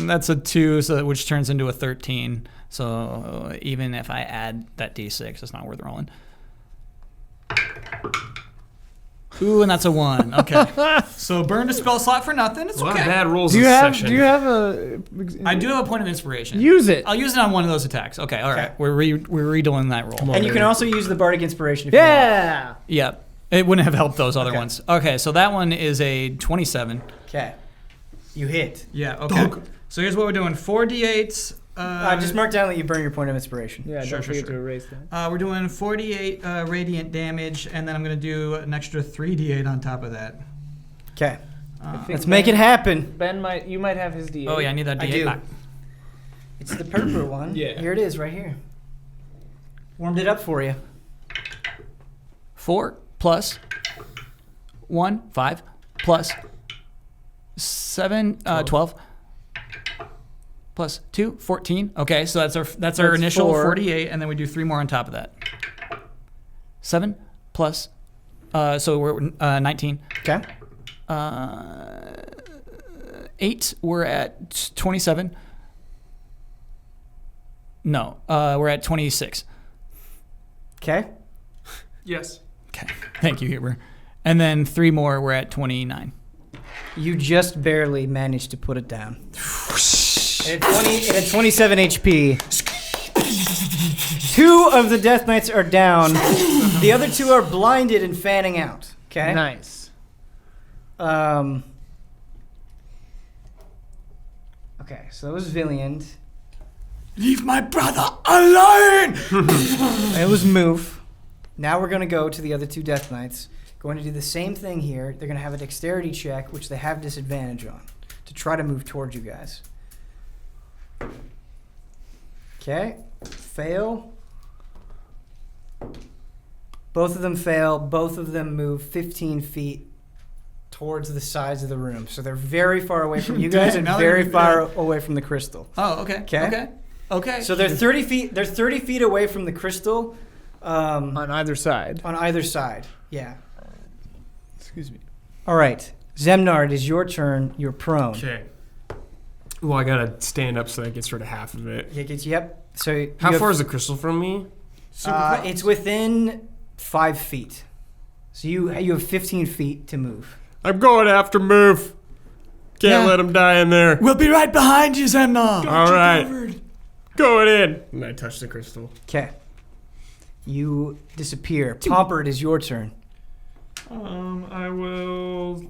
Speaker 3: That's a 2, which turns into a 13. So even if I add that D6, it's not worth rolling. Ooh, and that's a 1. Okay. So burned a spell slot for nothing. It's
Speaker 2: A lot
Speaker 3: okay.
Speaker 2: of bad rolls
Speaker 4: Do you
Speaker 2: this
Speaker 4: have?
Speaker 2: session.
Speaker 4: Do you have a?
Speaker 3: I do have a point of inspiration.
Speaker 4: Use it.
Speaker 3: I'll use it on one of those attacks. Okay, all right.
Speaker 1: Okay.
Speaker 3: We're redoing that roll.
Speaker 1: And you can also use the Bardic Inspiration if you want.
Speaker 4: Yeah.
Speaker 3: Yeah. It wouldn't have helped those other
Speaker 1: Okay.
Speaker 3: ones. Okay, so that one is a 27.
Speaker 1: Okay. You hit.
Speaker 3: Yeah, okay. So here's what we're doing. 4d8s.
Speaker 1: Just mark down that you burn your point of inspiration.
Speaker 4: Yeah.
Speaker 3: Sure,
Speaker 4: Don't
Speaker 3: sure,
Speaker 4: forget
Speaker 3: sure.
Speaker 4: to erase that.
Speaker 3: We're doing 48 radiant damage, and then I'm going to do an extra 3d8 on top of that.
Speaker 1: Okay.
Speaker 3: Uh,
Speaker 1: Let's make it happen.
Speaker 4: Ben
Speaker 5: You might have his D8.
Speaker 3: oh, yeah, I need that
Speaker 1: I
Speaker 3: d8
Speaker 1: do.
Speaker 3: back.
Speaker 1: It's the purple one.
Speaker 2: Yeah.
Speaker 1: Here it is, right here. Warmed it up for you.
Speaker 3: 4 plus 1, 5 plus 7, 12 plus 2, 14. Okay, so that's our
Speaker 4: That's
Speaker 3: initial
Speaker 4: 4.
Speaker 3: 48, and then we do 3 more on top of that. 7 plus, so we're 19.
Speaker 1: Okay.
Speaker 3: 8, we're at 27. No, we're at 26.
Speaker 1: Okay.
Speaker 5: Yes.
Speaker 3: Okay, thank you, Huber. And then 3 more, we're at 29.
Speaker 1: You just barely managed to put it down. It had 27 HP. 2 of the Death Knights are down. The other 2 are blinded and fanning out. Okay.
Speaker 4: Nice.
Speaker 1: Okay, so that was Villian.
Speaker 6: Leave my brother alone!
Speaker 1: It was move. Now we're gonna go to the other 2 Death Knights. Going to do the same thing here. They're gonna have a dexterity check, which they have disadvantage on, to try to move towards you guys. Okay, fail. Both of them fail. Both of them move 15 feet towards the sides of the room. So they're very far away from you guys and
Speaker 3: Now
Speaker 1: very
Speaker 3: they're-
Speaker 1: far away from the crystal.
Speaker 3: Oh, okay.
Speaker 1: Okay.
Speaker 3: Okay.
Speaker 1: So they're 30 feet. They're 30 feet away from the crystal.
Speaker 4: On either side.
Speaker 1: On either side. Yeah.
Speaker 4: Excuse me.
Speaker 1: All right, Zemnahr, it is your turn. You're prone.
Speaker 2: Okay. Well, I gotta stand up so that gets rid of half of it.
Speaker 1: Yep. So you
Speaker 2: How
Speaker 1: have-
Speaker 2: far is the crystal from me?
Speaker 1: It's within 5 feet. So you have 15 feet to move.
Speaker 2: I'm going after move. Can't
Speaker 3: Yeah.
Speaker 2: let him die in there.
Speaker 6: We'll be right behind you, Zemnahr.
Speaker 2: All right. Going in. And I touch the crystal.
Speaker 1: Okay. You disappear. Pomper, it is your turn.
Speaker 5: I will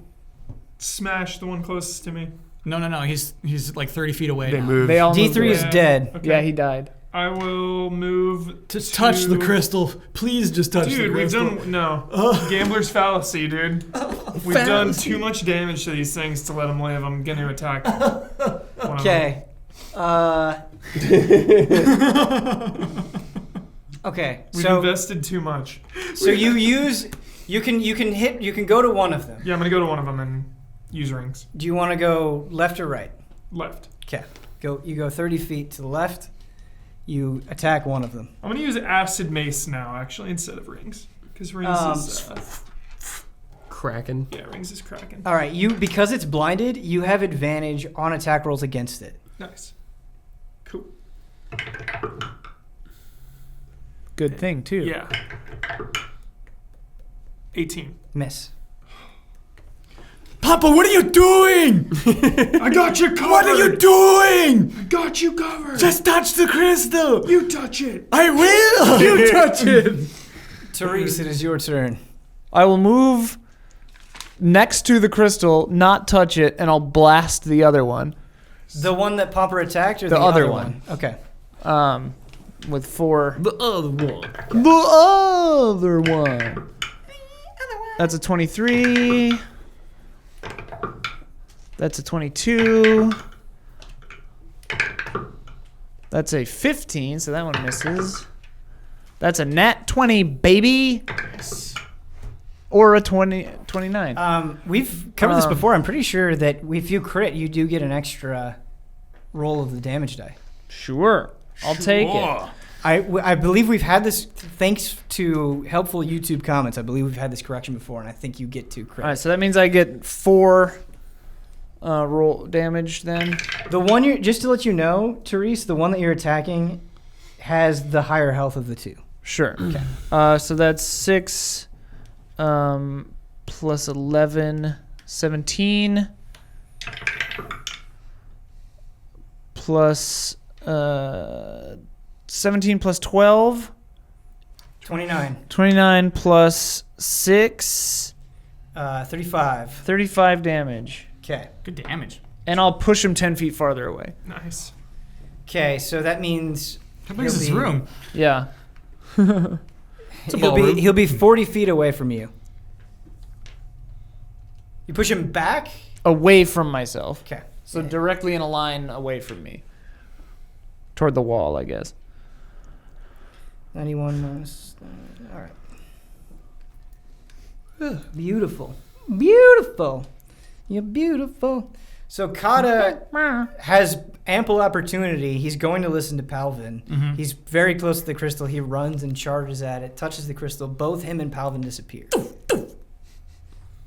Speaker 5: smash the one closest to me.
Speaker 3: No. He's like 30 feet away
Speaker 2: They
Speaker 3: now.
Speaker 2: move.
Speaker 4: They all moved
Speaker 1: D3 is
Speaker 4: away.
Speaker 1: dead.
Speaker 5: Okay.
Speaker 4: Yeah, he died.
Speaker 5: I will move
Speaker 3: To touch the crystal. Please just touch the
Speaker 5: Dude, we've
Speaker 3: crystal.
Speaker 5: done gambler's fallacy, dude. We've done too much damage to these things to let them live. I'm going to attack.
Speaker 1: Okay. Okay.
Speaker 5: We've
Speaker 1: So
Speaker 5: invested too much.
Speaker 1: you can go to one of them.
Speaker 5: Yeah, I'm gonna go to one of them and use rings.
Speaker 1: Do you want to go left or right?
Speaker 5: Left.
Speaker 1: Okay. You go 30 feet to the left. You attack one of them.
Speaker 5: I'm gonna use acid mace now, actually, instead of rings, because rings is
Speaker 2: Kraken.
Speaker 5: yeah, rings is cracking.
Speaker 1: All right. Because it's blinded, you have advantage on attack rolls against it.
Speaker 5: Nice. Cool.
Speaker 4: Good thing too.
Speaker 5: Yeah. 18.
Speaker 1: Miss.
Speaker 6: Papa, what are you doing?
Speaker 5: I got you covered.
Speaker 6: What are you doing?
Speaker 5: I got you covered.
Speaker 6: Just touch the crystal.
Speaker 5: you touch it.
Speaker 6: I will. You touch it.
Speaker 1: Therese, it is your turn.
Speaker 4: I will move next to the crystal, not touch it, and I'll blast the other one.
Speaker 1: The one that Pomper attacked, or
Speaker 4: The
Speaker 1: the
Speaker 4: other
Speaker 1: other
Speaker 4: one.
Speaker 1: Okay.
Speaker 4: With 4.
Speaker 2: The other one.
Speaker 4: The other one. That's a 23. That's a 22. That's a 15, so that one misses. That's a nat 20, baby. Or a 29.
Speaker 1: We've covered this before. I'm pretty sure that if you crit, you do get an extra roll of the damage die.
Speaker 4: Sure. I'll take it.
Speaker 1: I believe we've had this, thanks to helpful YouTube comments, I believe we've had this correction before, and I think you get to crit.
Speaker 4: All right, so that means I get 4 roll damage then.
Speaker 1: The one just to let you know, Therese, the one that you're attacking has the higher health of the two.
Speaker 4: Sure.
Speaker 1: Okay.
Speaker 4: So that's 6 plus 11, 17 plus 17 plus 12,
Speaker 1: 29.
Speaker 4: 29 plus 6,
Speaker 1: 35.
Speaker 4: 35 damage.
Speaker 1: Okay.
Speaker 3: Good damage.
Speaker 4: And I'll push him 10 feet farther away.
Speaker 5: Nice.
Speaker 1: Okay, so that means
Speaker 3: How big is this
Speaker 1: He'll be-
Speaker 3: room?
Speaker 4: Yeah.
Speaker 2: It's a ballroom.
Speaker 1: he'll be 40 feet away from you. You push him back?
Speaker 4: Away from myself.
Speaker 1: Okay.
Speaker 4: So
Speaker 1: Yeah.
Speaker 4: directly in a line away from me. Toward the wall, I guess.
Speaker 1: 91 minus. All right. Beautiful. Beautiful. You're beautiful. So Kata has ample opportunity. He's going to listen to Palvin.
Speaker 3: Mhm.
Speaker 1: He's very close to the crystal. He runs and charges at it, touches the crystal. Both him and Palvin disappear.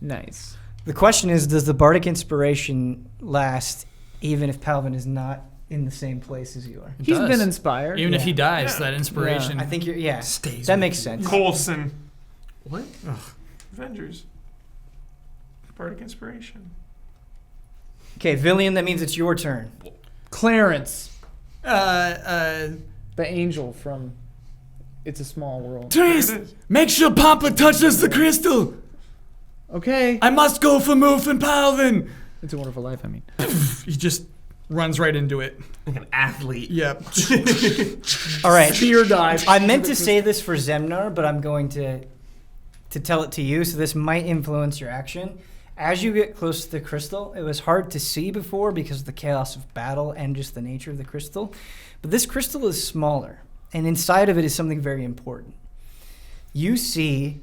Speaker 4: Nice.
Speaker 1: The question is, does the bardic inspiration last even if Palvin is not in the same place as you are?
Speaker 4: He's
Speaker 3: does.
Speaker 4: been inspired.
Speaker 3: Even if he dies,
Speaker 5: Yeah.
Speaker 3: that inspiration.
Speaker 1: I think you're, yeah.
Speaker 2: Stays
Speaker 1: That
Speaker 2: with
Speaker 1: makes
Speaker 2: you.
Speaker 1: sense.
Speaker 5: Coulson.
Speaker 2: What?
Speaker 5: Avengers. Bardic Inspiration.
Speaker 1: Okay, Villian, that means it's your turn.
Speaker 4: Clarence,
Speaker 3: Uh,
Speaker 4: the angel from It's a Small World.
Speaker 6: Therese,
Speaker 5: There it is.
Speaker 6: make sure Pampa touches the crystal.
Speaker 4: Okay.
Speaker 6: I must go for Moof and Palvin.
Speaker 4: It's a Wonderful Life, I mean.
Speaker 3: he just runs right into it.
Speaker 2: Like an athlete.
Speaker 3: Yep.
Speaker 1: All right.
Speaker 4: Fear dive.
Speaker 1: I meant to say this for Zemnahr, but I'm going to tell it to you, so this might influence your action. As you get close to the crystal, it was hard to see before because of the chaos of battle and just the nature of the crystal. But this crystal is smaller, and inside of it is something very important. You see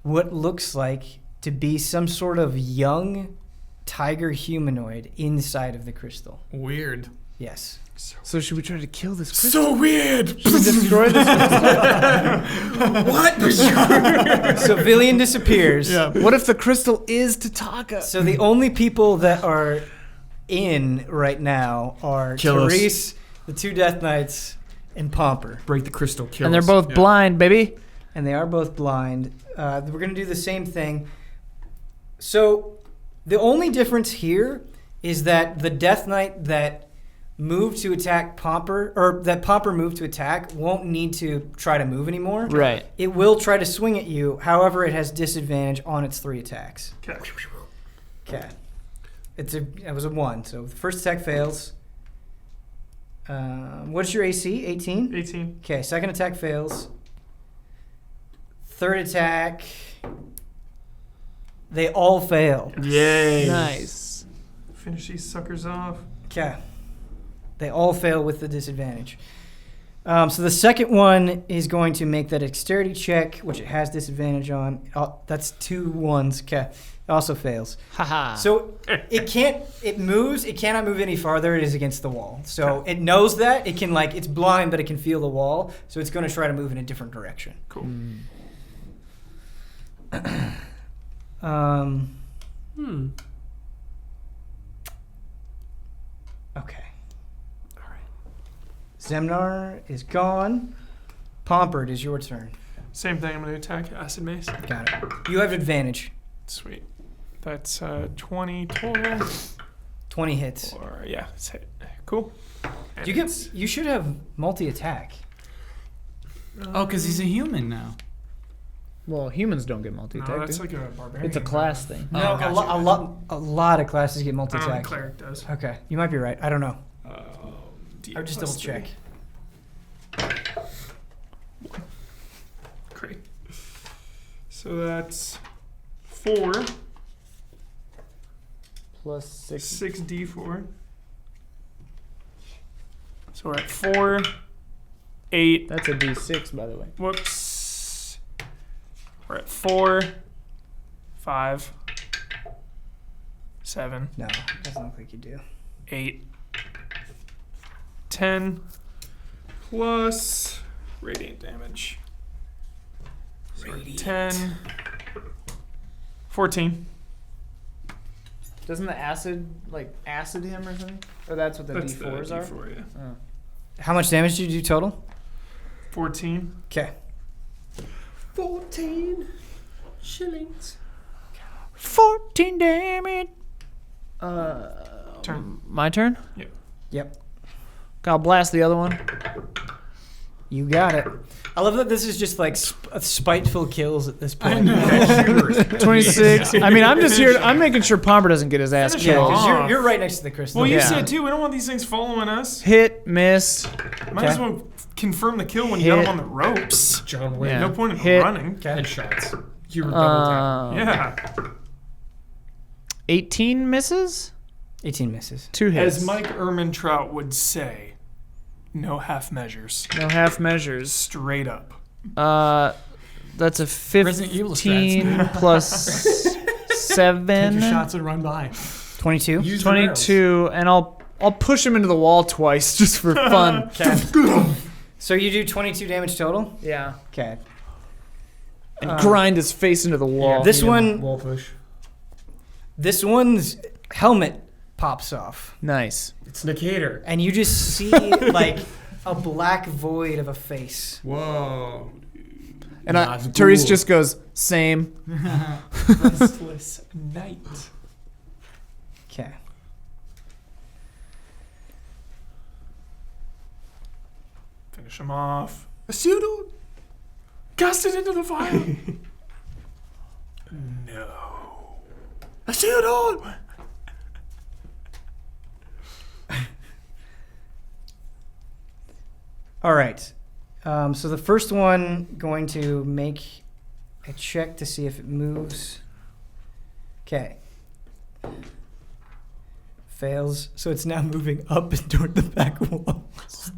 Speaker 1: what looks like to be some sort of young tiger humanoid inside of the crystal.
Speaker 3: Weird.
Speaker 1: Yes.
Speaker 4: So should we try to kill this crystal?
Speaker 6: So weird.
Speaker 4: Should we destroy this crystal?
Speaker 1: So Villian disappears.
Speaker 3: Yeah.
Speaker 4: What if the crystal is Tataka?
Speaker 1: So the only people that are in right now are
Speaker 2: Kill us.
Speaker 1: Therese, the two Death Knights, and Pomper.
Speaker 2: Break the crystal. Kill
Speaker 4: And they're
Speaker 2: us.
Speaker 4: both blind, baby.
Speaker 1: And they are both blind. We're going to do the same thing. So the only difference here is that the Death Knight that moved to attack Pomper, or that Pomper moved to attack, won't need to try to move anymore.
Speaker 4: Right.
Speaker 1: It will try to swing at you. However, it has disadvantage on its 3 attacks.
Speaker 5: Okay.
Speaker 1: Okay. It was a 1. So the first attack fails. What's your AC? 18?
Speaker 5: 18.
Speaker 1: Okay, second attack fails. Third attack, they all fail.
Speaker 2: Yay.
Speaker 4: Nice.
Speaker 5: Finish these suckers off.
Speaker 1: Okay. They all fail with the disadvantage. So the second one is going to make that dexterity check, which it has disadvantage on. Oh, that's 2 ones. Okay. It also fails.
Speaker 4: Haha.
Speaker 1: So it cannot move any farther. It is against the wall. So it knows that. It can, it's blind, but it can feel the wall. So it's going to try to move in a different direction.
Speaker 2: Cool.
Speaker 1: Okay. All right. Zemnahr is gone. Pomper, it is your turn.
Speaker 5: Same thing. I'm going to attack Acid Mace.
Speaker 1: Got it. You have advantage.
Speaker 5: Sweet. That's 20 total.
Speaker 1: 20 hits.
Speaker 5: Or, yeah, that's hit. Cool. And
Speaker 1: You should have multi-attack.
Speaker 6: Oh, because he's a human now.
Speaker 4: Well, humans don't get
Speaker 5: No,
Speaker 4: multi-attack.
Speaker 5: that's
Speaker 4: do
Speaker 5: like a barbarian.
Speaker 4: it's a class thing.
Speaker 1: No,
Speaker 6: gotcha.
Speaker 1: a lot of classes get
Speaker 5: I don't think
Speaker 1: multi-attack.
Speaker 5: cleric does.
Speaker 1: Okay, you might be right. I don't know.
Speaker 5: D
Speaker 1: I would just double
Speaker 5: plus
Speaker 1: check.
Speaker 5: 3. Great. So that's 4
Speaker 4: Plus 6.
Speaker 5: 6d4. So we're at 4, 8.
Speaker 4: That's a D6, by the way.
Speaker 5: Whoops. We're at 4, 5, 7,
Speaker 1: No, doesn't look like you do.
Speaker 5: 8, 10, plus radiant damage. So 10, 14.
Speaker 4: Doesn't the acid, acid him or something? Or that's what the
Speaker 5: That's
Speaker 4: D4s
Speaker 5: the
Speaker 4: are?
Speaker 5: D4, yeah.
Speaker 4: Oh.
Speaker 1: How much damage did you do total?
Speaker 5: 14.
Speaker 1: Okay.
Speaker 2: 14 shillings.
Speaker 4: 14 damage.
Speaker 5: Turn.
Speaker 4: My turn?
Speaker 1: Yep.
Speaker 4: I'll blast the other one.
Speaker 1: You got it. I love that this is just spiteful kills at this point.
Speaker 4: 26. I mean, I'm just here. I'm making sure Pomper doesn't get his ass
Speaker 5: Finish
Speaker 1: Yeah,
Speaker 4: killed.
Speaker 5: him
Speaker 1: because
Speaker 5: off.
Speaker 1: you're right next to the crystal.
Speaker 5: Well, you
Speaker 4: Yeah.
Speaker 5: said too, we don't want these things following us.
Speaker 4: Hit, miss.
Speaker 5: Might as well confirm the kill when you got
Speaker 4: Hit.
Speaker 5: them on the ropes.
Speaker 2: John Wick.
Speaker 4: Yeah.
Speaker 5: No point in
Speaker 4: Hit.
Speaker 5: running.
Speaker 2: Headshots. You were double tapping.
Speaker 5: Yeah.
Speaker 4: 18 misses?
Speaker 1: 18 misses.
Speaker 4: 2 hits.
Speaker 5: As Mike Ehrmantraut would say, no half measures.
Speaker 4: No half measures.
Speaker 5: Straight up.
Speaker 4: That's a
Speaker 6: Resident Evil
Speaker 4: 15 plus
Speaker 6: Take
Speaker 4: 7.
Speaker 6: your shots and run by.
Speaker 1: 22.
Speaker 2: Use the rounds.
Speaker 4: 22, and I'll push him into the wall twice just for fun.
Speaker 1: So you do 22 damage total?
Speaker 4: Yeah.
Speaker 1: Okay.
Speaker 4: And grind his face into the wall.
Speaker 1: This one,
Speaker 2: Wall push.
Speaker 1: this one's helmet pops off,
Speaker 4: Nice.
Speaker 2: It's Nicator.
Speaker 1: and you just see a black void of a face.
Speaker 2: Whoa.
Speaker 4: And
Speaker 2: That's
Speaker 4: Therese
Speaker 2: cool.
Speaker 4: just goes, same.
Speaker 5: Restless night.
Speaker 1: Okay.
Speaker 5: Finish him off. Asudon! Cast it into the fire! No. Asudon!
Speaker 1: All right. So the first one going to make a check to see if it moves. Okay. Fails. So it's now moving up and toward the back wall.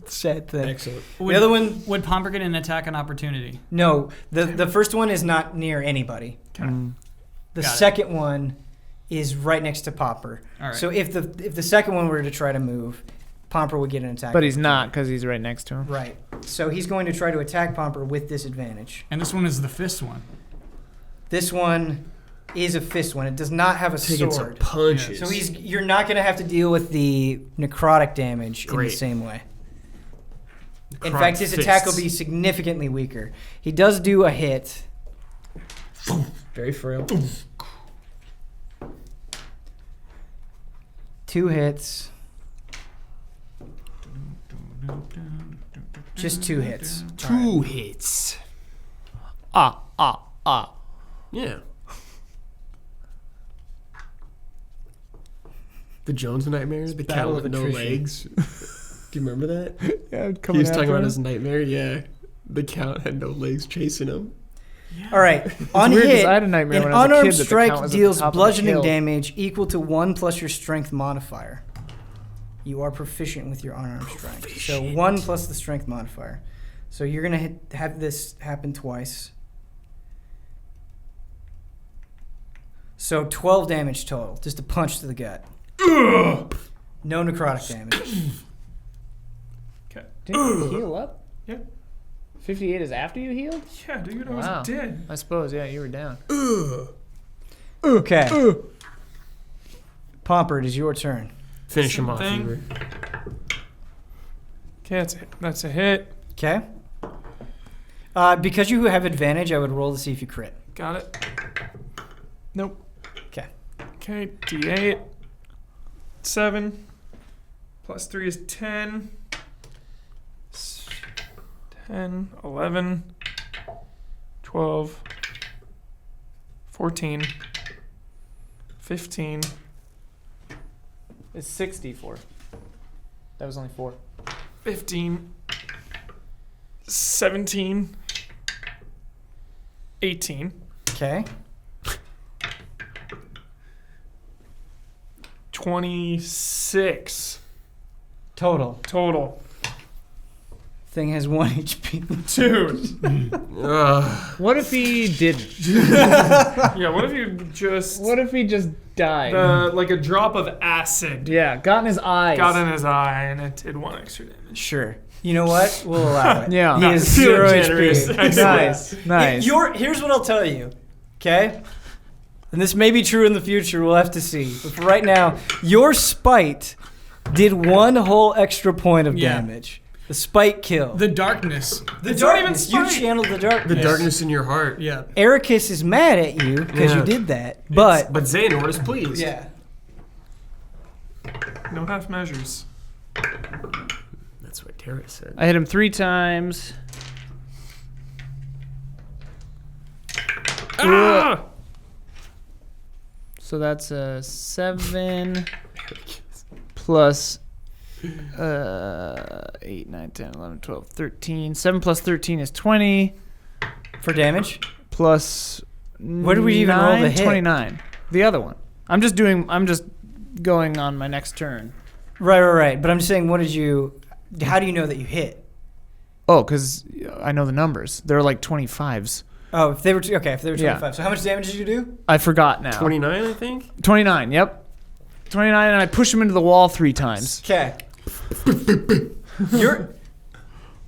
Speaker 1: Sad thing.
Speaker 2: Excellent.
Speaker 1: The other one,
Speaker 6: Would Pomper get an attack on opportunity?
Speaker 1: no. The first one is not near anybody. The
Speaker 6: Got it.
Speaker 1: second one is right next to Popper.
Speaker 6: All right.
Speaker 1: So if the second one were to try to move, Pomper would get an attack.
Speaker 4: But he's not because he's right next to him.
Speaker 1: Right. So he's going to try to attack Pomper with disadvantage.
Speaker 6: And this one is the fist one.
Speaker 1: This one is a fist one. It does not have a
Speaker 2: Taking some
Speaker 1: sword.
Speaker 2: punches.
Speaker 1: So you're not going to have to deal with the necrotic damage in the
Speaker 2: Great.
Speaker 1: same way. In
Speaker 2: Necrotic
Speaker 1: fact, his attack will
Speaker 2: fists.
Speaker 1: be significantly weaker. He does do a hit.
Speaker 2: Very frail.
Speaker 1: 2 hits. Just 2 hits.
Speaker 2: Two hits.
Speaker 4: Ah.
Speaker 2: Yeah. The Jones Nightmares. The
Speaker 1: Battle
Speaker 2: cat
Speaker 1: of
Speaker 2: with no
Speaker 1: attrition.
Speaker 2: legs. Do you remember that?
Speaker 4: Yeah,
Speaker 2: He was talking about his nightmare. Yeah, the count had no legs chasing him.
Speaker 1: All right. On
Speaker 4: weird 'cause
Speaker 1: hit,
Speaker 4: I had a nightmare
Speaker 1: an
Speaker 4: when I was a
Speaker 1: unarmed
Speaker 4: kid that the
Speaker 1: strike
Speaker 4: count was at the
Speaker 1: deals
Speaker 4: top of the
Speaker 1: bludgeoning
Speaker 4: hill.
Speaker 1: damage equal to 1 plus your strength modifier. You are proficient with your unarmed strike. So 1 plus the strength modifier. So you're going to have this happen twice. So 12 damage total. Just a punch to the gut. No necrotic damage.
Speaker 4: Didn't you heal up?
Speaker 5: Yeah.
Speaker 4: 58 is after you healed?
Speaker 5: Yeah, dude, I
Speaker 4: Wow.
Speaker 5: was dead.
Speaker 4: I suppose, yeah, you were down.
Speaker 1: Okay. Pomper, it is your turn.
Speaker 2: Finish him off,
Speaker 5: Thing.
Speaker 2: Fever.
Speaker 5: Okay, that's a hit.
Speaker 1: Okay. Because you have advantage, I would roll to see if you crit.
Speaker 5: Got it. Nope.
Speaker 1: Okay.
Speaker 5: Okay, D8. 7. Plus 3 is 10. 10, 11, 12, 14, 15.
Speaker 4: It's 64. That was only 4.
Speaker 5: 15, 17, 18,
Speaker 1: Okay.
Speaker 5: 26
Speaker 1: Total.
Speaker 5: total.
Speaker 1: Thing has 1 HP.
Speaker 5: Dude.
Speaker 4: What if he didn't?
Speaker 5: Yeah, what if you just
Speaker 4: What if he just died?
Speaker 5: like a drop of acid
Speaker 4: Yeah, got in his eyes.
Speaker 5: got in his eye and it did 1 extra damage?
Speaker 1: Sure. You know what? We'll allow it.
Speaker 4: Yeah.
Speaker 1: He
Speaker 5: Not
Speaker 1: has
Speaker 5: feel
Speaker 1: 0
Speaker 5: generous.
Speaker 1: HP.
Speaker 5: I swear.
Speaker 4: Nice, nice.
Speaker 1: Here's what I'll tell you, okay? And this may be true in the future. We'll have to see. But for right now, your spite did 1 whole extra point of
Speaker 3: Yeah.
Speaker 1: damage. The spite kill.
Speaker 3: The darkness.
Speaker 1: The
Speaker 5: not even
Speaker 1: darkness. You
Speaker 5: spite.
Speaker 1: channeled the darkness.
Speaker 2: The darkness in your heart.
Speaker 3: Yeah.
Speaker 1: Ericus is mad at you because
Speaker 2: Yeah.
Speaker 1: you did that. But
Speaker 2: But Xehanort is pleased.
Speaker 1: yeah.
Speaker 5: No half measures.
Speaker 2: That's what Therese said.
Speaker 4: I hit him 3 times.
Speaker 5: Ah!
Speaker 4: So that's a 7 plus 8, 9, 10, 11, 12, 13. 7 plus 13 is 20.
Speaker 1: For damage?
Speaker 4: Plus
Speaker 1: Where did we even roll the hit?
Speaker 4: 29. The other one. I'm just going on my next turn.
Speaker 1: Right. But I'm just saying, how do you know that you hit?
Speaker 4: Oh, because I know the numbers. They're like 25s.
Speaker 1: Oh, if they were 25.
Speaker 4: Yeah.
Speaker 1: So how much damage did you do?
Speaker 4: I forgot now.
Speaker 2: 29, I think?
Speaker 4: 29, yep. 29, and I push him into the wall 3 times.
Speaker 1: Okay.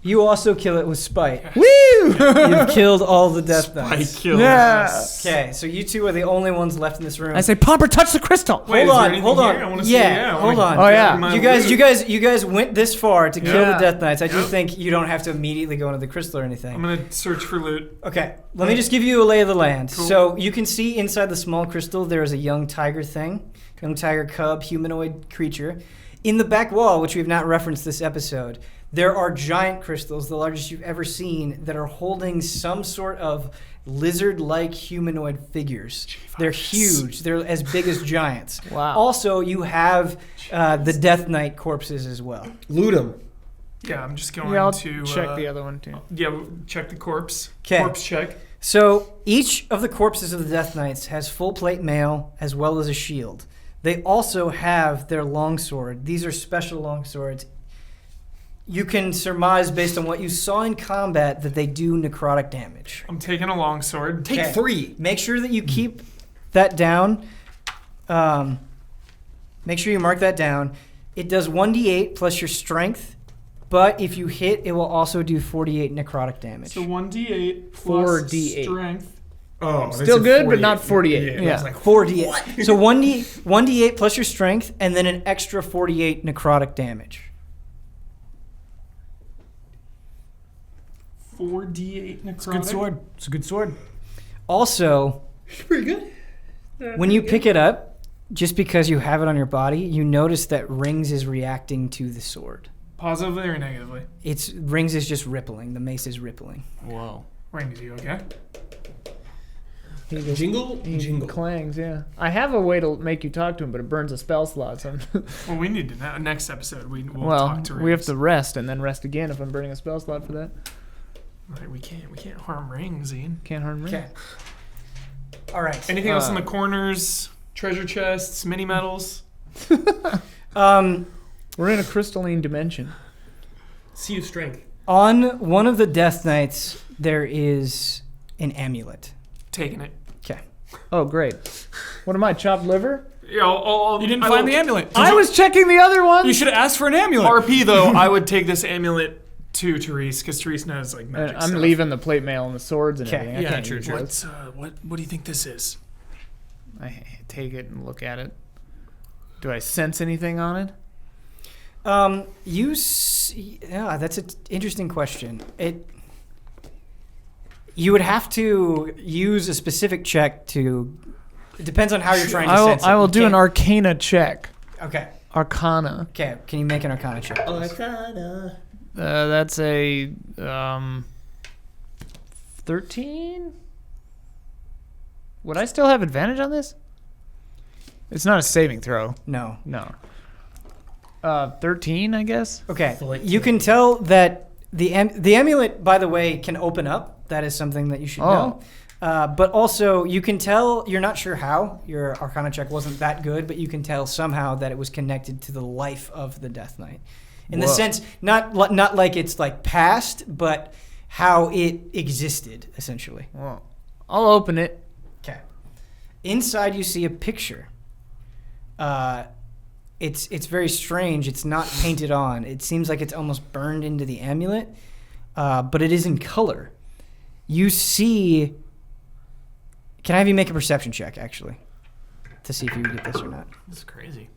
Speaker 1: You also kill it with spite.
Speaker 4: Woo!
Speaker 1: You've killed all the death
Speaker 2: I
Speaker 1: knights.
Speaker 2: killed
Speaker 4: Yeah.
Speaker 1: Okay, so you two are the only ones left in this room.
Speaker 4: I say, Pomper, touch the crystal.
Speaker 5: Wait, is
Speaker 1: hold
Speaker 5: there
Speaker 1: on,
Speaker 5: anything
Speaker 1: hold on.
Speaker 5: here? I wanna see,
Speaker 1: Yeah,
Speaker 5: I
Speaker 1: hold
Speaker 5: wanna
Speaker 1: on.
Speaker 4: Oh, yeah.
Speaker 5: my
Speaker 1: You guys went this far to kill the
Speaker 4: Yeah.
Speaker 1: death knights. I do
Speaker 5: Yep.
Speaker 1: think you don't have to immediately go into the crystal or anything.
Speaker 5: I'm gonna search for loot.
Speaker 1: Okay, let me just give you a lay of the land.
Speaker 5: Cool.
Speaker 1: So you can see inside the small crystal there is a young tiger thing, young tiger cub, humanoid creature. In the back wall, which we have not referenced this episode, there are giant crystals, the largest you've ever seen, that are holding some sort of lizard-like humanoid figures. They're huge. They're as big as giants.
Speaker 4: Wow.
Speaker 1: Also, you have the Death Knight corpses as well.
Speaker 2: Loot him.
Speaker 5: Yeah, I'm just going
Speaker 4: Yeah, I'll
Speaker 5: to
Speaker 4: check the other one, too.
Speaker 5: Yeah, check the corpse.
Speaker 1: 'Kay.
Speaker 5: Corpse check.
Speaker 1: So each of the corpses of the Death Knights has full plate mail as well as a shield. They also have their longsword. These are special longswords. You can surmise based on what you saw in combat that they do necrotic damage.
Speaker 5: I'm taking a longsword.
Speaker 2: Take
Speaker 1: Okay.
Speaker 2: 3.
Speaker 1: Make sure that you keep that down. Make sure you mark that down. It does 1d8 plus your strength, but if you hit, it will also do 48 necrotic damage.
Speaker 5: So 1d8 plus
Speaker 4: 4d8.
Speaker 5: strength.
Speaker 2: Oh,
Speaker 4: Still good, but not 48.
Speaker 2: Yeah. I was like,
Speaker 1: 4d8. So 1d8 plus your strength, and then an extra 48 necrotic damage.
Speaker 5: 4d8 necrotic.
Speaker 3: It's a good sword. It's a good sword.
Speaker 1: Also,
Speaker 2: pretty good.
Speaker 1: when you pick it up, just because you have it on your body, you notice that Rings is reacting to the sword.
Speaker 5: Positively or negatively?
Speaker 1: Rings is just rippling. The mace is rippling.
Speaker 2: Whoa.
Speaker 5: Rings, you okay?
Speaker 4: He just,
Speaker 2: Jingle,
Speaker 4: he
Speaker 2: jingle.
Speaker 4: clangs, yeah. I have a way to make you talk to him, but it burns a spell slot. So
Speaker 5: Well, we need to next episode. We'll
Speaker 4: well,
Speaker 5: talk to
Speaker 4: we have
Speaker 5: rings.
Speaker 4: to rest and then rest again if I'm burning a spell slot for that.
Speaker 5: Right, we can't harm rings, Ian.
Speaker 4: Can't harm me.
Speaker 1: Okay. All right.
Speaker 5: Anything else in the corners? Treasure chests, mini medals.
Speaker 4: We're in a crystalline dimension.
Speaker 2: Sea of strength.
Speaker 1: On one of the Death Knights, there is an amulet.
Speaker 5: Taking it.
Speaker 1: Okay.
Speaker 4: Oh, great. What am I, chopped liver?
Speaker 5: Yeah,
Speaker 3: You didn't find the amulet.
Speaker 4: I was checking the other one.
Speaker 3: You should have asked for an amulet.
Speaker 5: RP though. I would take this amulet to Therese because Therese knows like magic
Speaker 4: I'm
Speaker 5: stuff.
Speaker 4: leaving the plate mail and the swords and
Speaker 1: Okay.
Speaker 4: everything. I
Speaker 3: Yeah,
Speaker 4: can't
Speaker 3: true,
Speaker 4: use
Speaker 3: true.
Speaker 4: those.
Speaker 5: What do you think this is?
Speaker 4: I take it and look at it. Do I sense anything on it?
Speaker 1: Yeah, that's an interesting question. You would have to use a specific check to. It depends on how you're trying to sense it.
Speaker 4: I will
Speaker 1: You
Speaker 4: do an
Speaker 1: can't-
Speaker 4: Arcana check.
Speaker 1: Okay.
Speaker 4: Arcana.
Speaker 1: Okay. Can you make an Arcana check?
Speaker 4: That's a 13. Would I still have advantage on this? It's not a saving throw.
Speaker 1: No.
Speaker 4: No. 13, I guess.
Speaker 1: Okay. You can tell that the amulet, by the way, can open up. That is something that you should know. But also, you can tell, you're not sure how, your Arcana check wasn't that good, but you can tell somehow that it was connected to the life of the Death Knight. In the
Speaker 4: Whoa.
Speaker 1: sense, not like it's like past, but how it existed, essentially.
Speaker 4: Well, I'll open it.
Speaker 1: Okay. Inside, you see a picture. It's very strange. It's not painted on. It seems like it's almost burned into the amulet, but it is in color. You see. Can I have you make a perception check, actually, to see if you get this or not?
Speaker 5: This is crazy.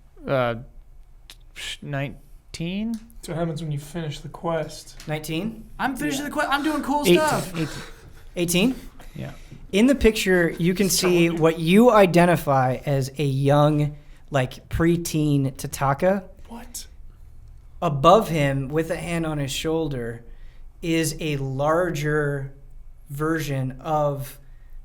Speaker 4: 19?
Speaker 5: That's what happens when you finish the quest.
Speaker 1: 19?
Speaker 3: I'm finishing the quest. I'm doing cool
Speaker 4: 18.
Speaker 3: stuff.
Speaker 1: 18?
Speaker 4: Yeah.
Speaker 1: In the picture, you can see what you identify as a young, like, preteen Tataka.
Speaker 5: What?
Speaker 1: Above him, with a hand on his shoulder, is a larger version of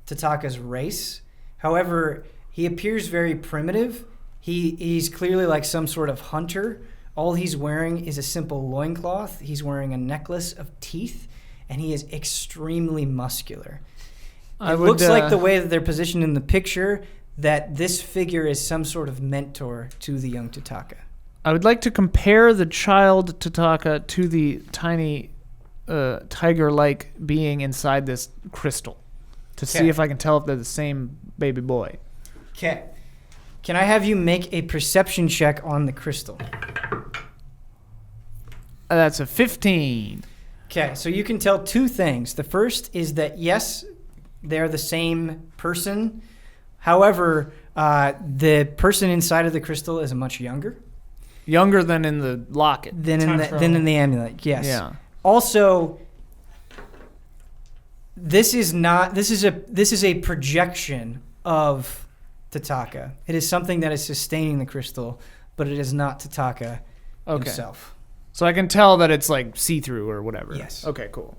Speaker 1: Tataka's race. However, he appears very primitive. He's clearly like some sort of hunter. All he's wearing is a simple loincloth. He's wearing a necklace of teeth, and he is extremely muscular. It looks like the way that they're positioned in the picture that this figure is some sort of mentor to the young Tataka.
Speaker 4: I would like to compare the child Tataka to the tiny tiger-like being inside this crystal to see
Speaker 1: Okay.
Speaker 4: if I can tell if they're the same baby boy.
Speaker 1: Okay. Can I have you make a perception check on the crystal?
Speaker 4: That's a 15.
Speaker 1: Okay, so you can tell two things. The first is that, yes, they're the same person. However, the person inside of the crystal is much younger
Speaker 4: Younger than in the locket.
Speaker 1: than in the amulet. Yes.
Speaker 4: Yeah.
Speaker 1: Also, this is a projection of Tataka. It is something that is sustaining the crystal, but it is not Tataka himself.
Speaker 4: So I can tell that it's like see-through or whatever.
Speaker 1: Yes.
Speaker 4: Okay, cool.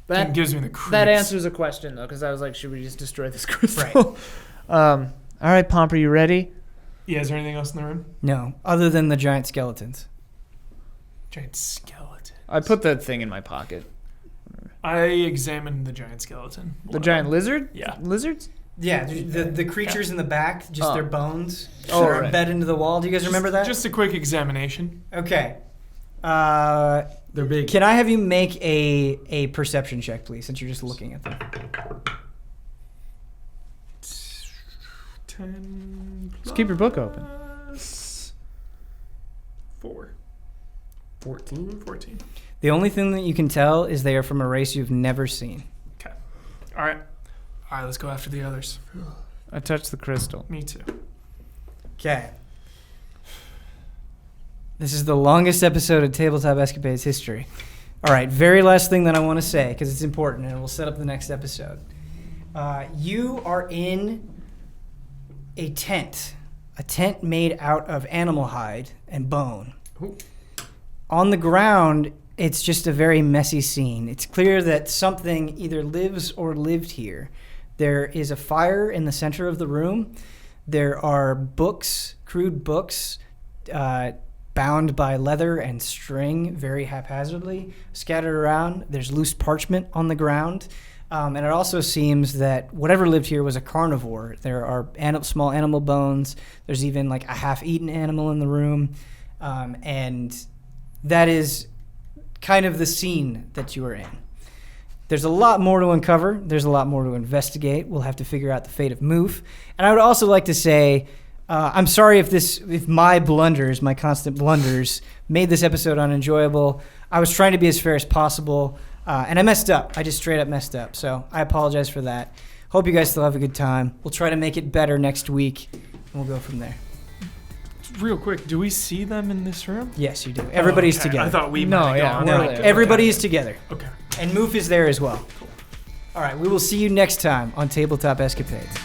Speaker 5: That gives me the creeps.
Speaker 4: That answers a question, though, because I was like, should we just destroy this crystal? All right, Pomp, are you ready?
Speaker 5: Yeah, is there anything else in the room?
Speaker 1: No, other than the giant skeletons.
Speaker 5: Giant skeleton.
Speaker 4: I put that thing in my pocket.
Speaker 5: I examined the giant skeleton.
Speaker 4: The giant lizard?
Speaker 5: Yeah.
Speaker 4: Lizards?
Speaker 1: Yeah, the creatures in the back, just their bones
Speaker 4: Oh,
Speaker 1: that are
Speaker 4: right.
Speaker 1: embedded into the wall. Do you guys remember that?
Speaker 5: Just a quick examination.
Speaker 1: Okay.
Speaker 2: They're big.
Speaker 1: Can I have you make a perception check, please, since you're just looking at them?
Speaker 5: 10
Speaker 4: Just keep your book open.
Speaker 5: plus 4.
Speaker 2: 14.
Speaker 1: The only thing that you can tell is they are from a race you've never seen.
Speaker 5: Okay. All right, let's go after the others.
Speaker 4: I touched the crystal.
Speaker 5: Me too.
Speaker 1: Okay. This is the longest episode of Tabletop Escapades history. All right, very last thing that I want to say, because it's important, and it will set up the next episode. You are in a tent made out of animal hide and bone.
Speaker 2: Ooh.
Speaker 1: On the ground, it's just a very messy scene. It's clear that something either lives or lived here. There is a fire in the center of the room. There are books, crude books, bound by leather and string very haphazardly, scattered around. There's loose parchment on the ground. And it also seems that whatever lived here was a carnivore. There are small animal bones. There's even like a half-eaten animal in the room. And that is kind of the scene that you are in. There's a lot more to uncover. There's a lot more to investigate. We'll have to figure out the fate of Moof. And I would also like to say, I'm sorry if my blunders, my constant blunders, made this episode unenjoyable. I was trying to be as fair as possible. And I messed up. I just straight up messed up. So I apologize for that. Hope you guys still have a good time. We'll try to make it better next week, and we'll go from there.
Speaker 5: Real quick, do we see them in this room?
Speaker 1: Yes, you do. Everybody's
Speaker 2: Okay,
Speaker 1: together.
Speaker 2: I thought we
Speaker 4: No,
Speaker 2: might have
Speaker 4: yeah,
Speaker 2: gone.
Speaker 4: we're
Speaker 2: Like,
Speaker 4: there.
Speaker 1: Everybody is together.
Speaker 2: Okay.
Speaker 1: And Moof is there as well. All right, we will see you next time on Tabletop Escapades.